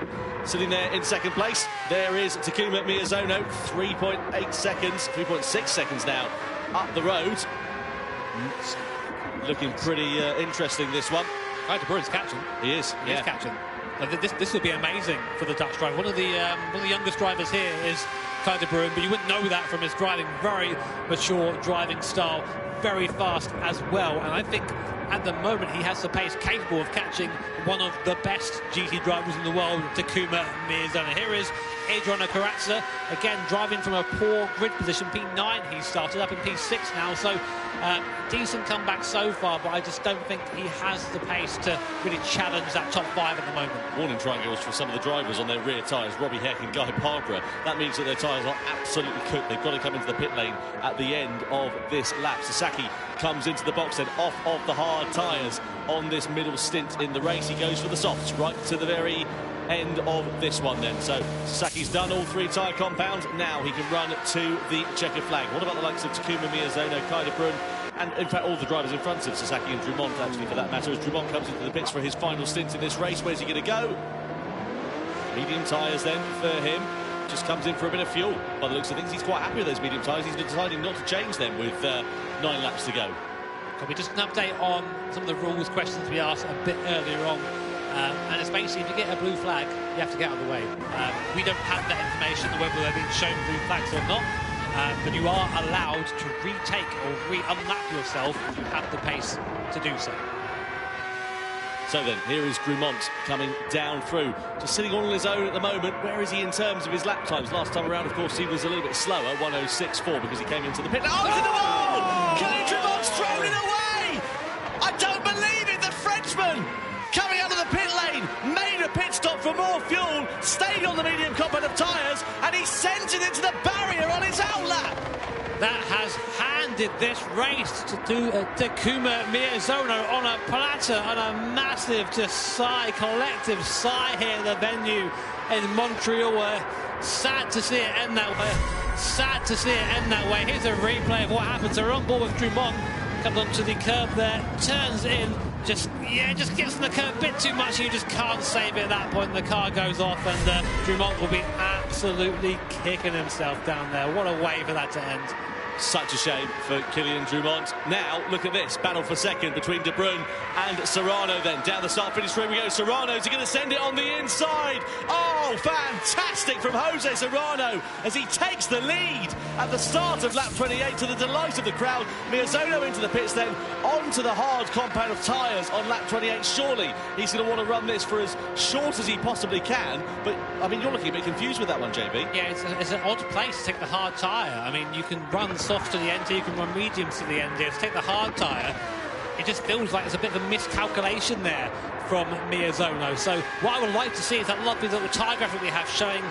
sitting there in second place. There is Takuma Miyazono, 3.8 seconds, 3.6 seconds now up the road. Looking pretty interesting, this one. Kai de Bruyne's captain. He is. He is captain. This will be amazing for the Dutch driver. One of the youngest drivers here is Kai de Bruyne, but you wouldn't know that from his driving. Very mature driving style, very fast as well. And I think at the moment he has the pace capable of catching one of the best GT drivers in the world, Takuma Miyazono. Here is Adriano Corazza, again driving from a poor grid position, P9. He started up in P6 now, so decent comeback so far, but I just don't think he has the pace to really challenge that top five at the moment. Warning triangles for some of the drivers on their rear tyres, Robbie Heck and Guy Barbara. That means that their tyres are absolutely cooked. They've got to come into the pit lane at the end of this lap. Sasaki comes into the box then, off of the hard tyres on this middle stint in the race. He goes for the softs right to the very end of this one then. So Sasaki's done all three tyre compounds. Now he can run to the checker flag. What about the likes of Takuma Miyazono, Kai de Bruyne, and in fact all the drivers in front of Sasaki and Drumont, actually, for that matter, as Drumont comes into the pits for his final stint in this race. Where's he going to go? Medium tyres then for him. Just comes in for a bit of fuel. By the looks of things, he's quite happy with those medium tyres. He's deciding not to change them with 9 laps to go. Probably just an update on some of the rules questions we asked a bit earlier on. And it's basically, if you get a blue flag, you have to get out of the way. We don't have that information, whether they're being shown blue flags or not. But you are allowed to retake or re-unlap yourself if you have the pace to do so. So then, here is Drumont coming down through, just sitting all on his own at the moment. Where is he in terms of his lap times? Last time around, of course, he was a little bit slower, 1:06.4, because he came into the pit. Oh, it's in the wall! Kylian Drumont's thrown it away! I don't believe it! The Frenchman, coming out of the pit lane, made a pit stop for more fuel, stayed on the medium compound of tyres, and he sent it into the barrier on his outlap. That has handed this race to Takuma Miyazono on a platter, on a massive just sigh, collective sigh here at the venue in Montreal. Sad to see it end that way. Sad to see it end that way. Here's a replay of what happened. So we're on board with Drumont. Comes onto the curb there, turns in, just gets on the curb a bit too much. You just can't save it at that point. The car goes off, and Dumont will be absolutely kicking himself down there. What a way for that to end. Such a shame for Kylian Dumont. Now, look at this. Battle for second between De Bruyne and Serrano then. Down the start-finish straight we go. Serrano's going to send it on the inside. Oh, fantastic from Jose Serrano as he takes the lead at the start of lap 28 to the delight of the crowd. Miyazono into the pits then, onto the hard compound of tyres on lap 28. Surely he's going to want to run this for as short as he possibly can. But, I mean, you're looking a bit confused with that one, JB. Yeah, it's an odd place to take the hard tyre. I mean, you can run soft to the end here, you can run mediums to the end here. To take the hard tyre, it just feels like there's a bit of a miscalculation there from Miyazono. So what I would like to see is that lovely little tyre graphic we have showing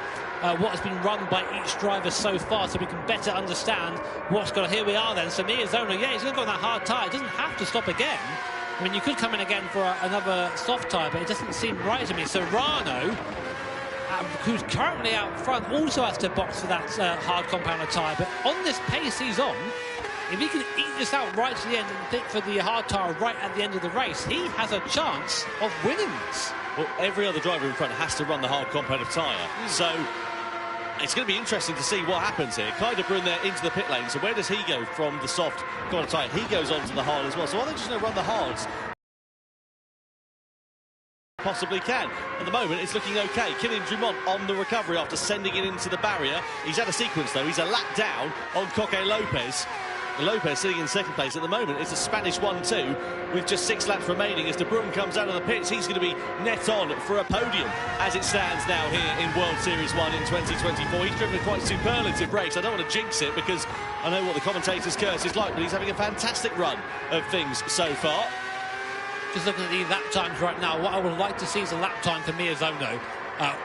what has been run by each driver so far, so we can better understand what's going on. Here we are then. So Miyazono, yeah, he's going to go on that hard tyre. It doesn't have to stop again. I mean, you could come in again for another soft tyre, but it doesn't seem right to me. Serrano, who's currently out front, also has to box for that hard compounder tyre. But on this pace he's on, if he can eat this out right to the end and pick for the hard tyre right at the end of the race, he has a chance of winning this. Well, every other driver in front has to run the hard compounder tyre. So it's going to be interesting to see what happens here. Kai De Bruyne there into the pit lane. So where does he go from the soft compounder tyre? He goes on to the hard as well. So are they just going to run the hards? Possibly can. At the moment, it's looking okay. Kylian Dumont on the recovery after sending it into the barrier. He's had a sequence, though. He's a lap down on Coque Lopez. Lopez sitting in second place at the moment. It's a Spanish 1-2 with just 6 laps remaining. As De Bruyne comes out of the pits, he's going to be net on for a podium as it stands now here in World Series 1 in 2024. He's driven a quite superlative race. I don't want to jinx it because I know what the commentator's curse is like, but he's having a fantastic run of things so far. Just looking at the lap times right now, what I would like to see is a lap time for Miyazono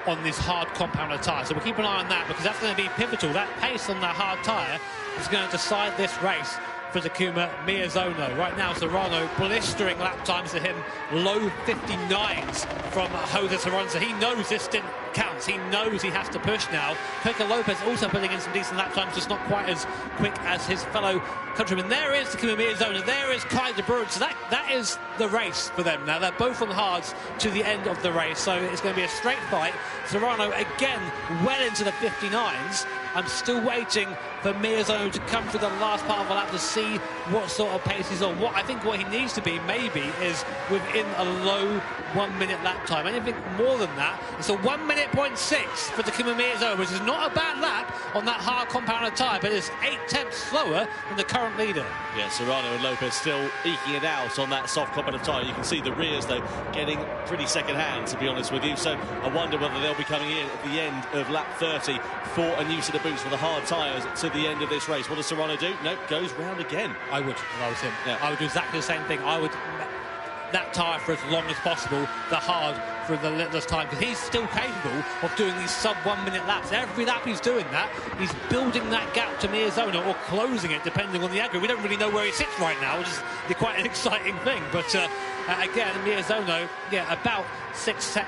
on this hard compounder tyre. So we'll keep an eye on that because that's going to be pivotal. That pace on the hard tyre is going to decide this race for Takuma Miyazono. Right now, Serrano blistering lap times to him, low 59s from Jose Serrano. So he knows this stint counts. He knows he has to push now. Coque Lopez also putting in some decent lap times, just not quite as quick as his fellow countrymen. There is Takuma Miyazono. There is Kai De Bruyne. So that is the race for them now. They're both on the hards to the end of the race. So it's going to be a straight fight. Serrano again well into the 59s. I'm still waiting for Miyazono to come through the last part of the lap to see what sort of pace he's on. What he needs to be maybe is within a low 1 minute lap time. Anything more than that, it's a 1 minute 0.6 for Takuma Miyazono, which is not a bad lap on that hard compounder tyre, but it's 8/10 slower than the current leader. Yeah, Serrano and Lopez still eking it out on that soft compounder tyre. You can see the rears, though, getting pretty second-hand, to be honest with you. So I wonder whether they'll be coming in at the end of lap 30 for a new set of boots for the hard tyres to the end of this race. What does Serrano do? Nope, goes round again. I would, if I was him. Yeah. I would do exactly the same thing. I would that tyre for as long as possible, the hard for the littlest time, because he's still capable of doing these sub 1 minute laps. Every lap he's doing that, he's building that gap to Miyazono or closing it depending on the aggro. We don't really know where he sits right now, which is quite an exciting thing. But again, Miyazono, yeah, about 6 to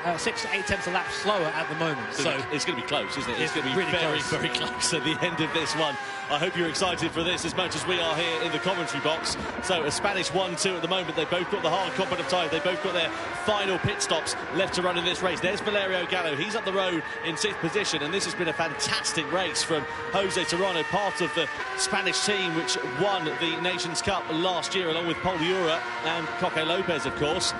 8 tenths a lap slower at the moment. So it's going to be close, isn't it? It's going to be really very close at the end of this one. I hope you're excited for this as much as we are here in the commentary box. So a Spanish 1-2 at the moment. They've both got the hard competitive tyre. They've both got their final pit stops left to run in this race. There's Valerio Gallo. He's up the road in 6th position, and this has been a fantastic race from Jose Serrano, part of the Spanish team which won the Nations Cup last year, along with Paul Ura and Coque Lopez, of course.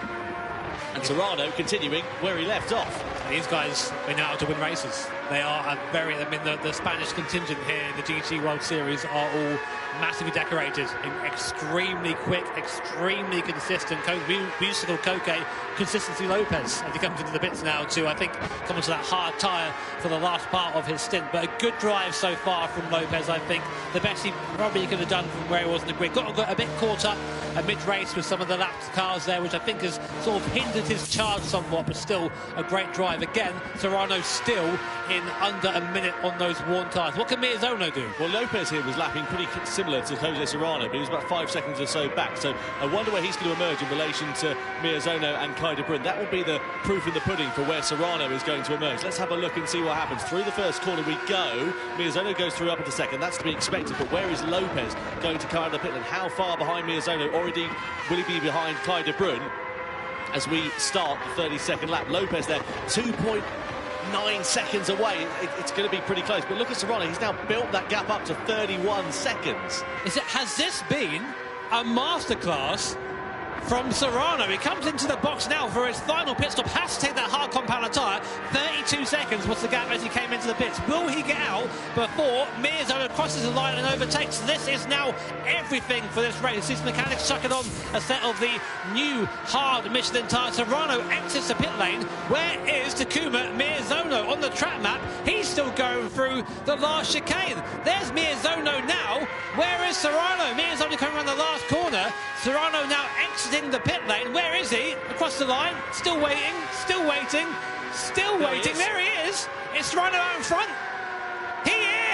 And Serrano continuing where he left off. These guys are now to win races. They are the Spanish contingent here in the GT World Series are all massively decorated, extremely quick, extremely consistent. Musical Coque, consistency Lopez, as he comes into the pits now to, I think, come onto that hard tyre for the last part of his stint. But a good drive so far from Lopez, I think. The best he probably could have done from where he was in the grid. Got a bit caught up mid-race with some of the lapped cars there, which I think has sort of hindered his charge somewhat, but still a great drive. Again, Serrano still in under a minute on those worn tyres. What can Miyazono do? Well, Lopez here was lapping pretty similar to Jose Serrano, but he was about 5 seconds or so back. So I wonder where he's going to emerge in relation to Miyazono and Kai de Bruyne. That will be the proof in the pudding for where Serrano is going to emerge. Let's have a look and see what happens. Through the first corner we go. Miyazono goes through up into second. That's to be expected. But where is Lopez going to come out of the pit? And how far behind Miyazono, or indeed will he be behind Kai de Bruyne as we start the 32nd lap? Lopez there, 2.9 seconds away. It's going to be pretty close. But look at Serrano. He's now built that gap up to 31 seconds. Has this been a masterclass from Serrano? He comes into the box now for his final pit stop, has to take that hard compounder tyre. 32 seconds was the gap as he came into the pits. Will he get out before Miyazono crosses the line and overtakes? This is now everything for this race. These mechanics chucking on a set of the new hard Michelin tyres. Serrano exits the pit lane. Where is Takuma Miyazono on the track map? He's still going through the last chicane. There's Miyazono now. Where is Serrano? Miyazono coming around the last corner. Serrano now exiting the pit lane. Where is he? Across the line. Still waiting. Still waiting. Still waiting. There he is. It's Serrano out in front. He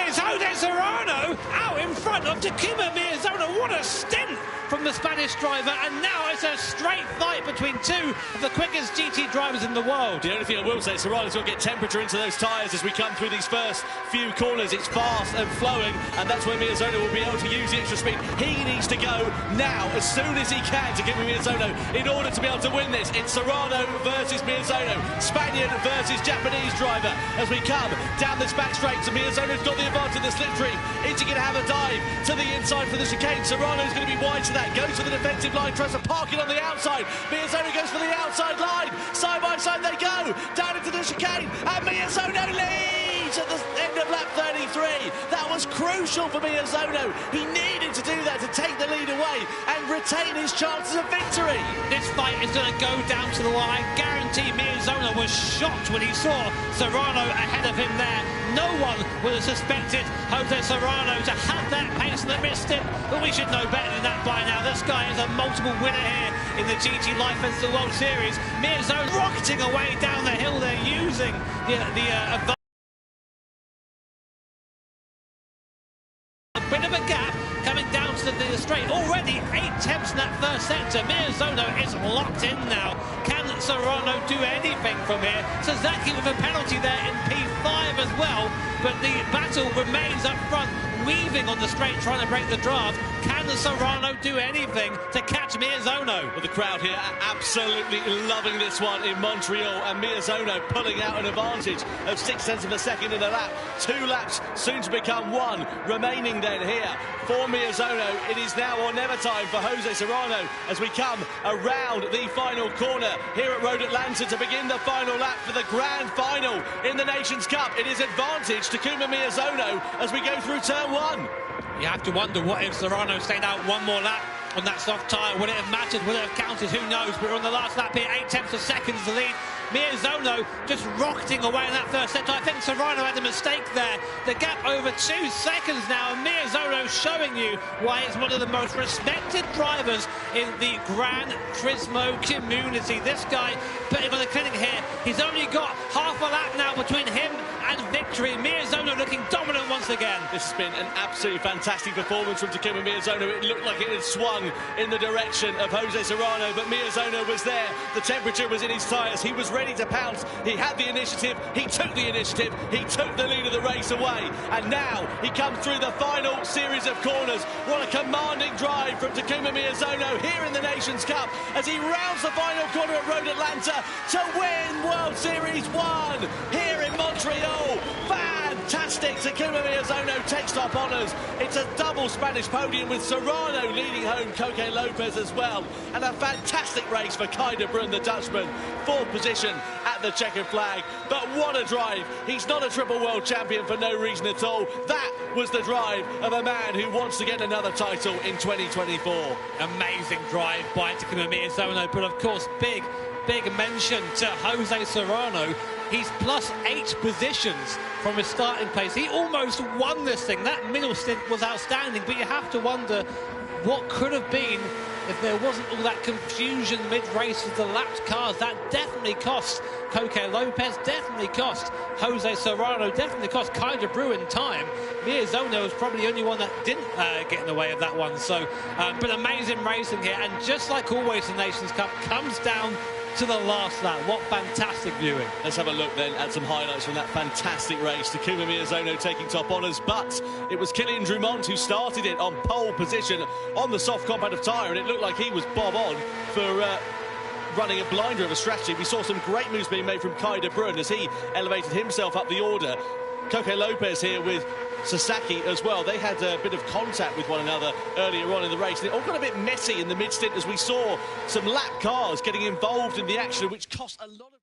is Jose Serrano out in front of Takuma Miyazono. What a stint from the Spanish driver, and now it's a straight fight between two of the quickest GT drivers in the world. The only thing I will say, Serrano's got to get temperature into those tyres as we come through these first few corners. It's fast and flowing, and that's where Miyazono will be able to use the extra speed. He needs to go now, as soon as he can, to give Miyazono in order to be able to win this. It's Serrano versus Miyazono, Spaniard versus Japanese driver, as we come down this back straight. So Miyazono's got the advantage in the slipstream. Is he going to have a dive to the inside for the chicane? Serrano's going to be wide to that. Goes to the defensive line, tries to park it on the outside. Miyazono goes for the outside line. Side by side they go. Down into the chicane. And Miyazono leads at the end of lap 33. That was crucial for Miyazono. He needed to do that to take the lead away and retain his chances of victory. This fight is going to go down to the line. Guarantee Miyazono was shocked when he saw Serrano ahead of him there. No one would have suspected Jose Serrano to have that pace in the mid-stint, but we should know better than that by now. This guy is a multiple winner here in the GT Life Festival World Series. Miyazono rocketing away down the hill there, using the advantage. A bit of a gap coming down to the straight. Already 8 tenths in that first sector. Miyazono is locked in now. Can Serrano do anything from here? Sasaki with a penalty there in P5 as well, but the battle remains up front, weaving on the straight, trying to break the draft. Can Serrano do anything to catch Miyazono? Well, the crowd here are absolutely loving this one in Montreal, and Miyazono pulling out an advantage of 6 tenths of a second in a lap. 2 laps soon to become 1 remaining then here for Miyazono. It is now or never time for Jose Serrano as we come around the final corner here at Road Atlanta to begin the final lap for the grand final in the Nations Cup. It is advantage Takuma Miyazono as we go through turn 1. You have to wonder, what if Serrano stayed out one more lap on that soft tyre? Would it have mattered? Would it have counted? Who knows? But we're on the last lap here, 8 tenths of seconds the lead. Miyazono just rocketing away in that first sector. I think Serrano had a mistake there. The gap over 2 seconds now, and Miyazono showing you why he's one of the most respected drivers in the Gran Turismo community. This guy putting on the clinic here. He's only got half a lap now between him and victory. Miyazono looking dominant once again. This has been an absolutely fantastic performance from Takuma Miyazono. It looked like it had swung in the direction of Jose Serrano, but Miyazono was there. The temperature was in his tyres. He was ready to pounce. He had the initiative. He took the initiative. He took the lead of the race away. And now he comes through the final series of corners. What a commanding drive from Takuma Miyazono here in the Nations Cup as he rounds the final corner at Road Atlanta to win World Series 1 here in Montreal. Fantastic. Takuma Miyazono takes top honours. It's a double Spanish podium with Serrano leading home Coque Lopez as well. And a fantastic race for Kai de Bruyne, the Dutchman. 4th position at the checkered flag. But what a drive. He's not a triple world champion for no reason at all. That was the drive of a man who wants to get another title in 2024. Amazing drive by Takuma Miyazono, but of course big mention to Jose Serrano. He's plus 8 positions from his starting place. He almost won this thing. That middle stint was outstanding, but you have to wonder what could have been if there wasn't all that confusion mid-race with the lapped cars, that definitely cost Coque Lopez, definitely cost Jose Serrano, definitely cost Kay de Bruyne in time. Miezono was probably the only one that didn't get in the way of that one. So, but amazing racing here, and just like always, the Nations Cup comes down to the last lap. What fantastic viewing. Let's have a look then at some highlights from that fantastic race. Takuma Miezono taking top honours, but it was Kylian Drumont who started it on pole position on the soft competitive tyre, and it looked like he was bob on for running a blinder of a strategy. We saw some great moves being made from Kay de Bruyne as he elevated himself up the order. Coque Lopez here with Sasaki as well. They had a bit of contact with one another earlier on in the race. And it all got a bit messy in the mid-stint as we saw some lap cars getting involved in the action, which cost a lot of...